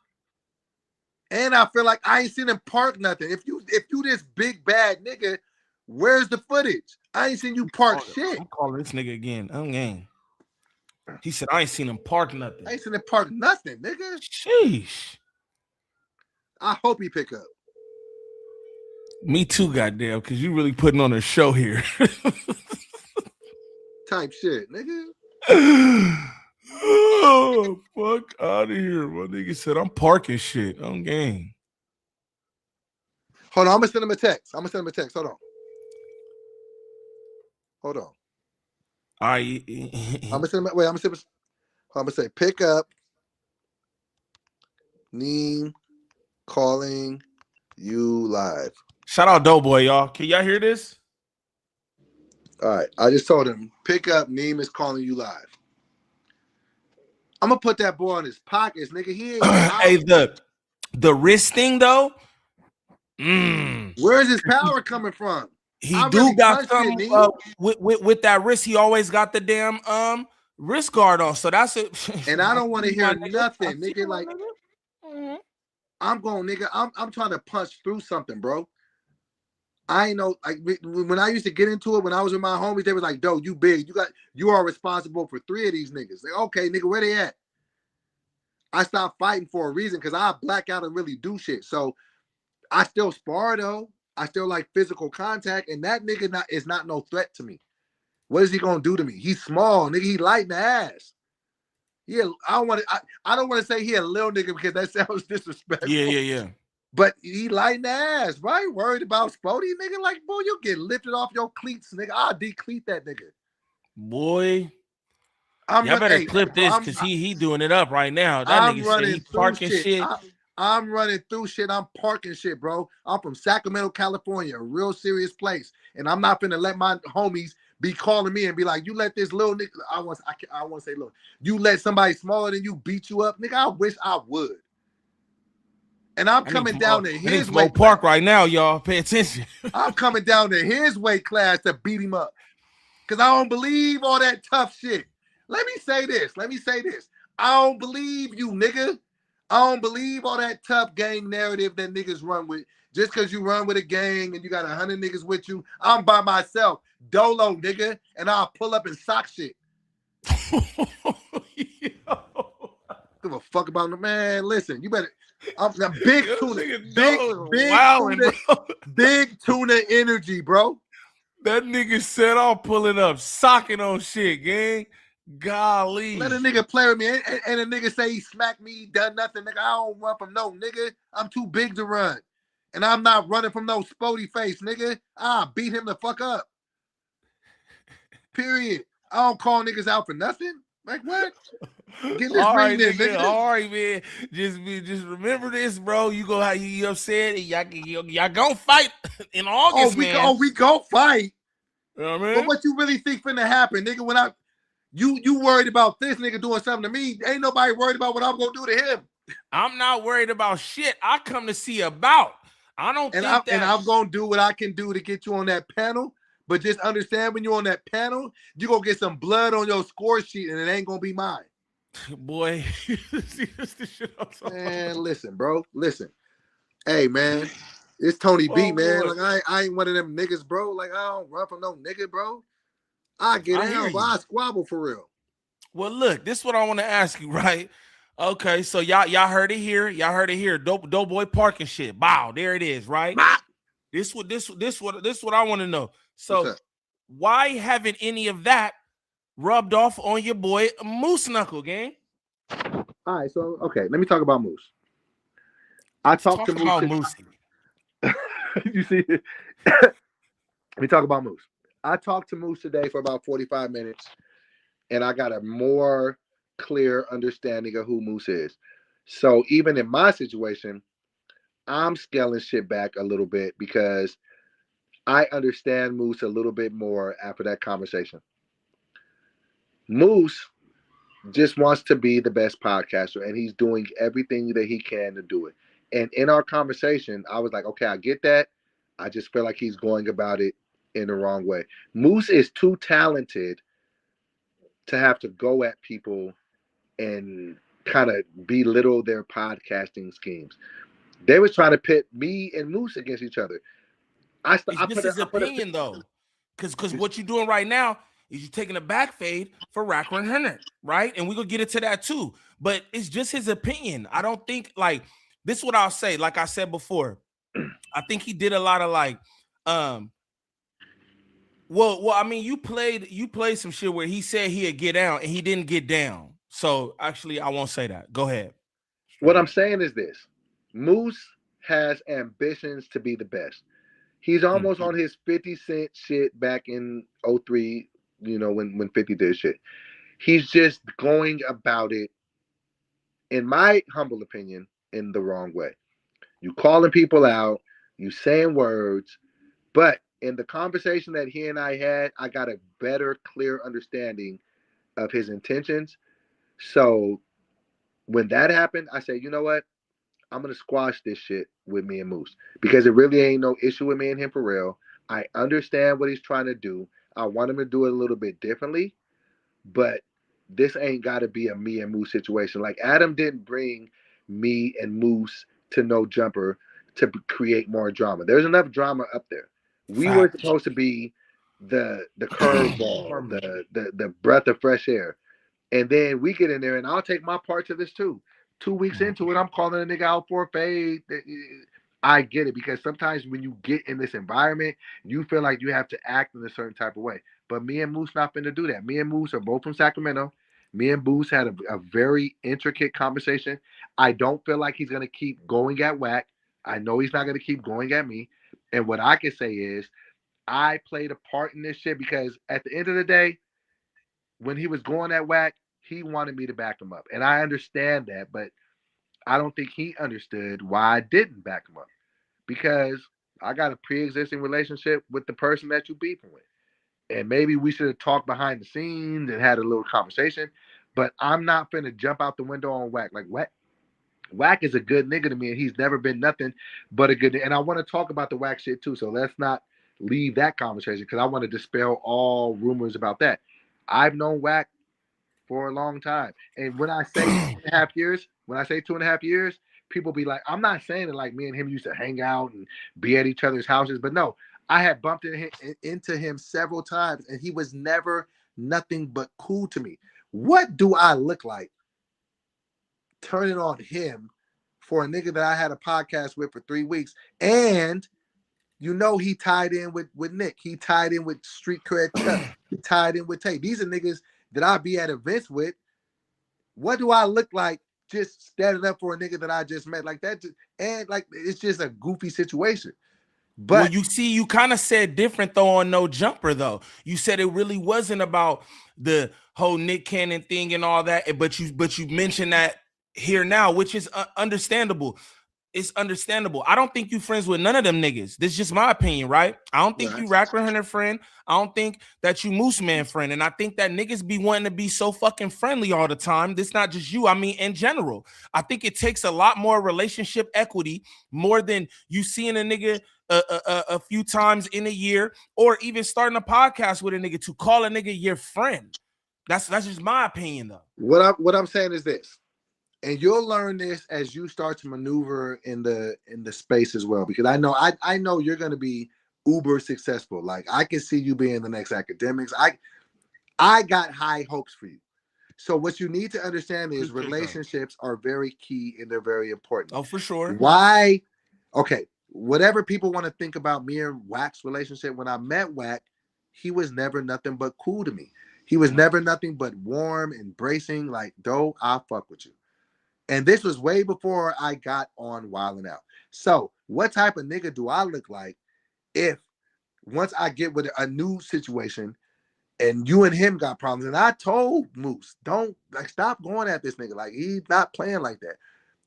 And I feel like I ain't seen him park nothing. If you this big bad nigga, where's the footage? I ain't seen you park shit. I'm calling this nigga again. I'm game. He said I ain't seen him park nothing. I ain't seen him park nothing, nigga. Sheesh. I hope he pick up. Me too, goddamn, because you really putting on a show here. Type shit, nigga. Oh, fuck out of here. My nigga said I'm parking shit. I'm game. Hold on, I'm gonna send him a text. Hold on. All right. I'm gonna send him. Wait, I'm gonna say pick up. Niem calling you live. Shout out DoBoy, y'all. Can y'all hear this? All right, I just told him pick up. Niem is calling you live. I'm gonna put that boy in his pockets, nigga. He ain't. Hey, the wrist thing though. Where's his power coming from? He I do really got punched some with that wrist. He always got the damn wrist guard on. So that's it. And I don't want to hear nothing, nigga. Like I'm going, nigga. I'm trying to punch through something, bro. I ain't know, like when I used to get into it when I was with my homies, they was like, "Doe, you big. You are responsible for 3 of these niggas." Like, okay, nigga, where they at? I stopped fighting for a reason because I black out and really do shit. So I still spar though. I still like physical contact, and that nigga is not no threat to me. What is he gonna do to me? He's small, nigga. He light in the ass. Yeah, I don't want to say he a little nigga because that sounds disrespectful. Yeah. But he light in the ass, right? Worried about Sporty, nigga. Like, boy, you get lifted off your cleats, nigga. I'll decleat that nigga. Boy. Y'all better clip this because he doing it up right now. That nigga said he parking shit. I'm running through shit. I'm parking shit, bro. I'm from Sacramento, California, a real serious place. And I'm not finna let my homies be calling me and be like, you let this little nigga, I want to say, look, you let somebody smaller than you beat you up, nigga, I wish I would. And I'm coming down to his weight class. Park right now, y'all. Pay attention. I'm coming down to his weight class to beat him up. Because I don't believe all that tough shit. Let me say this. I don't believe you, nigga. I don't believe all that tough gang narrative that niggas run with. Just because you run with a gang and you got 100 niggas with you, I'm by myself. Dolo, nigga. And I'll pull up and sock shit. Give a fuck about the man. Listen, you better. I'm big tuna. Big tuna energy, bro. That nigga said I'm pulling up, socking on shit, gang. Golly. Let a nigga play with me and a nigga say he smacked me, done nothing, nigga. I don't run from no nigga. I'm too big to run. And I'm not running from no Sporty Face, nigga. I'll beat him the fuck up. Period. I don't call niggas out for nothing. Like what? Get this all ring right, in, nigga. All right, man. Just remember this, bro. You go how you upset. Y'all gonna fight in August, man. We go fight. You know what I mean? But what you really think finna happen, nigga? When you worried about this nigga doing something to me, ain't nobody worried about what I'm gonna do to him. I'm not worried about shit. I come to see about. I don't think that. And I'm gonna do what I can do to get you on that panel. But just understand when you're on that panel, you're gonna get some blood on your score sheet, and it ain't gonna be mine. Boy, man, listen, bro. Listen. Hey, man. It's Tony B, man. Boy. Like I ain't one of them niggas, bro. Like I don't run from no nigga, bro. I get down, but I squabble for real. Well, look, this is what I want to ask you, right? Okay, so y'all heard it here. Y'all heard it here. DoBoy parking shit. Wow, there it is, right? Bah. This what I want to know. So why haven't any of that rubbed off on your boy Moose Knuckle, gang? All right, so okay, let me talk about Moose. I talked to Moose. You see, let me talk about Moose. I talked to Moose today for about 45 minutes, and I got a more clear understanding of who Moose is. So even in my situation, I'm scaling shit back a little bit because I understand Moose a little bit more after that conversation. Moose just wants to be the best podcaster, and he's doing everything that he can to do it. And in our conversation, I was like, okay, I get that. I just feel like he's going about it in the wrong way. Moose is too talented to have to go at people and kind of belittle their podcasting schemes. They was trying to pit me and Moose against each other. This is his opinion, though. Because what you're doing right now is you're taking a back fade for Racker and Hunter, right? And we're going to get into that, too. But it's just his opinion. I don't think, like, this is what I'll say. Like I said before, I think he did a lot of, like, well, I mean, you played some shit where he said he'd get down, and he didn't get down. So, actually, I won't say that. Go ahead. What I'm saying is this. Moose has ambitions to be the best. He's almost on his 50 Cent shit back in '03, when 50 did shit. He's just going about it, in my humble opinion, in the wrong way. You calling people out, you saying words, but in the conversation that he and I had, I got a better, clear understanding of his intentions. So when that happened, I said, you know what? I'm gonna squash this shit with me and Moose because it really ain't no issue with me and him for real. I understand what he's trying to do. I want him to do it a little bit differently, but this ain't got to be a me and Moose situation. Like Adam didn't bring me and Moose to No Jumper to create more drama. There's enough drama up there. We were supposed to be the curveball, the breath of fresh air, and then we get in there, and I'll take my part to this too. 2 weeks into it, I'm calling a nigga out for a fade. I get it because sometimes when you get in this environment, you feel like you have to act in a certain type of way. But me and Moose not finna do that. Me and Moose are both from Sacramento. Me and Moose had a very intricate conversation. I don't feel like he's gonna keep going at Wack. I know he's not gonna keep going at me. And what I can say is, I played a part in this shit because at the end of the day, when he was going at Wack, he wanted me to back him up. And I understand that, but I don't think he understood why I didn't back him up. Because I got a pre-existing relationship with the person that you beefing with. And maybe we should have talked behind the scenes and had a little conversation. But I'm not finna jump out the window on Wack. Like, Wack is a good nigga to me, and he's never been nothing but a good nigga. And I want to talk about the Wack shit too. So let's not leave that conversation because I want to dispel all rumors about that. I've known Wack for a long time. And when I say 2.5 years, people be like, I'm not saying it like me and him used to hang out and be at each other's houses, but no, I had bumped into him several times, and he was never nothing but cool to me. What do I look like turning on him for a nigga that I had a podcast with for 3 weeks? And he tied in with Nick. He tied in with Street Cred Chuck. He tied in with Tay. These are niggas that I be at events with. What do I look like just standing up for a nigga that I just met like that? And like, it's just a goofy situation. But well, you kind of said different though on No Jumper though. You said it really wasn't about the whole Nick Cannon thing and all that, but you mentioned that here now, which is understandable. It's understandable. I don't think you friends with none of them niggas. This is just my opinion, right? I don't think you Rack 100 friend. I don't think that you Moose Man friend. And I think that niggas be wanting to be so fucking friendly all the time. This not just you. I mean, in general. I think it takes a lot more relationship equity, more than you seeing a nigga a few times in a year, or even starting a podcast with a nigga to call a nigga your friend. That's just my opinion, though. What I'm saying is this. And you'll learn this as you start to maneuver in the space as well, because I know you're going to be uber successful. Like, I can see you being the next academics. I got high hopes for you. So what you need to understand is relationships are very key and they're very important. Oh, for sure. Why? Okay, whatever people want to think about me and Wack's relationship, when I met Wack, he was never nothing but cool to me. He was never nothing but warm, embracing, like, though I'll fuck with you. And this was way before I got on Wildin' Out. So what type of nigga do I look like if once I get with a new situation and you and him got problems? And I told Moose, don't, like, stop going at this nigga. Like, he's not playing like that.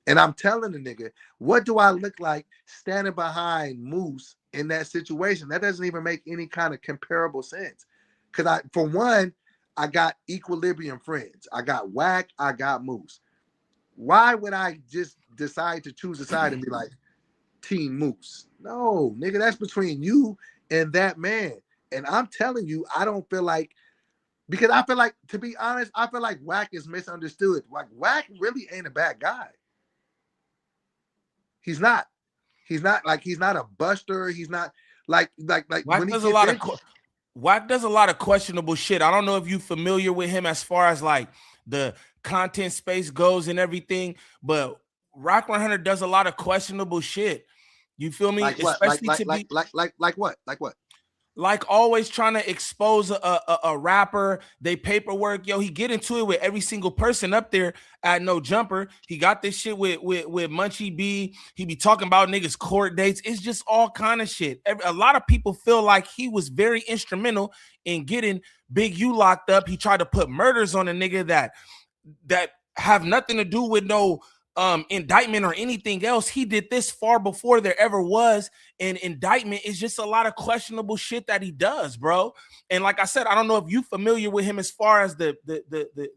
And I'm telling the nigga, what do I look like standing behind Moose in that situation? That doesn't even make any kind of comparable sense. Because for one, I got equilibrium friends. I got Wack, I got Moose. Why would I just decide to choose a side and be like, Team Moose? No, nigga, that's between you and that man. And I'm telling you, I don't feel like, because I feel like, to be honest, I feel like Wack is misunderstood. Like, Wack really ain't a bad guy. He's not. He's not a buster. He's not like Wack does a lot of Wack does a lot of questionable shit. I don't know if you're familiar with him as far as like the content space goes and everything, but Rock 100 does a lot of questionable shit. You feel me? Like what? Especially like what? like always trying to expose a rapper, they paperwork. Yo, he get into it with every single person up there at No Jumper. He got this shit with Munchie B. He be talking about niggas court dates. It's just all kind of shit. A lot of people feel like he was very instrumental in getting Big U locked up. He tried to put murders on a nigga that have nothing to do with no indictment or anything else. He did this far before there ever was an indictment. It's just a lot of questionable shit that he does, bro. And like I said, I don't know if you familiar with him as far as the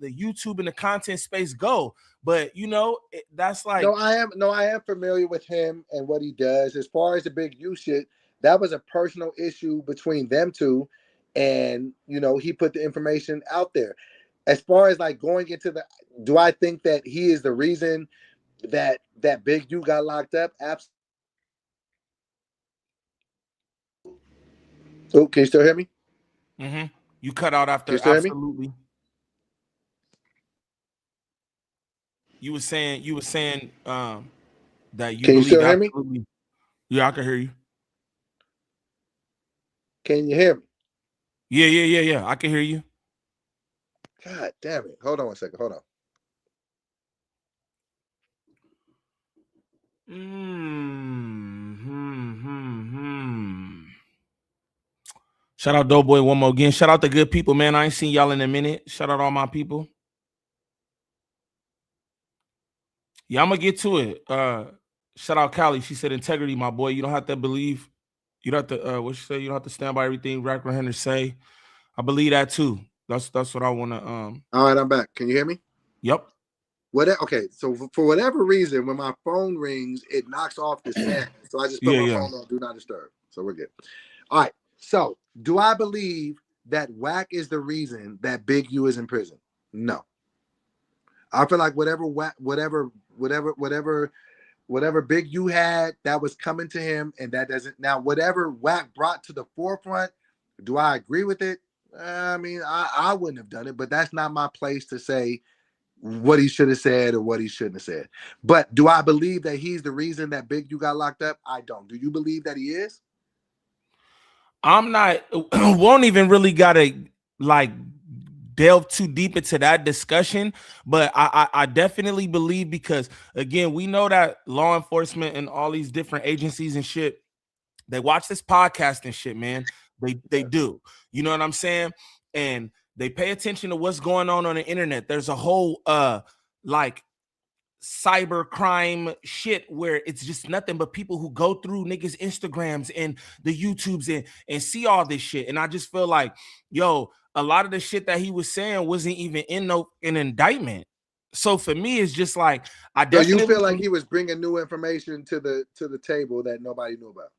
YouTube and the content space go, but you know, that's like I am familiar with him and what he does. As far as the Big U shit, that was a personal issue between them two, and you know, he put the information out there. As far as like going into do I think that he is the reason that Big U got locked up? Absolutely. Oh, can you still hear me? Mm-hmm. You cut out after. Absolutely. You were saying that you can you believe still hear absolutely. Me? Yeah, I can hear you. Can you hear me? Yeah. I can hear you. God damn it. Hold on one second. Hold on. Shout out DoBoy one more again. Shout out the good people, man. I ain't seen y'all in a minute. Shout out all my people. Yeah, I'm gonna get to it. Shout out Callie. She said integrity, my boy. You don't have to believe. You don't have to what she say, you don't have to stand by everything Rack Henry say. I believe that too. That's what I want to All right, I'm back. Can you hear me? Yep. Okay, so for whatever reason, when my phone rings, it knocks off the stand. So I just put my phone on Do Not Disturb. So we're good. All right. So do I believe that Wack is the reason that Big U is in prison? No. I feel like whatever Big U had, that was coming to him, and that doesn't. Now, whatever Wack brought to the forefront, do I agree with it? I mean, I wouldn't have done it, but that's not my place to say what he should have said or what he shouldn't have said. But do I believe that he's the reason that Big U got locked up? I don't. Do you believe that he is? I'm not. Won't even really gotta like delve too deep into that discussion, but I definitely believe, because again, we know that law enforcement and all these different agencies and shit, they watch this podcast and shit, man. They do. You know what I'm saying? And they pay attention to what's going on the internet. There's a whole like cyber crime shit where it's just nothing but people who go through niggas' Instagrams and the YouTubes and see all this shit. And I just feel like, yo, a lot of the shit that he was saying wasn't even in an indictment. So for me, it's just like, I definitely. So you feel like he was bringing new information to the table that nobody knew about?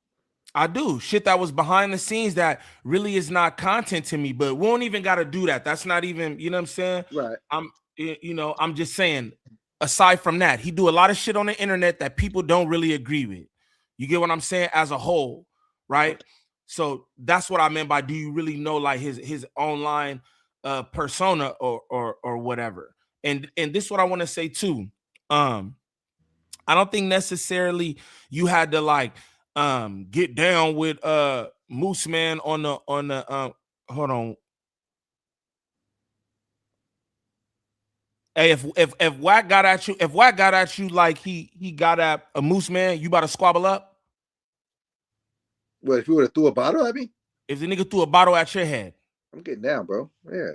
I do. Shit that was behind the scenes that really is not content to me, but we don't even got to do that. That's not even, you know what I'm saying? Right. I'm just saying, aside from that, he do a lot of shit on the internet that people don't really agree with. You get what I'm saying? As a whole, right? So that's what I meant by, do you really know like his online persona or whatever? And this is what I want to say too. I don't think necessarily you had to like get down with Moose Man on the hold on. Hey, if Wack got at you, like he got at a Moose Man, you about to squabble up? Well, if you would have threw a bottle at me? If the nigga threw a bottle at your head. I'm getting down, bro. Yeah.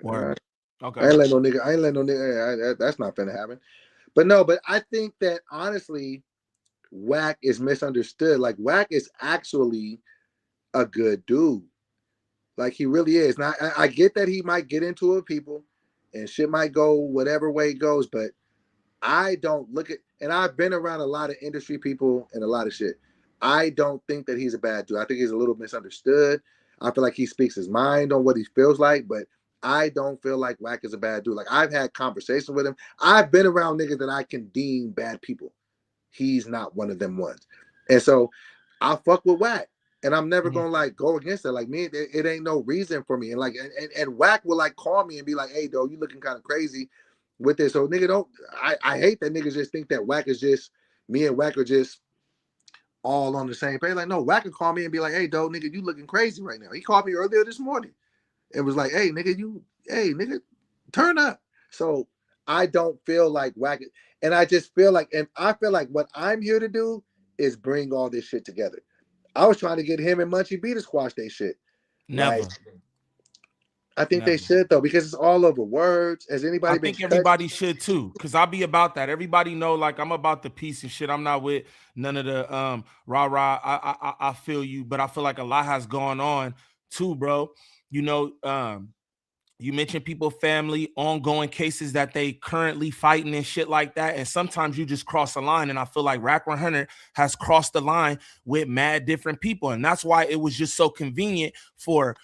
Word. Okay. I ain't let no nigga. That's not finna happen. But no, but I think that honestly, Wack is misunderstood. Like, Wack is actually a good dude. Like, he really is. Now, I get that he might get into it with people and shit might go whatever way it goes, but I don't look at, and I've been around a lot of industry people and a lot of shit. I don't think that he's a bad dude. I think he's a little misunderstood. I feel like he speaks his mind on what he feels like, but I don't feel like Wack is a bad dude. Like, I've had conversations with him. I've been around niggas that I can deem bad people. He's not one of them ones. And so I fuck with Wack. And I'm never gonna like go against it. Like, me, it ain't no reason for me. And like, and Wack will like call me and be like, "Hey, though, you looking kind of crazy with this." So nigga, don't. I hate that niggas just think that Wack is just me and Wack are just all on the same page. Like, no, Wack could call me and be like, hey, dope, nigga, you looking crazy right now. He called me earlier this morning. It was like, hey, nigga, turn up. So I don't feel like Wack. And I just feel like, and I feel like what I'm here to do is bring all this shit together. I was trying to get him and Munchie B to squash their shit. Never. Like, I think they should though, because it's all over words. Has anybody I been think everybody should too, because I'll be about that. Everybody know, like, I'm about the peace and shit. I'm not with none of the rah-rah. I feel you, but I feel like a lot has gone on too, bro. You know, you mentioned people, family, ongoing cases that they currently fighting and shit like that. And sometimes you just cross the line. And I feel like Rack 100 has crossed the line with mad different people. And that's why it was just so convenient for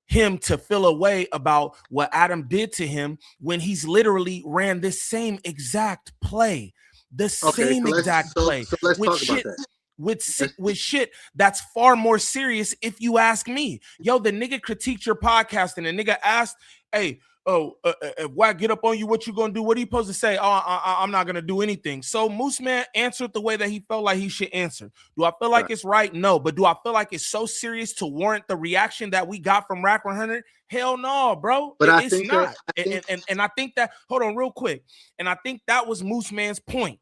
him to feel a way about what Adam did to him when he's literally ran this same exact play. The same exact play. So let's talk shit, about that. With shit that's far more serious, if you ask me. Yo, the nigga critiqued your podcast and the nigga asked, hey, if Wack get up on you, what you gonna do? What are you supposed to say? I'm not gonna do anything. So Moose Man answered the way that he felt like he should answer. Do I feel like it's right? No. But do I feel like it's so serious to warrant the reaction that we got from Rack 100? Hell no, bro. But it's not. And I think that, hold on real quick. And I think that was Moose Man's point.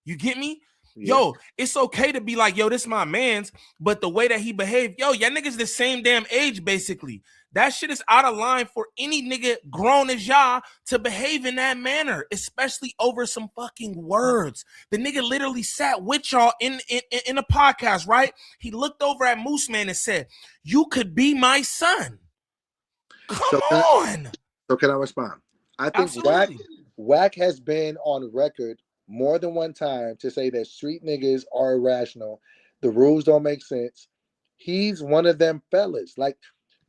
You get me? Yeah. Yo, it's okay to be like, yo, this my man's, but the way that he behaved, yo, y'all niggas the same damn age, basically. That shit is out of line for any nigga grown as y'all to behave in that manner, especially over some fucking words. The nigga literally sat with y'all in a podcast, right? He looked over at Moose Man and said, you could be my son. Come on. So can I respond? I think Wack has been on record more than one time to say that street niggas are irrational. The rules don't make sense. He's one of them fellas. Like,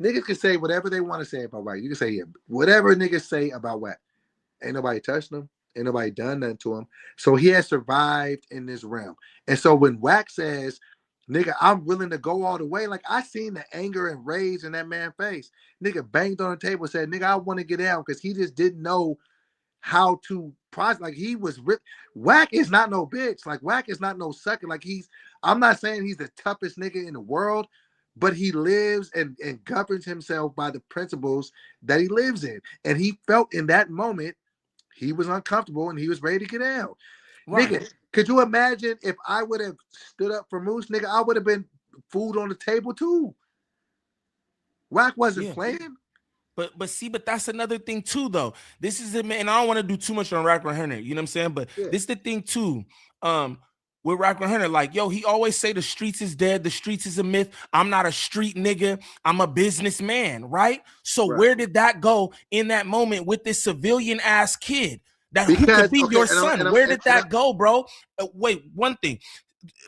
niggas can say whatever they want to say about Wack. You can say whatever niggas say about Wack. Ain't nobody touched him. Ain't nobody done nothing to him. So he has survived in this realm. And so when Wack says, nigga, I'm willing to go all the way, like, I seen the anger and rage in that man's face. Nigga banged on the table and said, nigga, I want to get out, because he just didn't know how to process. Like, he was ripped. Wack is not no bitch. Like, Wack is not no sucker. Like, I'm not saying he's the toughest nigga in the world, but he lives and governs himself by the principles that he lives in. And he felt in that moment he was uncomfortable and he was ready to get out. Right. Nigga, could you imagine if I would have stood up for Moose, nigga? I would have been food on the table too. Wack wasn't playing. But that's another thing too, though. This is and I don't want to do too much on Rack 100, you know what I'm saying? But this is the thing too. With Rack 100, like, yo, he always say the streets is dead, the streets is a myth. I'm not a street nigga, I'm a businessman, right? So where did that go in that moment with this civilian ass kid that who could be your son? Where did that go, bro? Wait, one thing.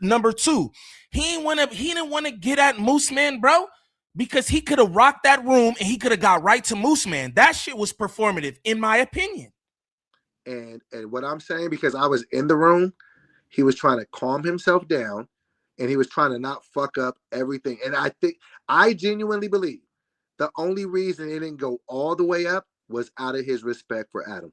Number two, he didn't want to get at Moose Man, bro. Because he could have rocked that room and he could have got right to Moose Man. That shit was performative, in my opinion. And what I'm saying, because I was in the room, he was trying to calm himself down and he was trying to not fuck up everything. And I genuinely believe the only reason it didn't go all the way up was out of his respect for Adam.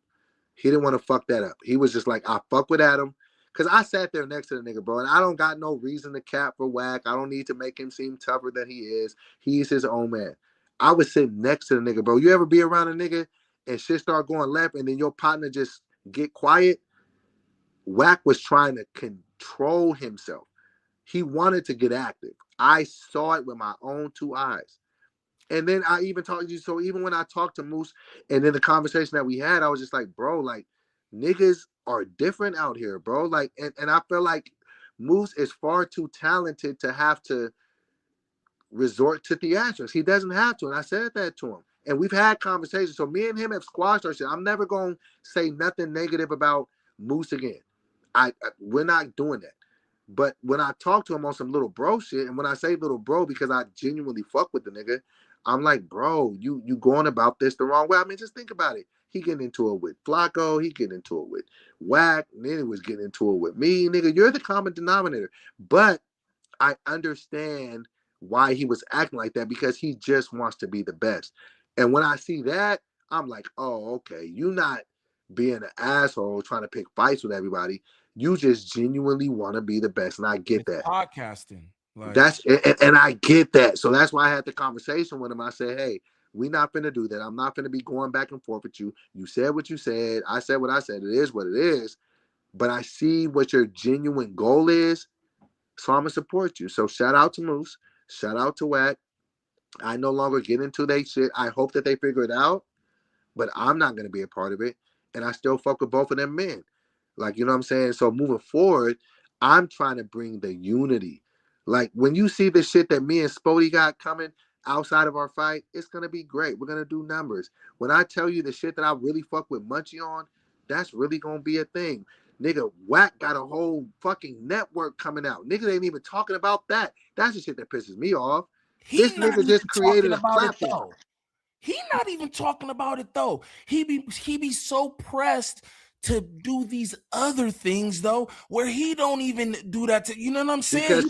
He didn't want to fuck that up. He was just like, I fuck with Adam. Because I sat there next to the nigga, bro, and I don't got no reason to cap for Wack. I don't need to make him seem tougher than he is. He's his own man. I was sitting next to the nigga, bro. You ever be around a nigga and shit start going left and then your partner just get quiet? Wack was trying to control himself. He wanted to get active. I saw it with my own two eyes. And then I even talked to you. So even when I talked to Moose and then the conversation that we had, I was just like, bro, like, niggas are different out here, bro. Like, and I feel like Moose is far too talented to have to resort to theatrics. He doesn't have to. And I said that to him. And we've had conversations. So me and him have squashed our shit. I'm never going to say nothing negative about Moose again. We're not doing that. But when I talk to him on some little bro shit, and when I say little bro because I genuinely fuck with the nigga, I'm like, bro, you going about this the wrong way. I mean, just think about it. He getting into it with Flacco. He getting into it with Wack. And then he was getting into it with me. Nigga, you're the common denominator. But I understand why he was acting like that, because he just wants to be the best. And when I see that, I'm like, oh, okay. You not being an asshole trying to pick fights with everybody. You just genuinely want to be the best, and I get It's that. podcasting. Like, That's and I get that. So that's why I had the conversation with him. I said, hey, we not finna do that. I'm not finna be going back and forth with you. You said what you said. I said what I said. It is what it is. But I see what your genuine goal is. So I'm gonna support you. So shout out to Moose. Shout out to Wack. I no longer get into that shit. I hope that they figure it out, but I'm not gonna be a part of it. And I still fuck with both of them men. Like, you know what I'm saying? So moving forward, I'm trying to bring the unity. Like when you see the shit that me and Spody got coming outside of our fight, it's gonna be great. We're gonna do numbers. When I tell you the shit that I really fuck with Munchie on, that's really gonna be a thing. Nigga, Wack got a whole fucking network coming out. Niggas ain't even talking about that. That's the shit that pisses me off. This nigga just created a platform. He not even talking about it though. He be so pressed to do these other things though, where he don't even do that. You know what I'm saying?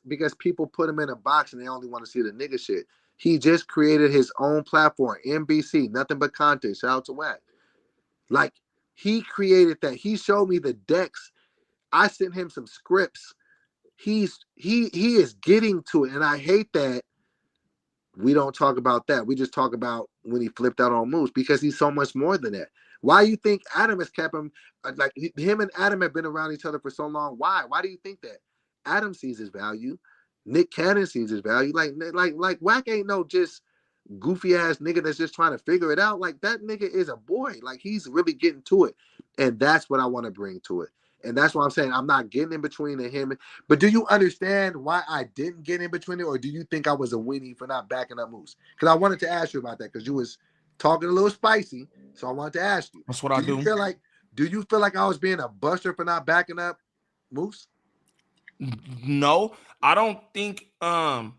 Because people put him in a box and they only want to see the nigga shit. He just created his own platform, NBC, nothing but content. Shout out to Wack. Like he created that. He showed me the decks. I sent him some scripts. He is getting to it, and I hate that we don't talk about that. We just talk about when he flipped out on Moose because he's so much more than that. Why you think Adam has kept him, like him and Adam have been around each other for so long? Why? Why do you think that? Adam sees his value. Nick Cannon sees his value. Like Wack ain't no just goofy ass nigga that's just trying to figure it out. Like that nigga is a boy. Like he's really getting to it. And that's what I want to bring to it. And that's why I'm saying I'm not getting in between him. But do you understand why I didn't get in between it? Or do you think I was a weenie for not backing up Moose? Because I wanted to ask you about that because you was talking a little spicy. So I wanted to ask you. That's what I do. Do you feel like I was being a buster for not backing up Moose? No, I don't think I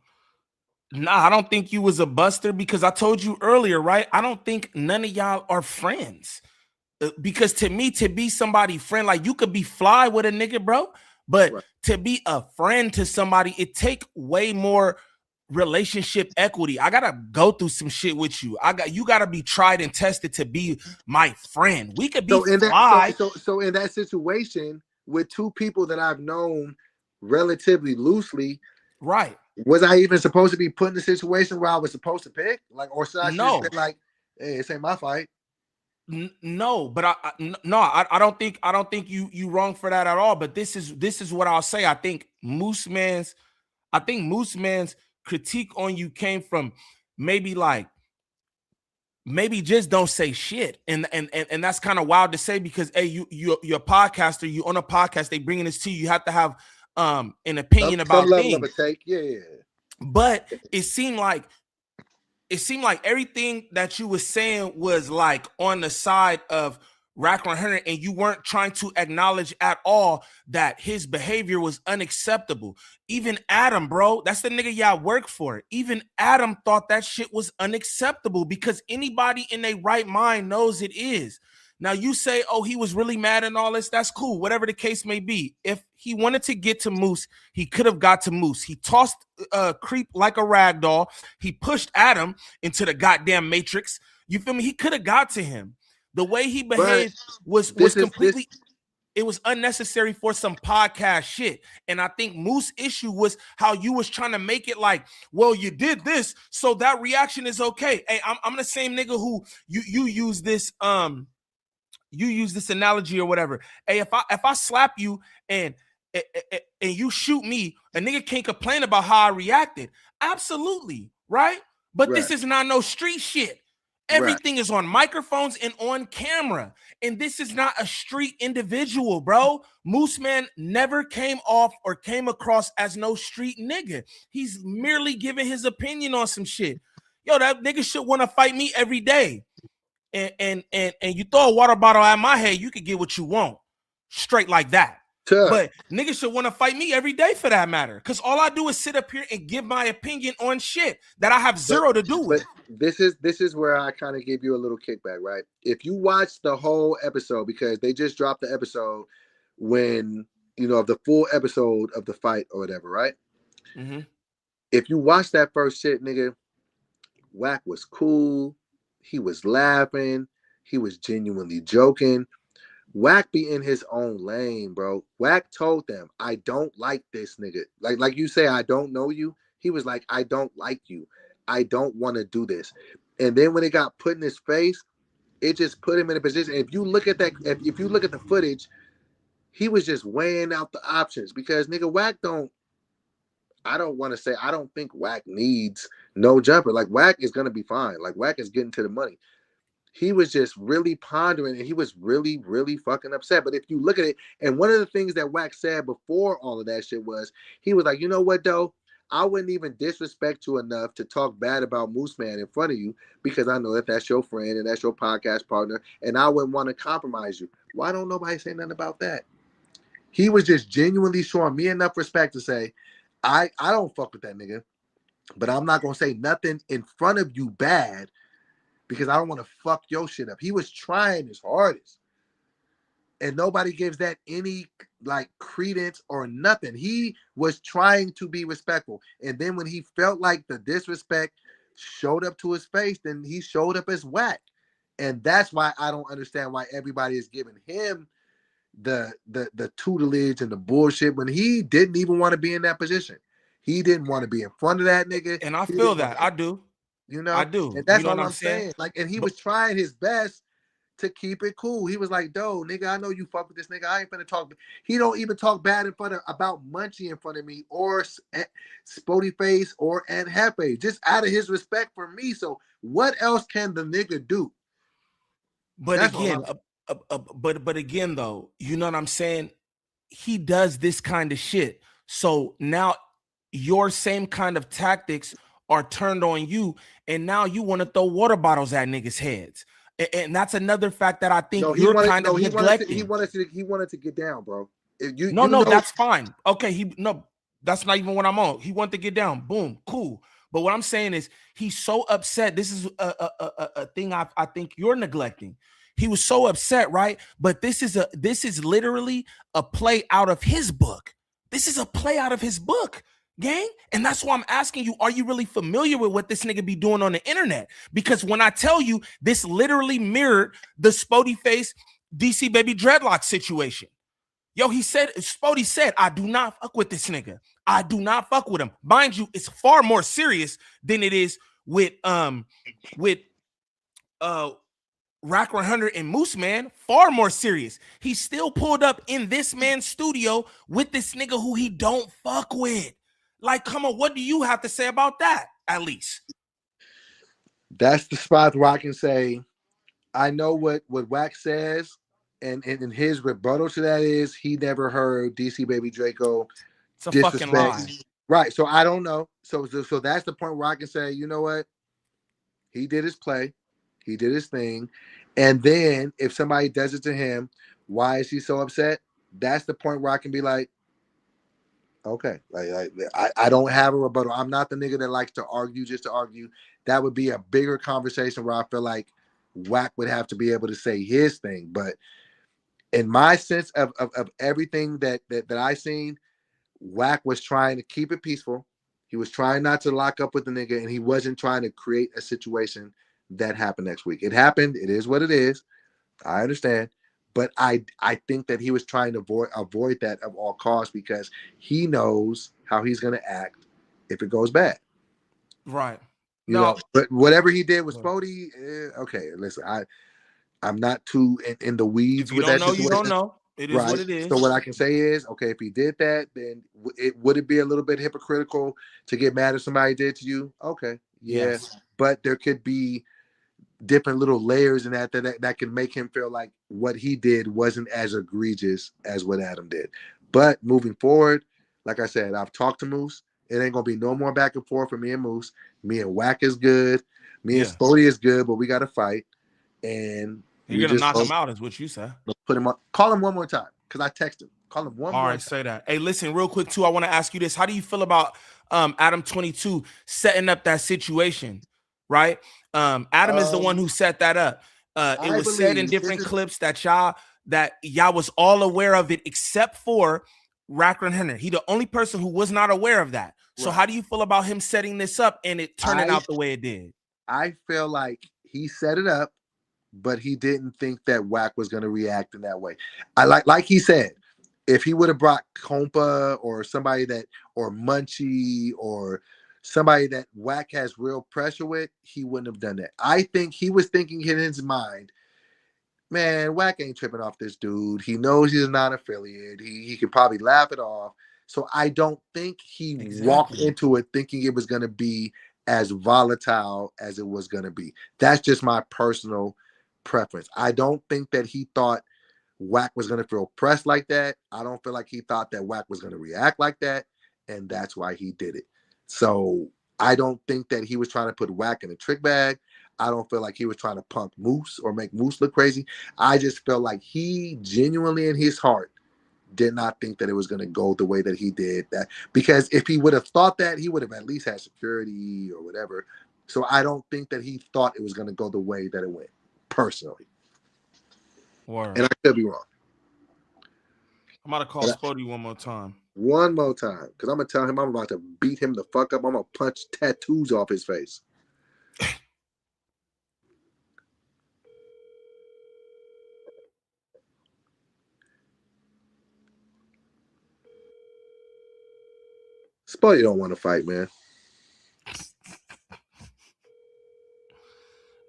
don't think you was a buster because I told you earlier, right? I don't think none of y'all are friends. Because to me, to be somebody friend, like you could be fly with a nigga, bro, but right. To be a friend to somebody, it take way more relationship equity. I gotta go through some shit with you. You gotta be tried and tested to be my friend. We could be fly. So in that situation with two people that I've known relatively loosely, right? Was I even supposed to be put in a situation where I was supposed to pick? Like, or should I no. just be like, hey, this ain't my fight? No, but I don't think you wrong for that at all. But this is what I'll say. I think Moose Man's critique on you came from maybe just don't say shit, and that's kind of wild to say because hey, you're a podcaster, you on a podcast, they bringing this to you, you have to have an opinion about some level things. Of a take, yeah. But it seemed like everything that you were saying was like on the side of Rack 100 and you weren't trying to acknowledge at all that his behavior was unacceptable. Even Adam, bro, that's the nigga y'all work for. Even Adam thought that shit was unacceptable because anybody in their right mind knows it is. Now you say, oh, he was really mad and all this. That's cool. Whatever the case may be. If he wanted to get to Moose, he could have got to Moose. He tossed Creep like a rag doll. He pushed Adam into the goddamn matrix. You feel me? He could have got to him. The way he behaved was completely. It was unnecessary for some podcast shit. And I think Moose's issue was how you was trying to make it like, well, you did this, so that reaction is okay. Hey, I'm the same nigga who you use this you use this analogy or whatever. Hey, if I slap you and you shoot me, a nigga can't complain about how I reacted. Absolutely, right? But this is not no street shit. Everything is on microphones and on camera. And this is not a street individual, bro. Moose Man never came off or came across as no street nigga. He's merely giving his opinion on some shit. Yo, that nigga should want to fight me every day. And you throw a water bottle at my head, you could get what you want. Straight like that. But niggas should want to fight me every day for that matter. Because all I do is sit up here and give my opinion on shit that I have zero to do with. This is where I kind of give you a little kickback, right? If you watch the whole episode, because they just dropped the episode when, the full episode of the fight or whatever, right? Mm-hmm. If you watch that first shit, nigga, Wack was cool. He was laughing. He was genuinely joking. Wack be in his own lane, bro. Wack told them, I don't like this nigga. Like you say, I don't know you. He was like, I don't like you. I don't want to do this. And then when it got put in his face, it just put him in a position. If you look at that, if you look at the footage, he was just weighing out the options because nigga Wack don't. I don't want to say I don't think Wack needs No Jumper. Like Wack is gonna be fine. Like Wack is getting to the money. He was just really pondering and he was really, really fucking upset. But if you look at it, and one of the things that Wack said before all of that shit was, he was like, you know what, though? I wouldn't even disrespect you enough to talk bad about Moose Man in front of you because I know that that's your friend and that's your podcast partner, and I wouldn't want to compromise you. Why don't nobody say nothing about that? He was just genuinely showing me enough respect to say, I don't fuck with that nigga, but I'm not going to say nothing in front of you bad because I don't want to fuck your shit up. He was trying his hardest. And nobody gives that any like credence or nothing. He was trying to be respectful. And then when he felt like the disrespect showed up to his face, then he showed up as Wack. And that's why I don't understand why everybody is giving him the tutelage and the bullshit when he didn't even want to be in that position. He didn't want to be in front of that nigga. And I feel that. I do. You know, I do. And that's you know all what I'm saying. Like, and he was trying his best to keep it cool. He was like, "Doe, nigga, I know you fuck with this nigga. I ain't finna talk." He don't even talk bad in front of about Munchie in front of me or Sporty Face or Aunt Hefe, just out of his respect for me. So what else can the nigga do? But that's again, but again, though, you know what I'm saying? He does this kind of shit. So now your same kind of tactics are turned on you, and now you want to throw water bottles at niggas' heads. And that's another fact that I think you're kind of neglecting. He wanted to get down, bro. That's fine. Okay, that's not even what I'm on. He wanted to get down. Boom, cool. But what I'm saying is he's so upset. This is a thing I think you're neglecting. He was so upset, right? But this is literally a play out of his book. This is a play out of his book, gang. And that's why I'm asking you, are you really familiar with what this nigga be doing on the internet? Because when I tell you, this literally mirrored the Sporty Face DC Baby Dreadlock situation. Yo, Spody said, I do not fuck with this nigga. I do not fuck with him. Mind you, it's far more serious than it is with Rack 100 and Moose Man. Far more serious. He still pulled up in this man's studio with this nigga who he don't fuck with. Like, come on, what do you have to say about that, at least? That's the spot where I can say, I know what Wack says, and his rebuttal to that is he never heard DC Baby Draco disrespect. Fucking lie. Right, so I don't know. So that's the point where I can say, you know what? He did his play. He did his thing. And then if somebody does it to him, why is he so upset? That's the point where I can be like, okay, I don't have a rebuttal. I'm not the nigga that likes to argue just to argue. That would be a bigger conversation where I feel like Wack would have to be able to say his thing. But in my sense of everything that I seen, Wack was trying to keep it peaceful. He was trying not to lock up with the nigga, and he wasn't trying to create a situation that happened next week. It happened. It is what it is. I understand. But I think that he was trying to avoid that at all costs because he knows how he's going to act if it goes bad. Right. You know, but whatever he did with Spody, okay, listen, I'm not too in the weeds with that situation. You don't know. It is right. What it is. So what I can say is, okay, if he did that, then would it be a little bit hypocritical to get mad if somebody did to you? Okay, yeah. Yes. But there could be different little layers in that can make him feel like what he did wasn't as egregious as what Adam did. But moving forward, like I said, I've talked to Moose. It ain't gonna be no more back and forth for me and Moose. Me and Wack is good. Me and Spody is good, but we got to fight. And you're gonna knock him out, is what you said. Put him on. Call him one more time because I texted him. Call him one more time. All right, say that. Hey, listen, real quick too. I want to ask you this: how do you feel about Adam22 setting up that situation? Right. Adam is the one who set that up. It was said in different clips that y'all was all aware of it, except for Rack 100. He the only person who was not aware of that. So right. How do you feel about him setting this up and it turning out the way it did? I feel like he set it up but he didn't think that Wack was going to react in that way. I like he said, if he would have brought Compa or somebody that, or Munchie or somebody that Wack has real pressure with, he wouldn't have done that. I think he was thinking in his mind, man, Wack ain't tripping off this dude. He knows he's not affiliate. He could probably laugh it off. So I don't think he walked into it thinking it was going to be as volatile as it was going to be. That's just my personal preference. I don't think that he thought Wack was going to feel pressed like that. I don't feel like he thought that Wack was going to react like that. And that's why he did it. So I don't think that he was trying to put Wack in a trick bag. I don't feel like he was trying to punk Moose or make Moose look crazy. I just felt like he genuinely in his heart did not think that it was going to go the way that he did. That because if he would have thought that, he would have at least had security or whatever. So I don't think that he thought it was going to go the way that it went, personally. Word. And I could be wrong. I'm about to call Sporty one more time. One more time. Because I'm going to tell him I'm about to beat him the fuck up. I'm going to punch tattoos off his face. Sporty don't want to fight, man.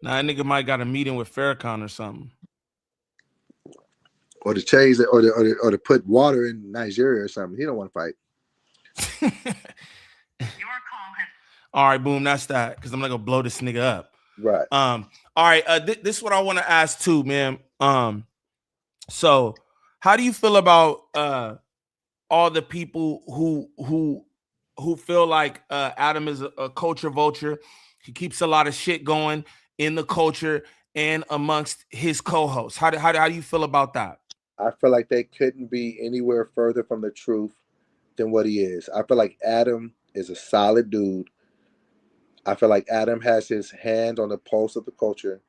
Nah, that nigga might got a meeting with Farrakhan or something. Or to change it, or to put water in Nigeria or something. He don't want to fight. All right, boom. That's that. Because I'm not gonna blow this nigga up. Right. All right. This is what I want to ask too, man. So how do you feel about all the people who feel like Adam is a culture vulture? He keeps a lot of shit going in the culture and amongst his co-hosts. How do you feel about that? I feel like they couldn't be anywhere further from the truth than what he is. I feel like Adam is a solid dude. I feel like Adam has his hand on the pulse of the culture.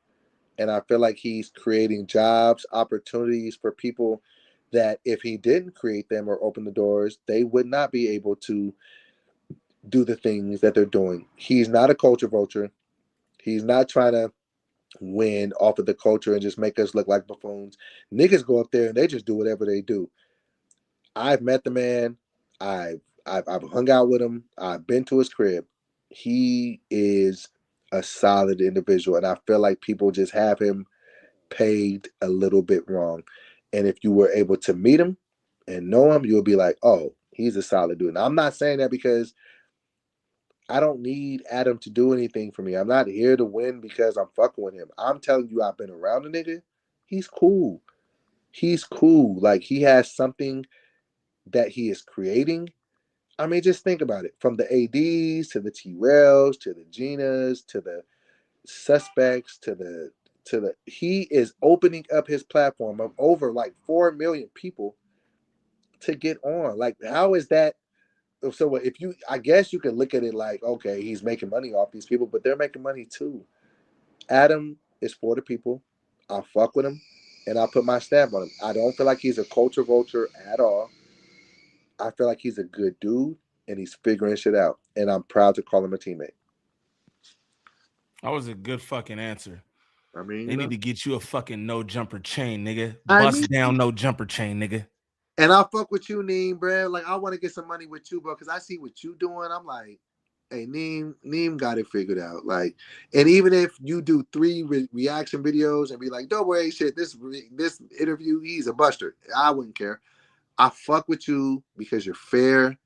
And I feel like he's creating jobs, opportunities for people that if he didn't create them or open the doors, they would not be able to do the things that they're doing. He's not a culture vulture. He's not trying to win off of the culture and just make us look like buffoons. Niggas go up there and they just do whatever they do. I've met the man. I've hung out with him. I've been to his crib. He is a solid individual, and I feel like people just have him pegged a little bit wrong. And if you were able to meet him and know him, you'll be like, oh, he's a solid dude. Now, I'm not saying that because I don't need Adam to do anything for me. I'm not here to win because I'm fucking with him. I'm telling you, I've been around the nigga. He's cool. He's cool. Like, he has something that he is creating. I mean, just think about it. From the ADs to the T-Rails to the Ginas to the suspects to the he is opening up his platform of over like 4 million people to get on. Like, how is that? So if you, I guess you can look at it like, okay, he's making money off these people, but they're making money too. Adam is for the people. I'll fuck with him and I'll put my stamp on him. I don't feel like he's a culture vulture at all. I feel like he's a good dude and he's figuring shit out. And I'm proud to call him a teammate. That was a good fucking answer. I mean, they need to get you a fucking no jumper chain, nigga. I Bust mean, down no jumper chain, nigga. And I fuck with you, Neem, bro. Like, I want to get some money with you, bro, because I see what you doing. I'm like, hey, Neem got it figured out. Like, and even if you do 3 reaction videos and be like, don't worry, shit, this interview, he's a buster. I wouldn't care. I fuck with you because you're fair.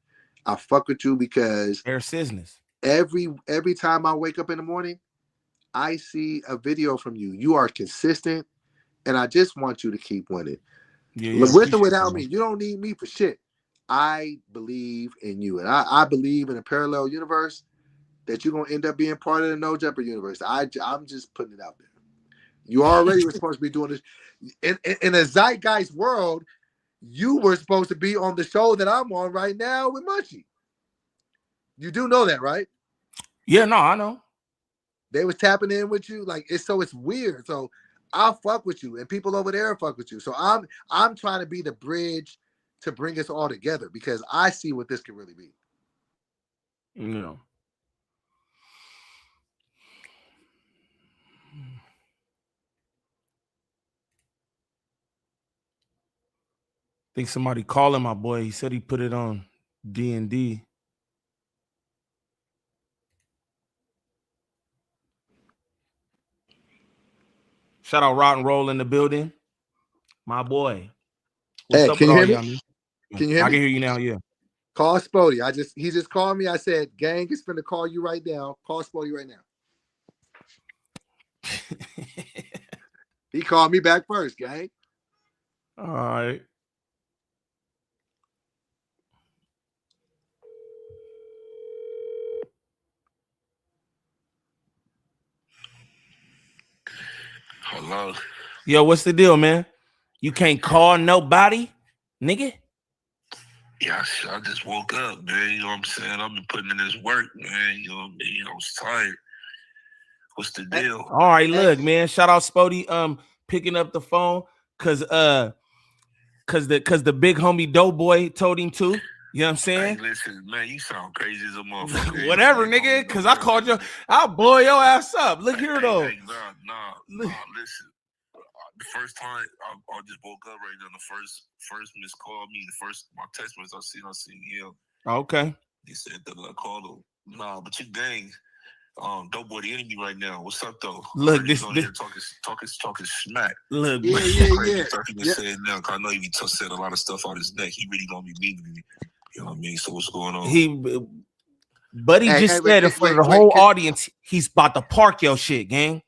I fuck with you because fair business. Every time I wake up in the morning, I see a video from you. You are consistent, and I just want you to keep winning. Yeah, with or without me, you don't need me for shit. I believe in you, and I believe in a parallel universe that you're gonna end up being part of the No Jumper universe. I'm just putting it out there. You already were supposed to be doing this in a zeitgeist world. You were supposed to be on the show that I'm on right now with Munchie. You do know that, right? Yeah, no, I know. They was tapping in with you, like it's weird. So I'll fuck with you, and people over there fuck with you. So I'm trying to be the bridge to bring us all together because I see what this could really be. Yeah. think somebody calling my boy. He said he put it on D&D. Shout out Rock and Roll in the building. My boy. What's up can with you all hear y'all? me? Can you hear I me? can hear you now, yeah. Call Sporty. He just called me. I said, gang is finna call you right now. Call Sporty right now. He called me back first, gang. All right. Hello. Yo, what's the deal, man? You can't call nobody, nigga? Yeah, I just woke up, man. You know what I'm saying? I've been putting in this work, man. You know what I mean? I was tired. What's the deal? All right, look, man. Shout out Sporty picking up the phone cause the big homie DoBoy told him to. You know what I'm saying? Hey, listen, man, you sound crazy as a motherfucker. Whatever, nigga. Cause I called you. I'll blow your ass up. Look here though. Hey, nah, listen. The first time I just woke up right now. The first missed call me. My text message I seen him. Okay. He said that I called him. Nah, but you gang. DoBoy the enemy right now. What's up though? Look, this here talking smack. Look, yeah. Stuff he been saying now, cause I know he said a lot of stuff out his neck. He really gonna be mean to me. You know what I mean? So what's going on? Buddy just said in front of the whole audience, he's about to park your shit, gang.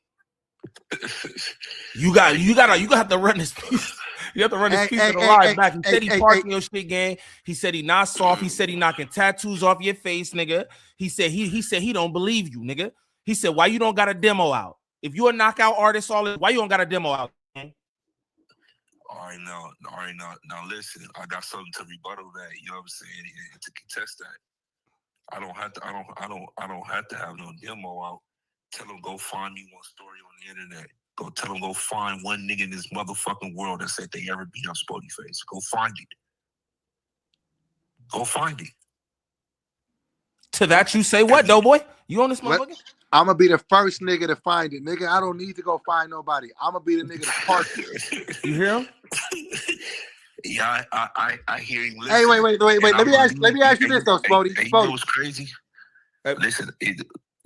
You gotta have to run this piece. You have to run this piece of the ride back. He said he parking your shit, gang. He said he not soft. He said he knocking tattoos off your face, nigga. He said he don't believe you, nigga. He said, why you don't got a demo out? If you a knockout artist, why you don't got a demo out, gang? All right, now listen. I got something to rebuttal that. You know what I'm saying? And to contest that, I don't have to have no demo out. Tell them go find me one story on the internet. Tell them go find one nigga in this motherfucking world that said they ever beat up Sporty Face. Go find it. Go find it. To that you say what, DoBoy? You on this motherfucker? I'm gonna be the first nigga to find it, nigga. I don't need to go find nobody. I'm gonna be the nigga to park it. You hear him? Yeah, I hear him. Listen, hey, wait. Let me ask you this though, Sporty. You know what's crazy? Listen,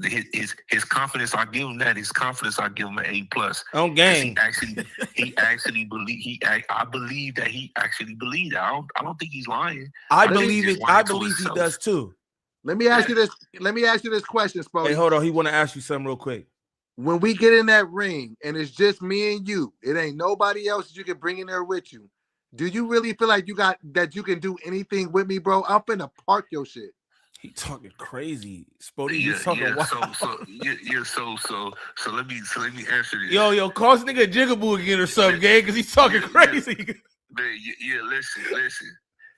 his confidence, I give him that. His confidence, I give him an A+. On game. He actually believe. I believe that he actually believed that. I don't think he's lying. I believe it. I believe he does too. Let me ask you this. Let me ask you this question, Sporty. Hey, hold on. He want to ask you something real quick. When we get in that ring and it's just me and you, it ain't nobody else that you can bring in there with you. Do you really feel like you can do anything with me, bro? I'm finna park your shit. He talking crazy, Sporty. He's talking wild. So let me answer this. Yo, call this nigga Jigaboo again or something, gang, because he's talking crazy. Listen.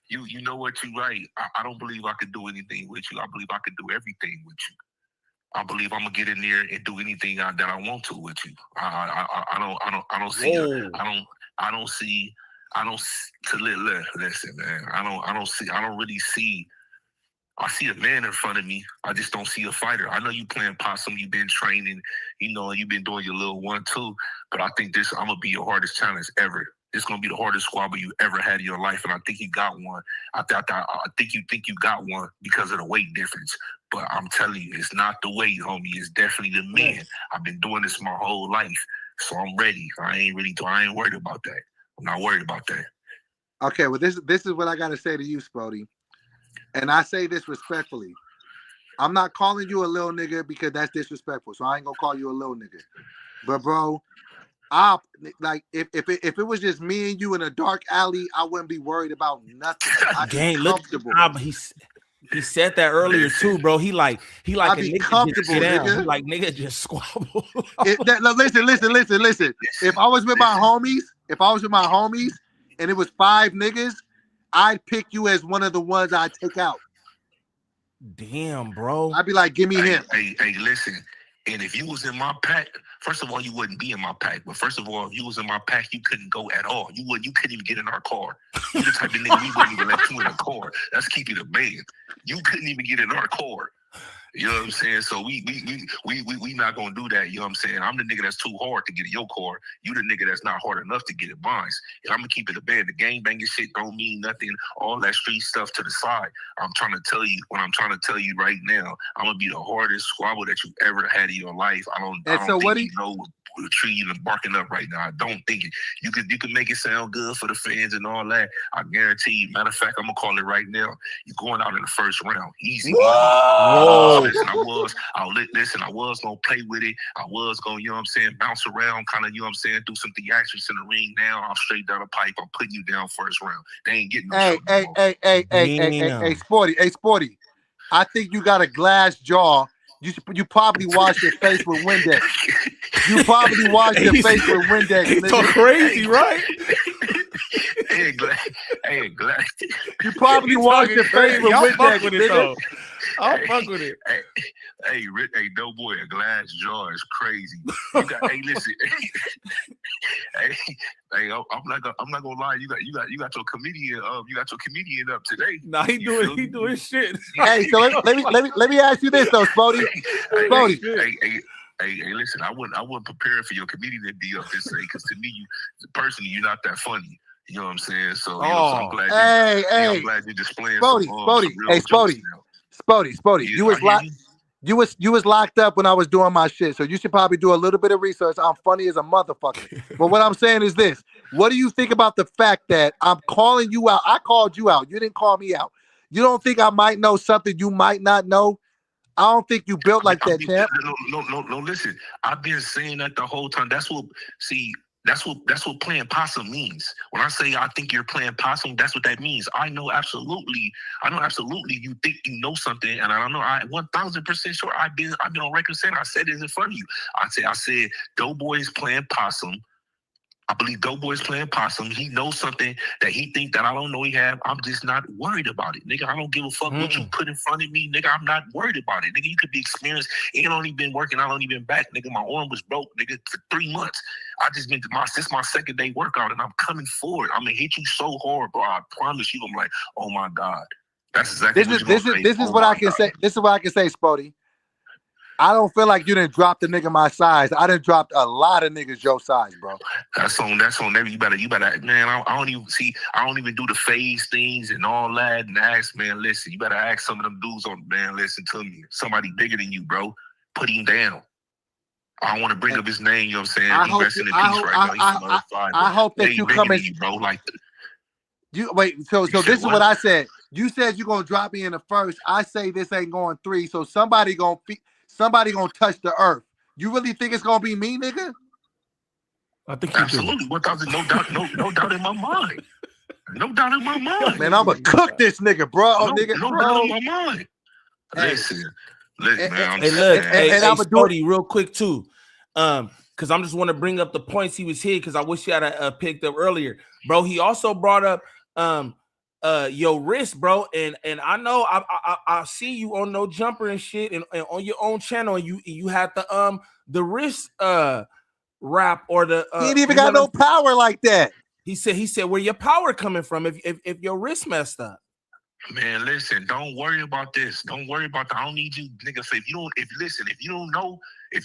You know what, you right. I don't believe I could do anything with you. I believe I could do everything with you. I believe I'm gonna get in there and do anything that I want to with you. I don't see. Listen, man. I don't really see. I see a man in front of me. I just don't see a fighter. I know you playing possum. You've been training. You know, you've been doing your little 1-2. But I think I'm gonna be your hardest challenge ever. It's gonna be the hardest squabble you ever had in your life, and I think you got one. I think you think you got one because of the weight difference. But I'm telling you, it's not the weight, homie. It's definitely the man. I've been doing this my whole life, so I'm ready. I ain't worried about that. I'm not worried about that. Okay, well, this is what I gotta say to you, Sporty, and I say this respectfully. I'm not calling you a little nigga because that's disrespectful, so I ain't gonna call you a little nigga. But bro, if it was just me and you in a dark alley, I wouldn't be worried about nothing. I'd be comfortable. He said that earlier too, bro. He like I'd be comfortable, nigga. He like nigga just squabble. Listen. If I was with my homies, and it was 5 niggas, I'd pick you as one of the ones I'd take out. Damn, bro. I'd be like, give me him. Hey, listen. And if you was in my pack, first of all, you wouldn't be in my pack. But first of all, if you was in my pack, you couldn't go at all. You couldn't even get in our car. You the type of nigga we wouldn't even let you in a car. That's keeping a man. You couldn't even get in our car. You know what I'm saying? So we not gonna do that. You know what I'm saying? I'm the nigga that's too hard to get in your car. You the nigga that's not hard enough to get in mine. And I'm gonna keep it a band. The gang banging shit don't mean nothing. All that street stuff to the side. I'm trying to tell you right now. I'm gonna be the hardest squabble that you ever had in your life. I don't think you know the tree even barking up right now. I don't think it. You could make it sound good for the fans and all that. I guarantee you. Matter of fact, I'm gonna call it right now. You're going out in the first round. Easy. Whoa. Listen, I was gonna play with it. I was gonna, you know what I'm saying, bounce around, kind of, you know what I'm saying, do some theatrics in the ring. Now I'm straight down the pipe. I'm putting you down first round. They ain't getting no Hey, Sporty. I think you got a glass jaw. You probably wash your face with Windex. You probably wash your face with Windex. He's so crazy, right? Hey, glass. You probably wash your face with Windex. Fuck with it, though. I'll fuck with it. Hey, DoBoy, a glass jaw is crazy. Hey, listen. Hey, I'm not gonna lie. You got your comedian. You got your comedian up today. Nah, he doing shit. Hey, so let me ask you this though, Sporty. Hey, listen. I wasn't prepared for your comedian to be up this day because to me, personally, you're not that funny. You know what I'm saying? So, you know, so I'm glad. I'm glad you're displaying. Sporty. You was locked up when I was doing my shit, so you should probably do a little bit of research. I'm funny as a motherfucker. But what I'm saying is this: what do you think about the fact that I'm calling you out? I called you out. You didn't call me out. You don't think I might know something you might not know? I don't think you built like that, champ. No. Listen, I've been saying that the whole time. That's what playing possum means. When I say I think you're playing possum, that's what that means. I know absolutely you think you know something, and I don't know. I 1000% sure I've been on record saying I said it in front of you. I said DoBoy is playing possum. I believe DoBoy's playing possum. He knows something that he think that I don't know he have. I'm just not worried about it. Nigga, I don't give a fuck what you put in front of me. Nigga, I'm not worried about it. Nigga, you could be experienced. Ain't only been working. I only been back. Nigga, my arm was broke, nigga, for 3 months. I just been this is my second day workout, and I'm coming forward. I'm gonna hit you so hard, bro. I promise you. I'm like, oh my God. That's exactly this is what I can say. This is what I can say, Sporty. I don't feel like you didn't drop the nigga my size. I done dropped a lot of niggas your size, bro. That's on them. You better, man. I don't even do the phase things and all that. And ask, man, listen, you better ask some of them dudes on, man, listen to me. Somebody bigger than you, bro. Put him down. I don't want to bring up his name, you know what I'm saying? I hope that you come in, bro. Like, you wait, so this is what I said. You said you're gonna drop me in the first. I say this ain't going 3, so somebody gonna touch the earth. You really think it's gonna be me, nigga? I think absolutely. 1,000, no doubt in my mind. No doubt in my mind. Man, I'ma cook this nigga, bro. No doubt in my mind. Listen, man. Hey, Sporty, real quick too, because I'm just want to bring up the points he was here because I wish he had picked up earlier, bro. He also brought up your wrist, bro, and I know I see you on No Jumper and shit, and on your own channel, and you had the wrist rap or the he ain't even got no power like that. He said where your power coming from if your wrist messed up. Man, listen, don't worry about this. Don't worry about that. I don't need you, nigga. If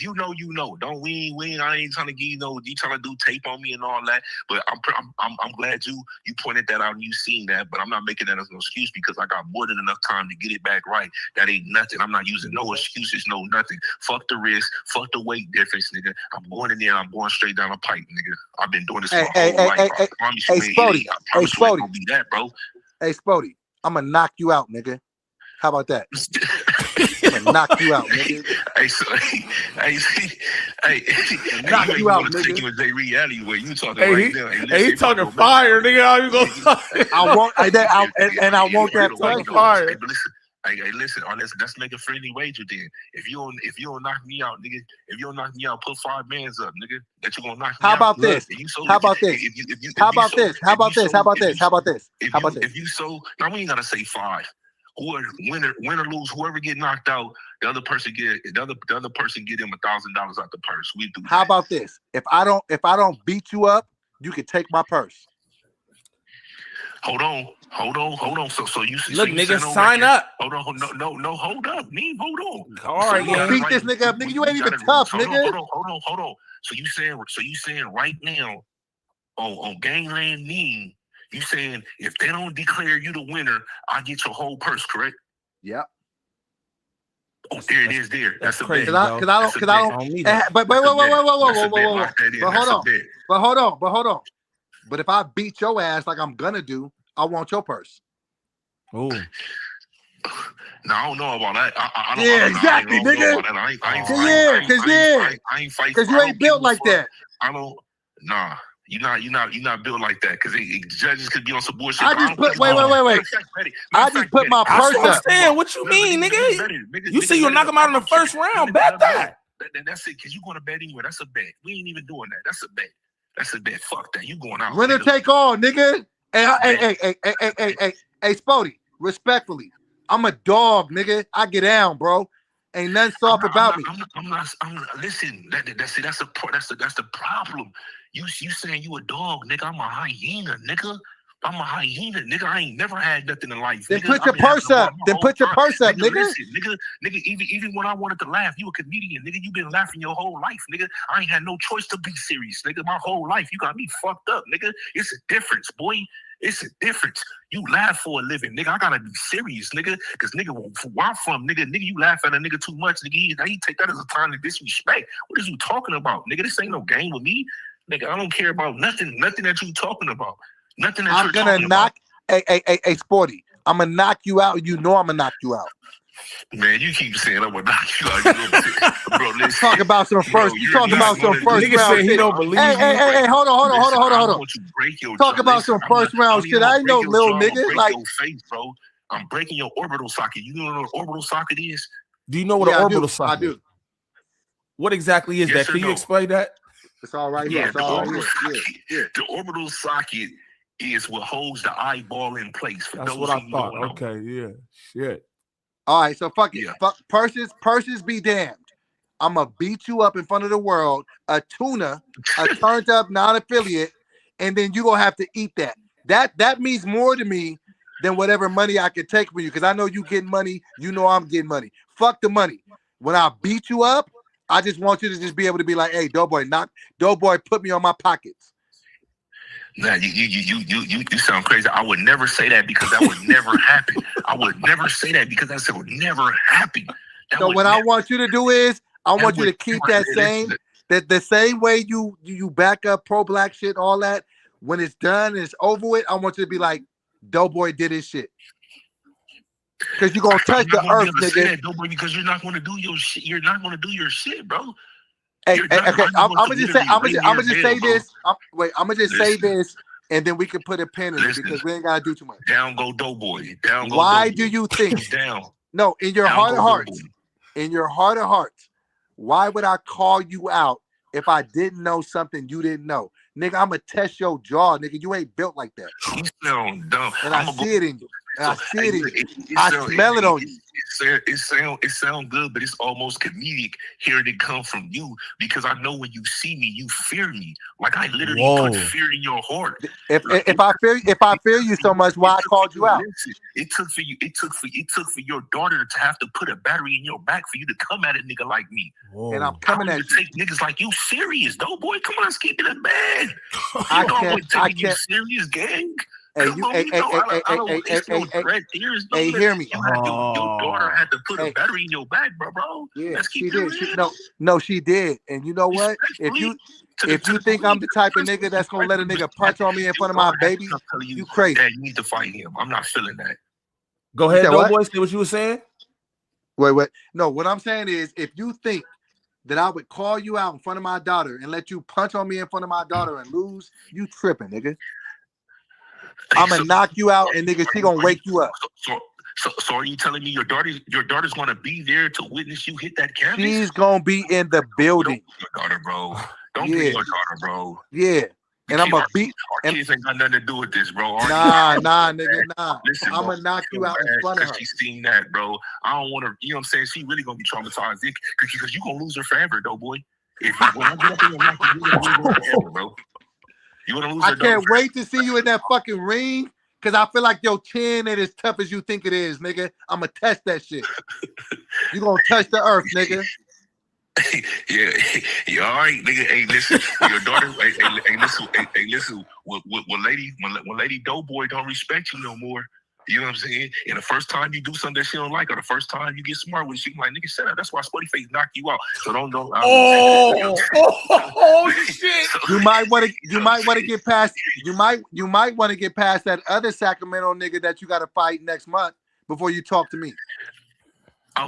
you know, you know. I ain't trying to give you you trying to do tape on me and all that. But I'm glad you pointed that out and you seen that. But I'm not making that as an excuse because I got more than enough time to get it back right. That ain't nothing. I'm not using no excuses, no nothing. Fuck the risk. Fuck the weight difference, nigga. I'm going in there. I'm going straight down the pipe, nigga. I've been doing this my whole life. I promise you, Sporty. I promise you ain't gonna be that, bro. Hey, Sporty. I'm gonna knock you out, nigga. How about that? I'm gonna knock you out, nigga. Knock you out, nigga. You Jay reality where you talking right now. He talking fire, nigga. How you gonna? I want that fire. Hey, listen. Let's make a friendly wager then. If you don't knock me out, nigga. If you don't knock me out, put 5 bands up, nigga. That you gonna knock me out. How about this? How about this? If you so, now we ain't gotta say 5. Win or lose, whoever get knocked out, the other person get him $1,000 out the purse. We do. How about this? If I don't beat you up, you can take my purse. Hold on. Hold on. So you Look, so you nigga, saying sign up. Hold on, no, hold up, me, hold on. All right, You beat this nigga up, nigga. You ain't even tough, nigga. Hold on. So you saying right now on GvnglvndNiem, you saying if they don't declare you the winner, I get your whole purse, correct? Yep. Oh, there it is. There. That's a crazy. bet. Because I don't. But whoa. But hold on. But if I beat your ass like I'm gonna do, I want your purse. Oh. No, I don't know about that. I don't, yeah, exactly, nigga. I ain't fighting. Because you ain't built like that. I don't. Nah. You're not built like that because judges could be on some bullshit. I just put wait. I just put my purse up. Understand what you mean, nigga? You see, you knock him out in the first round. Bet that. That's it. Because you going to bet anyway. That's a bet. We ain't even doing that. That's a bet. That's a bet. Fuck that. You going out. Winner take all, nigga. Hey, Sporty. Respectfully, I'm a dog, nigga. I get down, bro. Ain't nothing soft about me. I'm not. Listen. That's the problem. You saying you a dog, nigga? I'm a hyena, nigga. I ain't never had nothing in life. Then put your purse up. Nigga. Listen, nigga. Even when I wanted to laugh, you a comedian, nigga. You been laughing your whole life, nigga. I ain't had no choice to be serious, nigga. My whole life, you got me fucked up, nigga. It's a difference, boy. It's a difference. You laugh for a living, nigga. I gotta be serious, nigga. Cause nigga, where I'm from, nigga, you laugh at a nigga too much, nigga. He take that as a time to disrespect. What is you talking about, nigga? This ain't no game with me. Nigga, I don't care about nothing that you talking about. Nothing that you're talking about. Hey, Sporty, I'm gonna knock you out. You know I'm gonna knock you out. Man, you keep saying I'm gonna knock you out. Bro, listen. Talk about some first. You talking about some first round shit. He don't believe hey, hold on. I want you to break your Talk about some first round shit. I ain't no little nigga. Like your face, bro. I'm breaking your orbital socket. You know what an orbital socket is? Do you know what an orbital socket is? I do. What exactly is that? Can you explain that? It's all right. Yeah, the orbital socket is what holds the eyeball in place. That's what I thought. Okay, yeah. Shit. All right, so fuck it. Fuck purses be damned. I'm gonna beat you up in front of the world, a tuna, a turned up non-affiliate, and then you gonna have to eat that. That means more to me than whatever money I can take from you, because I know you getting money, you know I'm getting money. Fuck the money. When I beat you up, I just want you to just be able to be like, hey, DoBoy, put me on my pockets. Nah, you sound crazy. I would never say that because that would never happen. I would never say that because that would never happen. So what I want you to do is I want you to keep that same the same way you back up pro-black shit, all that. When it's done and it's over with, I want you to be like, DoBoy did his shit. Because you're gonna touch the earth, nigga. DoBoy, because you're not gonna do your shit. You're not gonna do your shit, bro. Okay. I'm gonna just say this, and then we can put a pin in it because we ain't gotta do too much. Down go DoBoy. Down go. Why do you think? Down. No, in your heart of hearts, why would I call you out if I didn't know something you didn't know? Nigga, I'm gonna test your jaw, nigga. You ain't built like that. You sound dumb. And I see it in you. I smell it on you. It sound good, but it's almost comedic hearing it come from you because I know when you see me, you fear me. Like I literally put fear in your heart. If I fear you so much, why I called you out? It took for your daughter to have to put a battery in your back for you to come at a nigga like me. Whoa. And I'm coming at you. Take niggas like you serious, DoBoy. Come on, let's keep it in bed. I can't. You serious, gang. Hey, hear me. Your daughter had to put a battery in your back, bro. Yeah, she did. She did. And you know what? If you think I'm the type of nigga that's gonna let a nigga punch on me in front of my baby, you crazy. Dad, you need to fight him. I'm not feeling that. Go ahead, DoBoy. Say what you were saying. Wait. No, what I'm saying is, if you think that I would call you out in front of my daughter and let you punch on me in front of my daughter and lose, you tripping, nigga. I'm gonna knock you out, and nigga, she gonna wake you up. So are you telling me your daughter's gonna be there to witness you hit that canvas? She's gonna be in the building. Your daughter, bro. Don't be your daughter, bro. Yeah. And I'm gonna beat. Our kids ain't got nothing to do with this, bro. Nah, nigga, nah. Listen, I'm gonna knock you out in front of her. She's seen that, bro. I don't want to. You know what I'm saying? She really gonna be traumatized because you gonna lose her forever, DoBoy. If when I get up in your life, you gonna lose her forever, bro. You wanna lose her? I can't wait to see you in that fucking ring Cause I feel like your chin ain't as tough as you think it is, nigga. I'ma test that shit. You gonna touch the earth, nigga. Yeah, all right, nigga. Hey, listen, your daughter. Hey, listen. When lady DoBoy don't respect you no more, you know what I'm saying? And the first time you do something that she don't like, or the first time you get smart with, she like, nigga, shut up. That's why Sporty Face knocked you out. So don't. Shit. You might want to get past. You might want to get past that other Sacramento nigga that you got to fight next month before you talk to me. That's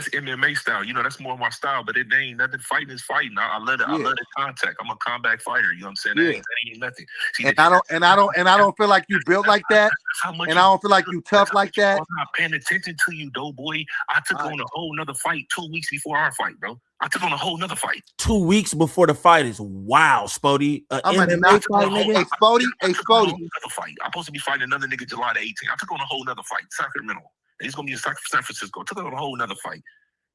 MMA style. You know, that's more my style. But it ain't nothing. Fighting is fighting. I love it. I love the contact. I'm a combat fighter. You know what I'm saying? That ain't nothing. See, I don't feel like you built like that. And I don't feel like you tough like that. I'm not paying attention to you, DoBoy. I took on a whole nother fight 2 weeks before our fight, bro. I took on a whole nother fight. 2 weeks before the fight is wow, Spody. I'm a fight, nigga. Hey, Spody. I'm supposed to be fighting another nigga July the 18th. I took on a whole nother fight, Sacramento. He's gonna be in San Francisco. I took on a whole nother fight.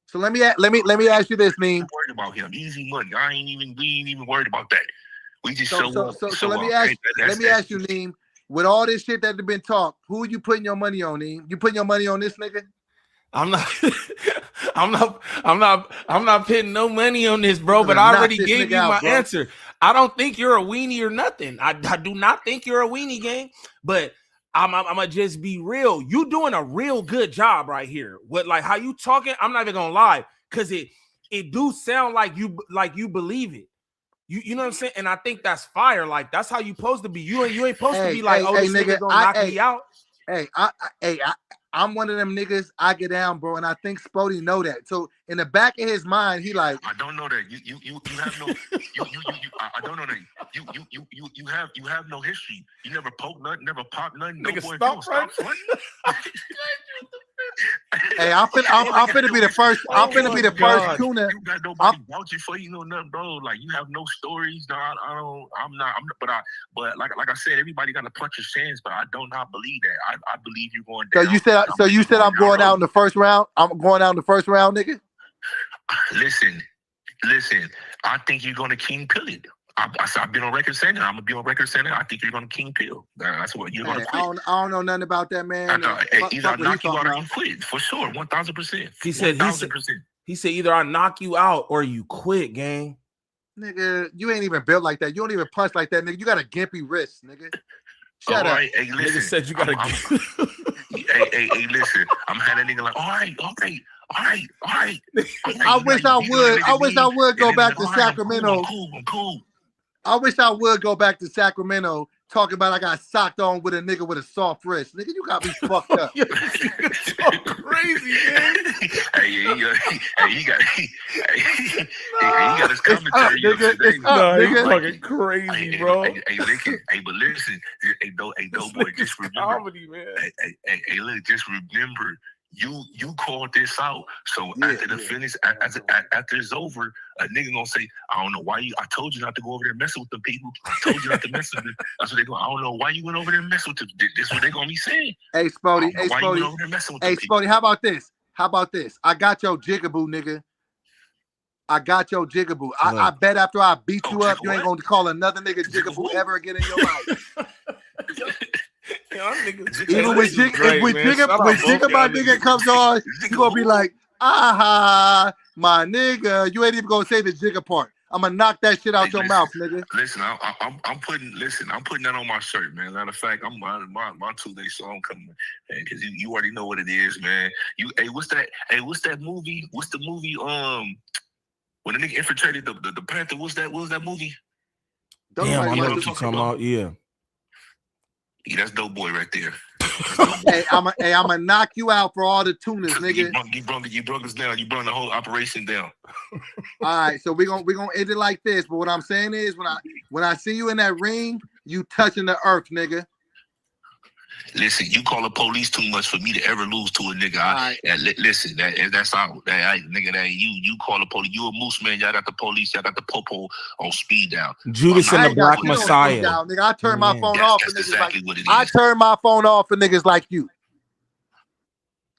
So let me ask you this, Neem. Worried about him. Easy money. We ain't even worried about that. We just so let me ask you, Neem. With all this shit that have been talked, who are you putting your money on, Neem? You putting your money on this nigga? I'm not putting no money on this, bro. But I already gave you my answer. I don't think you're a weenie or nothing. I do not think you're a weenie, gang. But I'm gonna just be real. You doing a real good job right here. What, like, how you talking? I'm not even gonna lie, because it do sound like you believe it. You know what I'm saying? And I think that's fire. Like, that's how you supposed to be. You ain't supposed to be like, this nigga gonna knock me out. I'm one of them niggas. I get down, bro, and I think Spody know that. So in the back of his mind, he like, I don't know that. You have no. I don't know that. You have no history. You never poked nothing, never popped nothing. No boy, stop Hey, I'm finna be the first. I'm finna be the first tuner. You got nobody vouching for you, know nothing, bro. Like, you have no stories. No, I'm not. But like I said, everybody got to punch his chance. But I do not believe that. I believe you're going down. So you said I'm going out in the first round. I'm going out in the first round, nigga. Listen. I think you're going to king pill it. I've been on record saying it. I'm gonna be on record saying it. I think you're gonna king pill. That's what you're gonna quit. I don't know nothing about that, man. Either I knock you out or you quit, for sure, 1,000%. He said either I knock you out or you quit, gang. Nigga, you ain't even built like that. You don't even punch like that, nigga. You got a gimpy wrist, nigga. Shut up. Right, hey, listen. Nigga said you got a hey, listen. I'm having a nigga like, all right. I wish I would go back to Sacramento. I'm cool. I wish I would go back to Sacramento talking about I got socked on with a nigga with a soft wrist. Nigga, you got me fucked up. You're so crazy, man. He got his commentary. You're fucking crazy, bro. But listen, DoBoy, just remember. Comedy, man. Look, just remember. You called this out. So after the finish, after it's over, a nigga gonna say, I don't know why I told you not to go over there and mess with them people. I told you not to mess with them. That's what they go. I don't know why you went over there and mess with them. This is what they gonna be saying. Hey, Spody. Spody, how about this? I got your jigaboo, nigga. I got your jigaboo. I bet after I beat you up, you ain't gonna call another nigga jigaboo ever again in your life. Even when Jigga my nigga comes on, you gonna be like, aha, my nigga. You ain't even gonna say the Jigga part. I'm gonna knock that shit out your mouth, nigga. Listen, I'm putting that on my shirt, man. Matter of fact, I'm my 2-day song coming, man, because you already know what it is, man. What's that movie? What's the movie? When the nigga infiltrated the Panther, what was that movie? Damn, I know what you're talking about. Yeah. Yeah, that's DoBoy right there. Hey, I'm gonna knock you out for all the tuners, nigga. You broke us down. You brought the whole operation down. All right, so we're gonna end it like this. But what I'm saying is, when I see you in that ring, you touching the earth, nigga. Listen, you call the police too much for me to ever lose to a nigga. Listen, that's out. Nigga, that you call the police. You a moose man. Y'all got the police. Y'all got the popo on speed down. Judas and the Black Messiah. Nigga, I turn my phone off for niggas like you. I turn my phone off for niggas like you.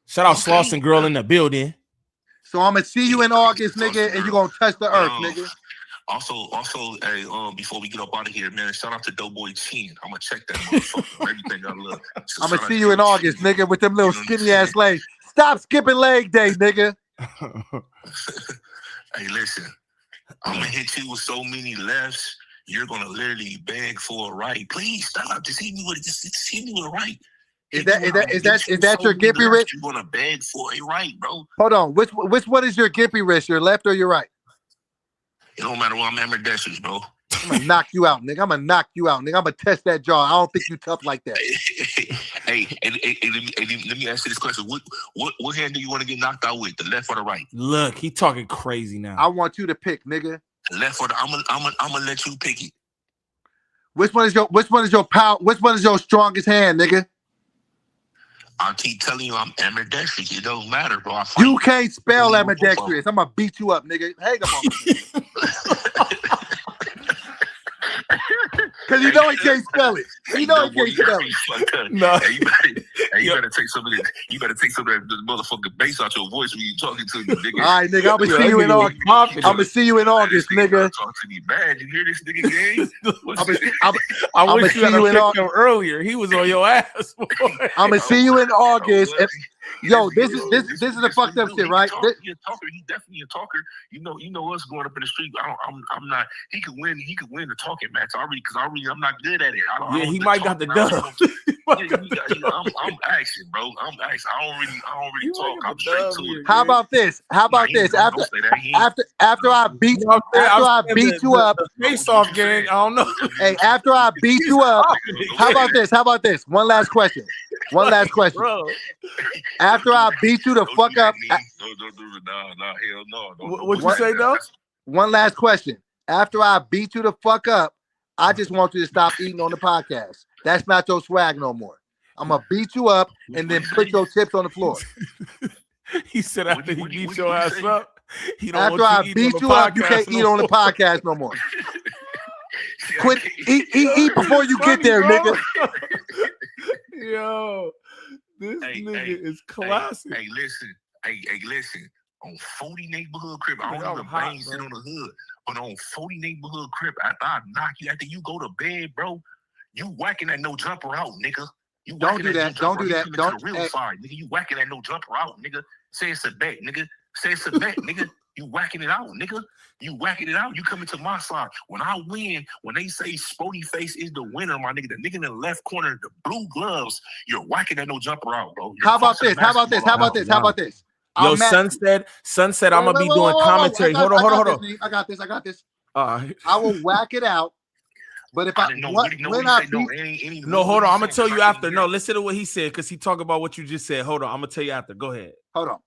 Shout out Slauson Girl in the building. So I'm gonna see you in August, nigga, and you gonna touch the earth, nigga. Also, hey, before we get up out of here, man, shout out to DoBoy Chin. I'm gonna check that motherfucker. Everything I love. So I'm gonna see you in August, nigga, with them little skinny ass legs. Stop skipping leg day, nigga. Hey, listen, I'm gonna hit you with so many lefts. You're gonna literally beg for a right. Please stop. Just hit me with it. Just hit me with a right. Is that your gippy wrist? You're gonna beg for a right, bro. Hold on. Which one is your gippy wrist? Your left or your right? It don't matter what I'm ambidextrous, bro. I'm gonna knock you out, nigga. I'm gonna test that jaw. I don't think you tough like that. Hey, let me ask you this question. What hand do you want to get knocked out with? The left or the right? Look, he talking crazy now. I want you to pick, nigga. The left or the I'm gonna let you pick it. Which one is your power? Which one is your strongest hand, nigga? I keep telling you I'm ambidextrous. It don't matter, bro. You can't spell ambidextrous. I'm gonna beat you up, nigga. Hang up on me. Cause you know he can't spell it. You know he can't spell it. No, hey, you better take some of that. You better take some of that motherfucking bass out your voice when you talking to me, nigga. All right, nigga. I'm gonna see you in August. I'm gonna see you in August, nigga. Talk to me bad. You hear this nigga game? I wish you had picked him earlier. He was on your ass. I'm gonna see you in August. Yo, this is the fucked up shit, right? He's a talker. He's definitely a talker. You know us going up in the street. I'm not. He could win. He could win the talking match already because I'm not good at it. He might got the dub. I'm action, bro. I'm action. I don't really talk. I'm straight to it. How about this? After I beat you up, face off gang. I don't know. Hey, after I beat you up, how about this? One last question. Bro. After I beat you the fuck up. No, hell no. What'd you say, though? One last question. After I beat you the fuck up, I just want you to stop eating on the podcast. That's not your swag no more. I'm gonna beat you up and then put your chips on the floor. He said after he beat your ass up, after I beat you up, you can't eat on the podcast no more. Quit eat before you get there, nigga. Yo, this nigga is classic. Hey, listen. On 40 neighborhood crib, I don't even bang shit on the hood. But on 40 neighborhood crib, after I knock you, after you go to bed, bro, you whacking that no jumper out, nigga. Don't do that. Don't do that. Don't. Real fire, nigga. You whacking that no jumper out, nigga. Say it's a bet, nigga. Say it's a bet, nigga. You whacking it out, nigga. You whacking it out. You coming to my side. When I win, when they say Sporty Face is the winner, my nigga, the nigga in the left corner, the blue gloves, you're whacking that no jumper out, bro. How about this? Yo, Sunset, I'm gonna be doing commentary. Hold on. I got this. All right. I will whack it out. But if hold on, I'm gonna tell you after. No, listen to what he said because he talk about what you just said. Hold on, I'm gonna tell you after. Go ahead. Hold on.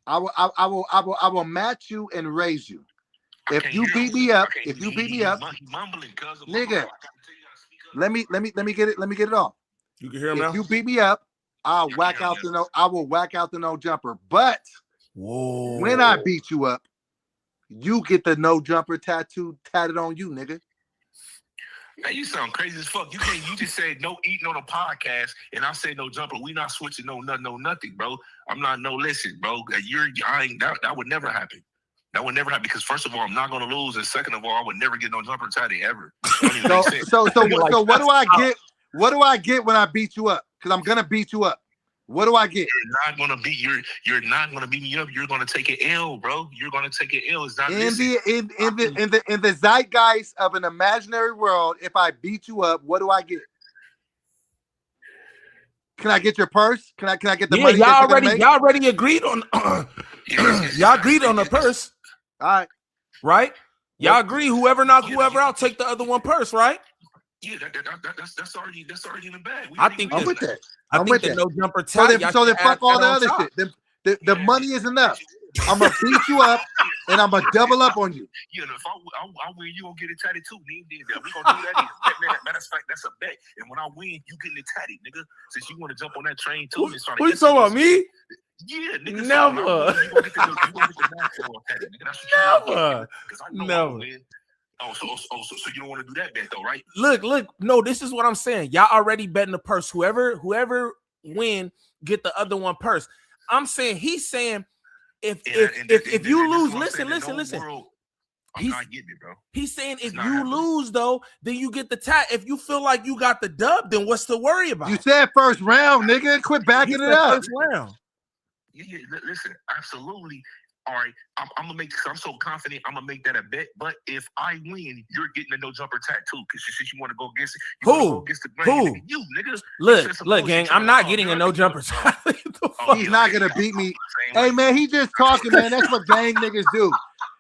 I will match you and raise you. If you beat me up, nigga, let me get it off. You can hear me. If you beat me up, I will whack out the no jumper. But when I beat you up, you get the no jumper tattoo tatted on you, nigga. Man, you sound crazy as fuck. You just said no eating on a podcast, and I say no jumper. We not switching no nothing, bro. I'm not listen, bro. That would never happen. That would never happen because first of all, I'm not gonna lose, and second of all, I would never get no jumper tatted ever. So what do I get? What do I get when I beat you up? Because I'm gonna beat you up. What do I get? You're not gonna beat me up. You're gonna take an L, bro. You're gonna take an L. It's not in the zeitgeist of an imaginary world. If I beat you up, what do I get? Can I get your purse? Can I get the money? Y'all already agreed on. Y'all agreed on the purse. All right. Right? Y'all agree. Whoever knock whoever out, take the other one purse. Right? Yeah, that's already in the bag. I'm with that. I'm with that. No jumper so then fuck all the other shit. The money is enough. I'm gonna beat you up and I'm gonna double up on you. Yeah, if I win, you gonna get it tatted too. We gonna do that. Matter of fact, that's a bet. And when I win, you getting it tatted, nigga. Since you want to jump on that train too. What you talking about, me? Yeah, nigga. Never. Never. Oh, so you don't want to do that bet though, right? Look. No, this is what I'm saying. Y'all already betting the purse. Whoever win, get the other one purse. I'm saying he's saying if you lose, listen. I'm not getting it, bro. He's saying if you happening. lose, though, then you get the tap. If you feel like you got the dub, then what's to worry about? You said first round, nigga. Quit backing it up. First round. Yeah, listen, absolutely. All right, I'm gonna make. I'm so confident. I'm gonna make that a bet. But if I win, you're getting a no jumper tattoo because you want to go against it. You Who? Go against the grain, nigga. You nigga. Look, gang. I'm not getting a no jumper tattoo. He's not gonna beat me. Hey, man, he just talking, man. That's what gang niggas do.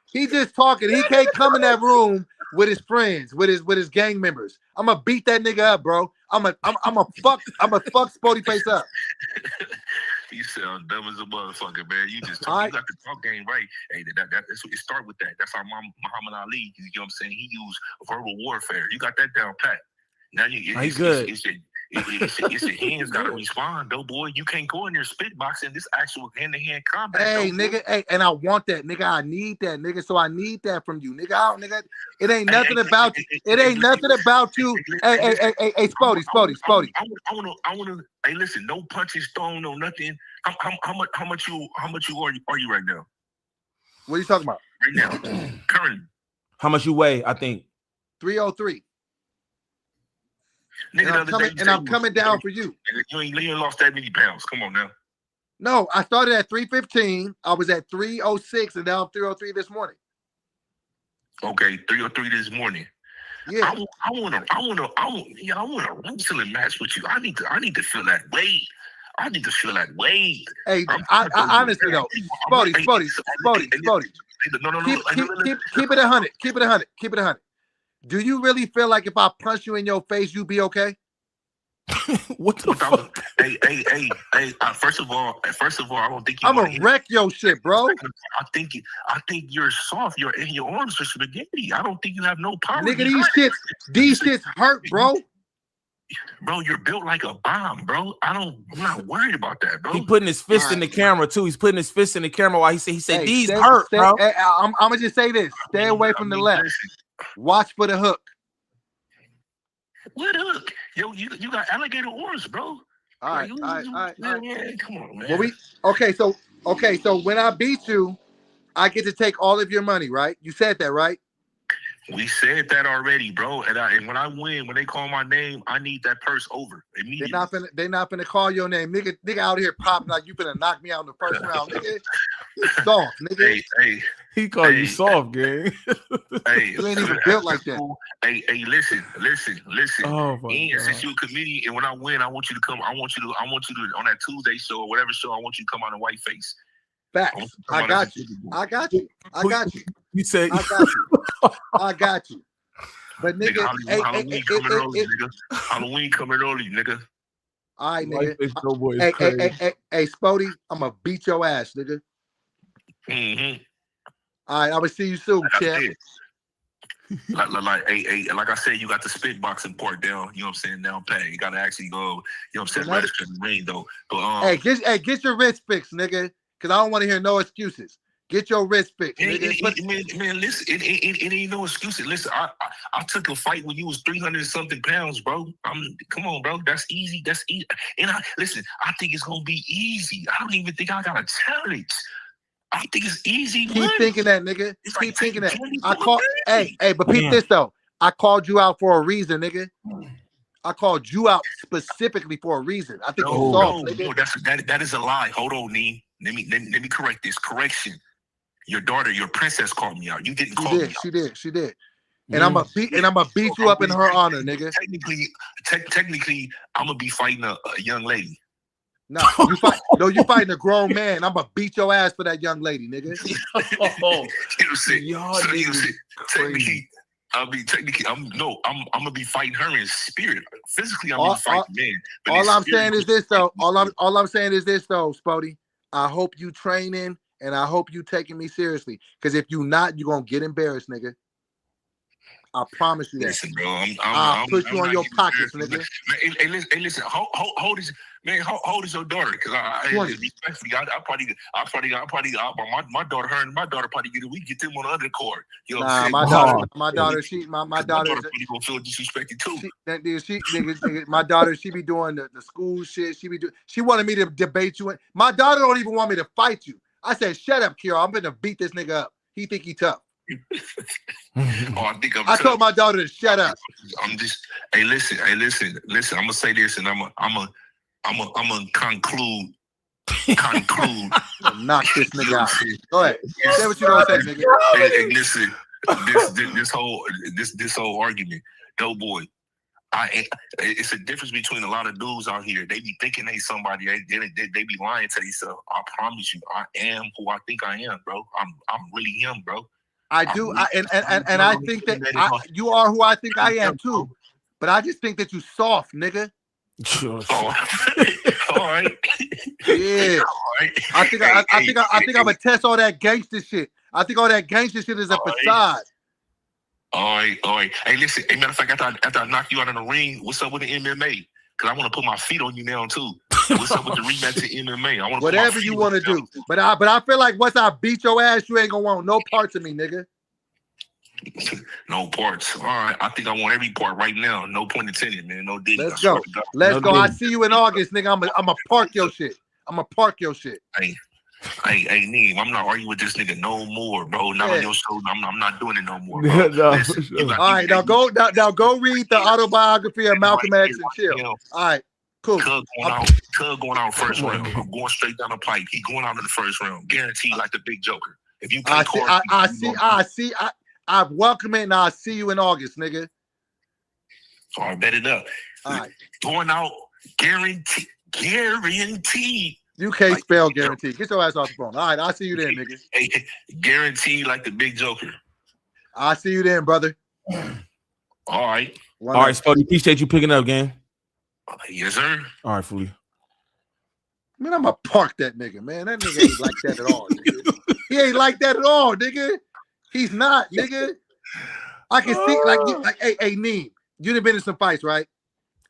He just talking. He can't come in that room with his friends, with his gang members. I'm gonna beat that nigga up, bro. I'm a fuck Sporty Face up. You sound dumb as a motherfucker, man. You just talk, you got the talk game right. Hey, that's what it start with that. That's how Muhammad Ali, you know what I'm saying? He used verbal warfare. You got that down pat. Now it's your hands gotta respond, though, boy. You can't go in there spit boxing this actual hand-to-hand combat. Hey, nigga, hey, and I want that, nigga. I need that, nigga. So I need that from you, nigga. Nigga, it ain't nothing about you. It ain't nothing about you. Hey, Sporty. I wanna. Hey, listen, no punches thrown, no nothing. How much you are you right now? What are you talking about? Right now, currently. How much you weigh? I think 303. Nigga, and I'm coming down for you. You ain't lost that many pounds. Come on now. No, I started at 315. I was at 306, and now I'm 303 this morning. Okay, 303 this morning. Yeah. I want a wrestling match with you. I need to feel that weight. I need to feel that weight. Hey, I honestly though, Sporty. No. Keep it 100. Keep it 100. Do you really feel like if I punch you in your face, you'd be okay? What the fuck? Hey. First of all, I don't think I'm gonna wreck your shit, bro. I think you're soft. Your arms are spaghetti. I don't think you have no power. Nigga, these shits hurt, bro. Bro, you're built like a bomb, bro. I'm not worried about that, bro. He putting his fist in the camera too. He's putting his fist in the camera while he said these hurt, bro. Hey, I'm gonna just say this: stay away from the left. Watch for the hook. What hook? Yo, you got alligator arms, bro. All right. Man, come on, man. Well, okay, so when I beat you, I get to take all of your money, right? You said that, right? We said that already, bro. And when I win, when they call my name, I need that purse over immediately. They're not gonna call your name, nigga out here popping like you finna knock me out in the first round, nigga. You soft, nigga. Hey. He called you soft, gang. Hey, you ain't even built like that. Hey, listen. Oh my God. Since you're a comedian, and when I win, I want you to come. I want you to on that Tuesday show or whatever show. I want you to come on a white face. Facts. I got you. You say I got you. But nigga, Halloween coming early, nigga. All right, nigga. Hey, Sporty, I'm gonna beat your ass, nigga. Mm-hmm. All right, I will see you soon, champ. Like I said, you got the spit boxing part down. You know what I'm saying? Down pat. You gotta actually go. You know what I'm saying? Register in the ring though. But get your wrist fixed, nigga. Cause I don't want to hear no excuses. Get your wrist fixed, nigga. Man, listen, it ain't no excuses. Listen, I took a fight when you was 300 something pounds, bro. Come on, bro. That's easy. And I think it's gonna be easy. I don't even think I got a challenge. I think it's easy. Keep thinking that, nigga. Keep thinking that. But peep this though. I called you out for a reason, nigga. I called you out specifically for a reason. I think you soft, nigga. That is a lie. Hold on, Nee. Let me correct this. Correction. Your daughter, your princess, called me out. You didn't call me out. She did. And I'm gonna beat you up in her honor, nigga. Technically, I'm gonna be fighting a young lady. No, you fighting a grown man. I'm gonna beat your ass for that young lady, nigga. Technically, I'm gonna be fighting her in spirit. Physically, I'm gonna fight men. All I'm saying is this though. All I'm saying is this though, Sporty. I hope you training and I hope you taking me seriously. Because if you not, you're gonna get embarrassed, nigga. I promise you that. Listen, bro, I'll put you on your pockets, nigga. Hey, listen, how old is your daughter? Because my daughter, her and my daughter probably get them on the undercard. You know what I'm saying? My daughter, my daughter probably gonna feel disrespected too. Nigga, my daughter, she be doing the school shit. She wanted me to debate you. My daughter don't even want me to fight you. I said, shut up, Kira. I'm gonna beat this nigga up. He think he tough. I think I told my daughter to shut up. I'm just. Hey, listen. I'm gonna say this, and I'm gonna conclude. Knock this nigga out. Go ahead. Say what you gonna say, nigga. Hey, listen. This whole argument, DoBoy. It's a difference between a lot of dudes out here. They be thinking they somebody. They be lying to themselves. I promise you, I am who I think I am, bro. I'm really him, bro. I do, and I think that you are who I think I am too. But I just think that you soft, nigga. Sure. All right. Yeah. All right. I think I'm gonna test all that gangster shit. I think all that gangster shit is a facade. All right. Hey, listen. Hey, matter of fact, after I knock you out in the ring, what's up with the MMA? Because I want to put my feet on you now too. What's up with the rematch to MMA? I want whatever you want to do. But I feel like once I beat your ass, you ain't gonna want no parts of me, nigga. No parts. All right. I think I want every part right now. No point intended, man. No diddy. Let's go. Let's go. I see you in August, nigga. I'm a park your shit. Hey, Neem, I'm not arguing with this nigga no more, bro. Not on your show. I'm not doing it no more, bro. Listen, all right, now go read the autobiography of Malcolm X and chill. All right, cool. Cub going out first round. I'm going straight down the pipe. He going out in the first round. Guaranteed like the big joker. If you play I welcome it and I'll see you in August, nigga. All right, bet it up. All right. Going out guaranteed. You can't spell guaranteed. Get your ass off the phone. All right, I'll see you then, nigga. Hey, guaranteed like the big joker. I'll see you then, brother. All right. All right, Sporty. Appreciate you picking up, gang. Yes, sir. All right, Foolie. Man, I'm gonna park that nigga, man. That nigga ain't like that at all, nigga. He ain't like that at all, nigga. He's not, nigga. I can see, like hey, Neem, you done been in some fights, right?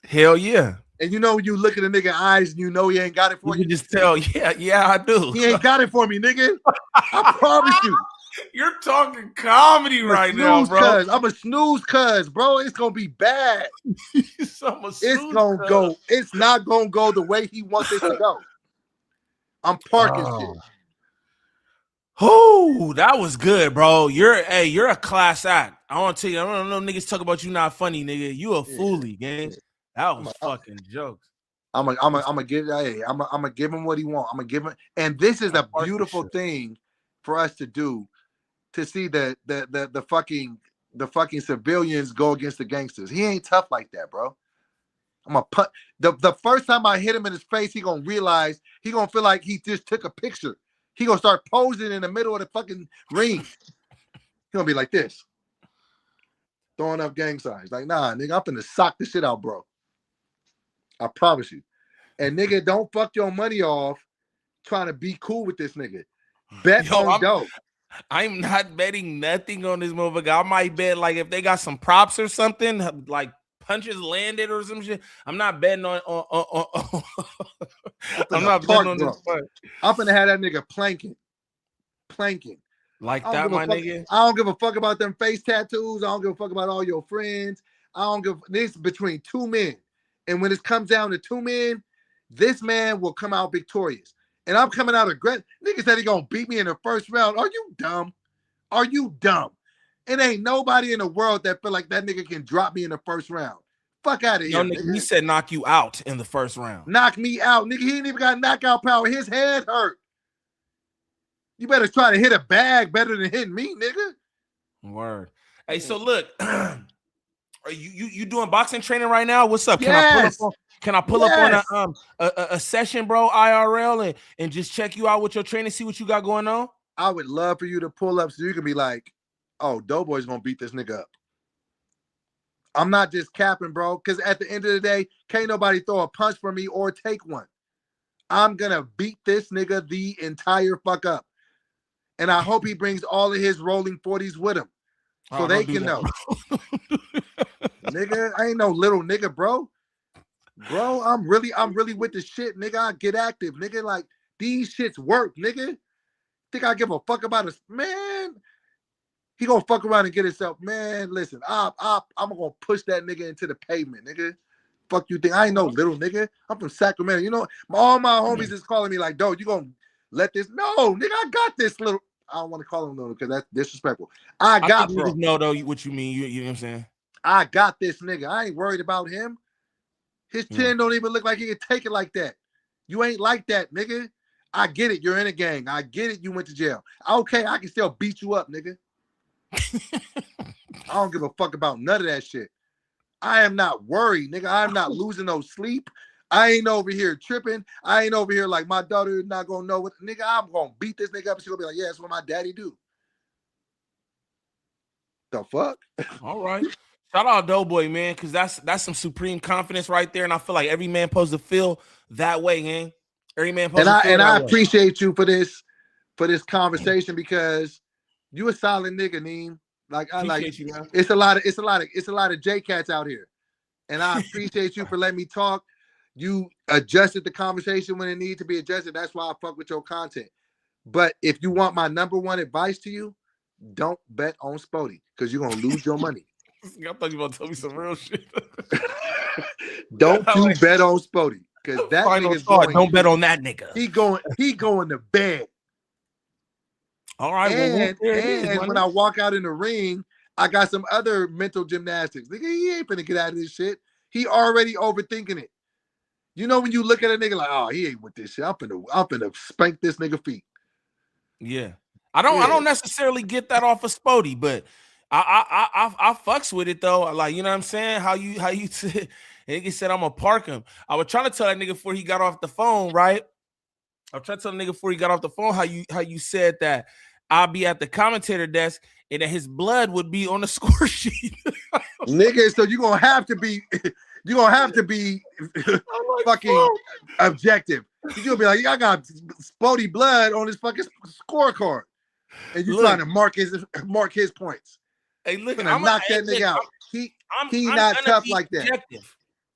Hell yeah. And you know when you look at a nigga eyes and you know he ain't got it for you. You can just tell, yeah, I do. He ain't got it for me, nigga. I promise you. You're talking comedy right now, bro. I'm a snooze, bro. It's gonna be bad. It's not gonna go the way he wants it to go. I'm parking shit. Oh, that was good, bro. You're a class act. I want to tell you, I don't know niggas talk about you not funny, nigga. You a foolie, gang. That was fucking jokes. I'm gonna give him what he wants. I'm gonna give him, and this is a beautiful thing for us to do, to see the fucking civilians go against the gangsters. He ain't tough like that, bro. I'm gonna put the first time I hit him in his face, he gonna realize, he gonna feel like he just took a picture. He gonna start posing in the middle of the fucking ring. He gonna be like this, throwing up gang signs. Like, nah, nigga, I'm finna sock the shit out, bro. I promise you. And nigga, don't fuck your money off trying to be cool with this nigga. Bet on dope. I'm not betting nothing on this motherfucker. I might bet like if they got some props or something, like punches landed or some shit. I'm not betting on I'm not betting on this fight. I'm finna have that nigga planking. Like that, my nigga. I don't give a fuck about them face tattoos. I don't give a fuck about all your friends. I don't give this between two men. And when it comes down to two men, this man will come out victorious. And I'm coming out aggressive. Nigga said he gonna beat me in the first round. Are you dumb? Are you dumb? It ain't nobody in the world that feel like that nigga can drop me in the first round. Fuck out of here. Nigga, he said knock you out in the first round. Knock me out. Nigga, he ain't even got knockout power. His hand hurt. You better try to hit a bag better than hitting me, nigga. Word. Hey, so look, are you doing boxing training right now? What's up? Yes. Can I pull up on a session, bro, IRL, and just check you out with your training, see what you got going on? I would love for you to pull up so you can be like, oh, DoBoy's gonna beat this nigga up. I'm not just capping, bro, because at the end of the day, can't nobody throw a punch for me or take one. I'm gonna beat this nigga the entire fuck up. And I hope he brings all of his rolling 40s with him so they can know. Nigga, I ain't no little nigga, bro. Bro, I'm really with the shit, nigga. I get active, nigga. Like, these shits work, nigga. Think I give a fuck about us, man? He gonna fuck around and get himself, man. Listen, I'm gonna push that nigga into the pavement, nigga. Fuck you think I ain't no little nigga? I'm from Sacramento. You know, all my homies is calling me like, "Doe, you gonna let this?" No, nigga, I got this little. want to call him no because that's disrespectful. I got think bro. niggas know though what you mean. You know what I'm saying? I got this nigga. I ain't worried about him. His chin don't even look like he can take it like that. You ain't like that, nigga. I get it. You're in a gang. I get it. You went to jail. Okay, I can still beat you up, nigga. I don't give a fuck about none of that shit. I am not worried, nigga. I'm not losing no sleep. I ain't over here tripping. I ain't over here like my daughter is not gonna know what nigga. I'm gonna beat this nigga up and she'll be like, yeah, that's what my daddy do. The fuck? All right. Shout out DoBoy, man, because that's some supreme confidence right there. And I feel like every man supposed to feel that way, man. Every man supposed to feel that I way. appreciate you for this conversation because you a solid nigga, Neem. Like I Appreciate like you, man. it's a lot of J cats out here. And I appreciate you for letting me talk. You adjusted the conversation when it needed to be adjusted. That's why I fuck with your content. But if you want my number one advice to you, don't bet on Sporty because you're gonna lose your money. I thought you were gonna tell me some real shit. Don't you bet on Sporty because that nigga's going. Don't bet on that nigga. He going to bed. All right. And when I walk out in the ring, I got some other mental gymnastics. Nigga, he ain't finna get out of this shit. He already overthinking it. You know when you look at a nigga like, oh, he ain't with this shit. I'm finna spank this nigga feet. Yeah. I don't necessarily get that off of Sporty, but I fucks with it though. Like, you know what I'm saying? How you nigga said I'm gonna park him. I was trying to tell that nigga before he got off the phone, right? I was trying to tell the nigga before he got off the phone how you said that I'll be at the commentator desk and that his blood would be on the score sheet. Nigga, so you're gonna have to be fucking objective. You're gonna be like, I got Sporty blood on his fucking scorecard. And you trying to mark his points. Hey, look, I'm gonna knock that nigga out. He not tough like that.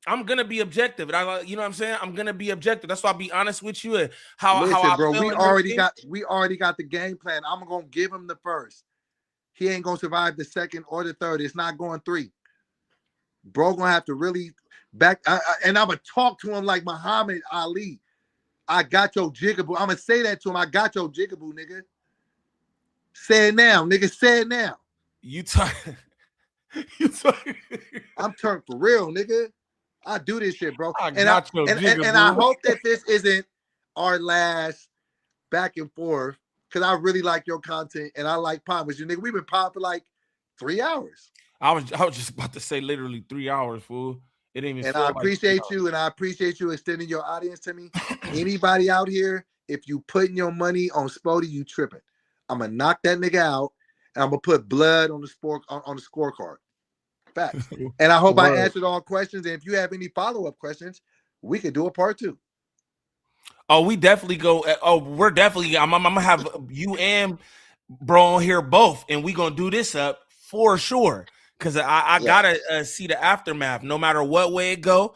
I'm gonna be objective. And you know what I'm saying? I'm gonna be objective. That's why I'll be honest with you. And Listen, how bro, I feel we already got the game plan. I'm gonna give him the first. He ain't gonna survive the second or the third. It's not going 3. Bro, gonna have to really back. And I'm gonna talk to him like Muhammad Ali. I got your jigaboo. I'm gonna say that to him. I got your jigaboo, nigga. Say it now, nigga. Say it now. You talk. I'm turned for real, nigga. I do this shit, bro. I And I hope that this isn't our last back and forth because I really like your content and I like pop with you, nigga. We've been popping for like 3 hours. I was just about to say literally 3 hours, fool. It ain't even. And I appreciate you, and I appreciate you extending your audience to me. Anybody out here, if you putting your money on Sporty, you tripping. I'm gonna knock that nigga out, and I'm gonna put blood on the scorecard. Fact. And I hope I answered all questions. And if you have any follow-up questions, we could do a part 2. Oh, we definitely go. Oh, we're definitely. I'm gonna have you and bro on here both, and we gonna do this up for sure. Cause I gotta see the aftermath. No matter what way it go,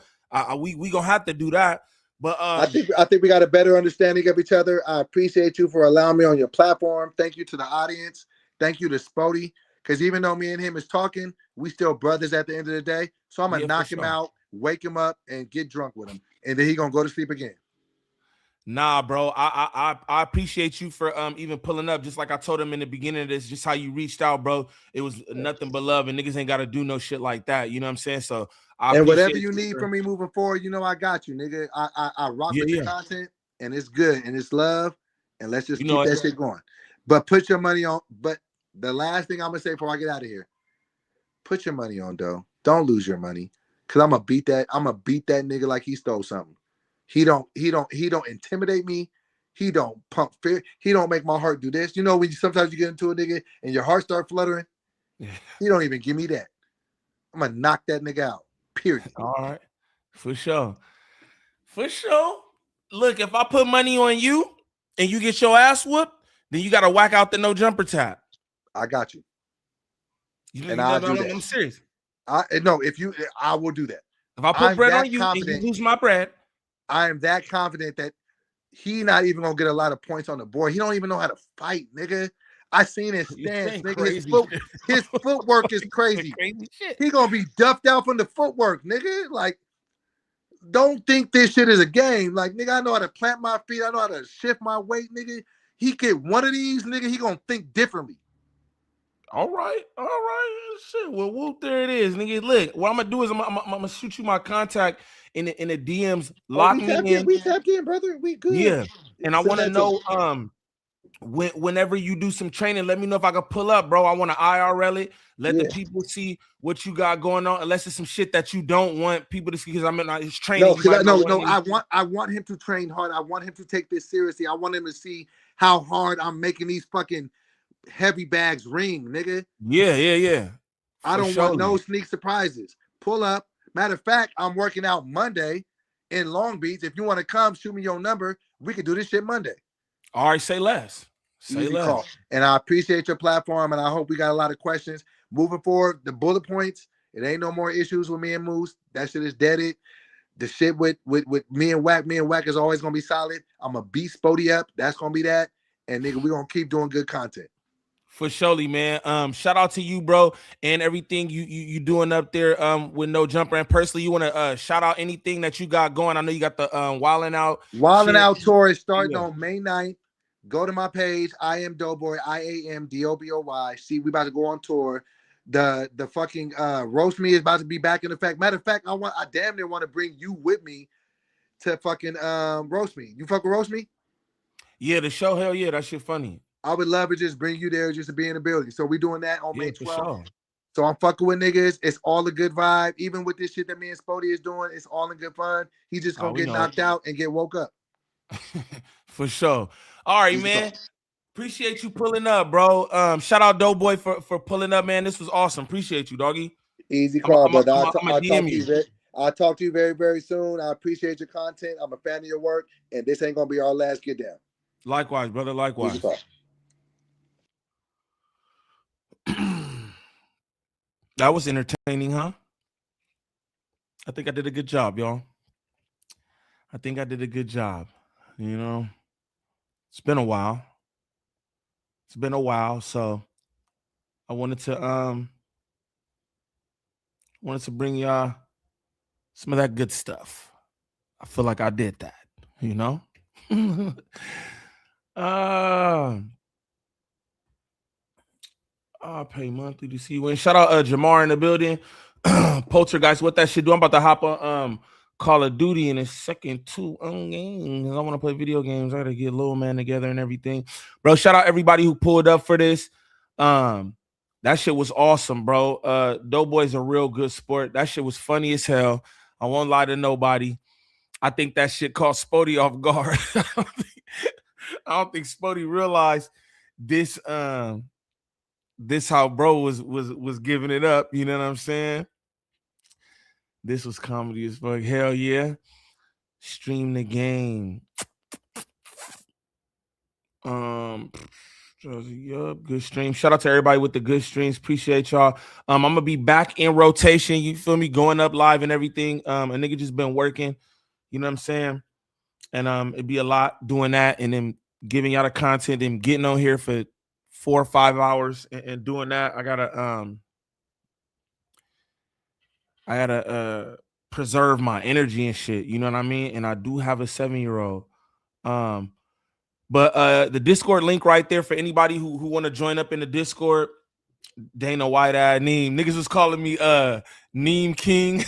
we gonna have to do that. But I think we got a better understanding of each other. I appreciate you for allowing me on your platform. Thank you to the audience. Thank you to Sporty. Because even though me and him is talking, we still brothers at the end of the day. So I'm gonna knock him out, wake him up, and get drunk with him, and then he gonna go to sleep again. Nah, bro. I appreciate you for even pulling up. Just like I told him in the beginning of this, just how you reached out, bro. It was nothing but love, and niggas ain't gotta do no shit like that. You know what I'm saying? So and whatever you need from me moving forward, you know I got you, nigga. I rock with the content, and it's good, and it's love, and let's just keep that shit going. But put your money on. But the last thing I'm gonna say before I get out of here, put your money on, though. Don't lose your money, cause I'm gonna beat that nigga like he stole something. He don't intimidate me. He don't pump fear. He don't make my heart do this. You know when sometimes you get into a nigga and your heart start fluttering? Yeah. He don't even give me that. I'm gonna knock that nigga out. Period. All right. For sure. For sure. Look, if I put money on you and you get your ass whooped, then you gotta whack out the no jumper tab. I got you. I'm serious. I will do that. If I put bread on you and you lose my bread. I am that confident that he not even gonna get a lot of points on the board. He don't even know how to fight, nigga. I seen his stance, nigga. His footwork is crazy. He gonna be duffed out from the footwork, nigga. Like, don't think this shit is a game. Like, nigga, I know how to plant my feet. I know how to shift my weight, nigga. he get one of these, nigga, he gonna think differently. All right. Shit. Well, whoop, there it is, nigga. Look, what I'm gonna do is I'm gonna shoot you my contact in the DMs. Lock me in. We tapped in, brother. We good. Yeah. And I want to know whenever you do some training, let me know if I can pull up, bro. I want to IRL it. Let the people see what you got going on, unless it's some shit that you don't want people to see. Because I'm in his training. I want him to train hard. I want him to take this seriously. I want him to see how hard I'm making these fucking heavy bags ring, nigga. Yeah. I don't want no sneak surprises. Pull up. Matter of fact, I'm working out Monday in Long Beach. If you want to come, shoot me your number. We can do this shit Monday. All right, say less. Say less. Call. And I appreciate your platform, and I hope we got a lot of questions. Moving forward, the bullet points, it ain't no more issues with me and Moose. That shit is deaded. The shit with me and Wack is always going to be solid. I'm going to beat Sporty up. That's going to be that. And, nigga, we're going to keep doing good content. For surely, man. Shout out to you, bro, and everything you doing up there with No Jumper. And personally, you want to shout out anything that you got going? I know you got the Wildin' Out. Wildin' Out tour is starting on May 9th. Go to my page. I am DoBoy. IAMDOBOY. See, we about to go on tour. The fucking roast me is about to be back in effect. Matter of fact, I damn near want to bring you with me to fucking roast me. You fucking roast me? Yeah, the show. Hell yeah, that shit funny. I would love to just bring you there just to be in the building. So we doing that on May 12th. Sure. So I'm fucking with niggas. It's all a good vibe. Even with this shit that me and Sporty is doing, it's all in good fun. He's just gonna get knocked out and get woke up. For sure. All right, man. Appreciate you pulling up, bro. Shout out DoBoy for pulling up, man. This was awesome. Appreciate you, doggy. Easy call, brother. I'll talk to you very, very soon. I appreciate your content. I'm a fan of your work, and this ain't gonna be our last get down. Likewise, brother. Likewise. Easy call. That was entertaining, huh? I think I did a good job, y'all. I think I did a good job. You know, it's been a while. So I wanted to bring y'all some of that good stuff. I feel like I did that, you know. I'll pay monthly to see you win. Shout out Jamar in the building. Poltergeist, what that shit do? I'm about to hop on Call of Duty in a second too. Games. I want to play video games. I gotta get Lil Man together and everything. Bro, shout out everybody who pulled up for this. That shit was awesome, bro. DoBoy's a real good sport. That shit was funny as hell. I won't lie to nobody. I think that shit caught Sporty off guard. I don't think Sporty realized this how bro was giving it up. You know what I'm saying? This was comedy as fuck. Hell yeah. Stream the game. Good stream. Shout out to everybody with the good streams. Appreciate y'all. I'm gonna be back in rotation. You feel me? Going up live and everything. A nigga just been working. You know what I'm saying? And it'd be a lot doing that and then giving y'all the content and getting on here for 4 or 5 hours and doing that. I gotta preserve my energy and shit. You know what I mean? And I do have a 7-year-old. But the Discord link right there for anybody who want to join up in the Discord. Dana White-Eyed Niem. Niggas was calling me Niem King.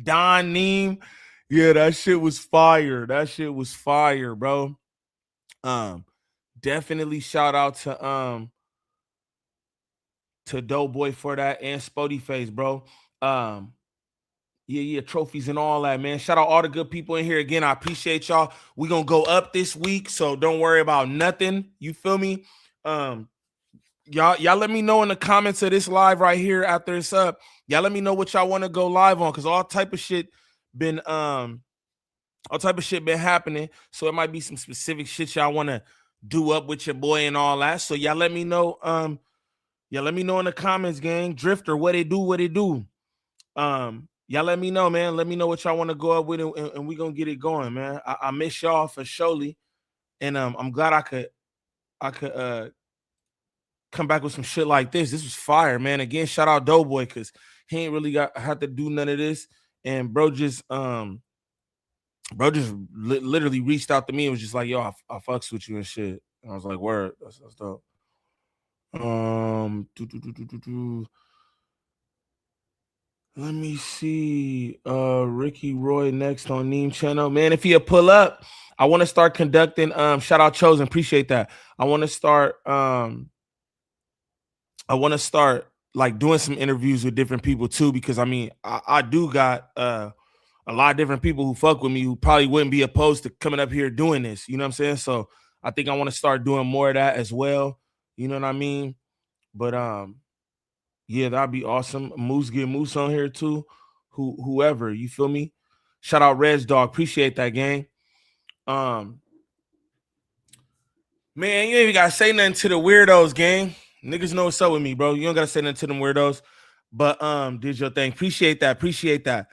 Don Niem. Yeah, that shit was fire. That shit was fire, bro. Definitely shout out to DoBoy for that and Sporty Face, bro. Yeah, trophies and all that, man. Shout out all the good people in here. Again, I appreciate y'all. We gonna go up this week, so don't worry about nothing. You feel me? Y'all let me know in the comments of this live right here after it's up. Y'all let me know what y'all want to go live on, because all type of shit been happening. So it might be some specific shit y'all want to do up with your boy and all that. So y'all let me know. Y'all let me know in the comments, gang. Drifter, what they do. Y'all let me know, man. Let me know what y'all want to go up with, and we gonna get it going, man. I miss y'all for surely, and I'm glad I could come back with some shit like this. This was fire, man. Again, shout out DoBoy, because he ain't really had to do none of this, and bro just Bro just literally reached out to me and was just like, yo, I fucks with you and shit. And I was like, word, that's dope. Let me see. Ricky Roy next on Neem channel. Man, if he'll pull up, I want to start conducting. Shout out Chosen, appreciate that. I want to start like doing some interviews with different people too, because I mean, I do got a lot of different people who fuck with me who probably wouldn't be opposed to coming up here doing this. You know what I'm saying? So I think I want to start doing more of that as well. You know what I mean? But yeah, that'd be awesome. Moose, get Moose on here too. Whoever, you feel me? Shout out Reg Dog. Appreciate that, gang. Man, you ain't even gotta say nothing to the weirdos, gang. Niggas know what's up with me, bro. You don't gotta say nothing to them weirdos. But did your thing. Appreciate that.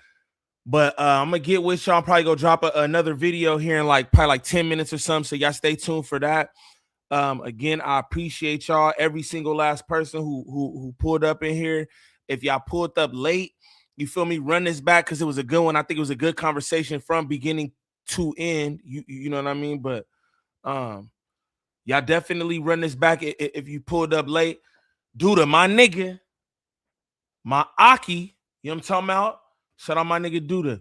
But I'm gonna get with y'all. I'm probably gonna drop another video here in probably like 10 minutes or something. So y'all stay tuned for that. Again, I appreciate y'all, every single last person who pulled up in here. If y'all pulled up late, you feel me, run this back because it was a good one. I think it was a good conversation from beginning to end. You know what I mean? But y'all definitely run this back if you pulled up late. Duda, my nigga, my Aki, you know what I'm talking about? Shout out my nigga Duda.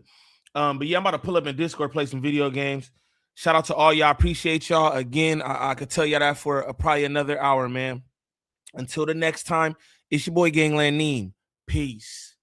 But yeah, I'm about to pull up in Discord, play some video games. Shout out to all y'all. Appreciate y'all. Again, I could tell y'all that for probably another hour, man. Until the next time, it's your boy GvnglvndNiem. Peace.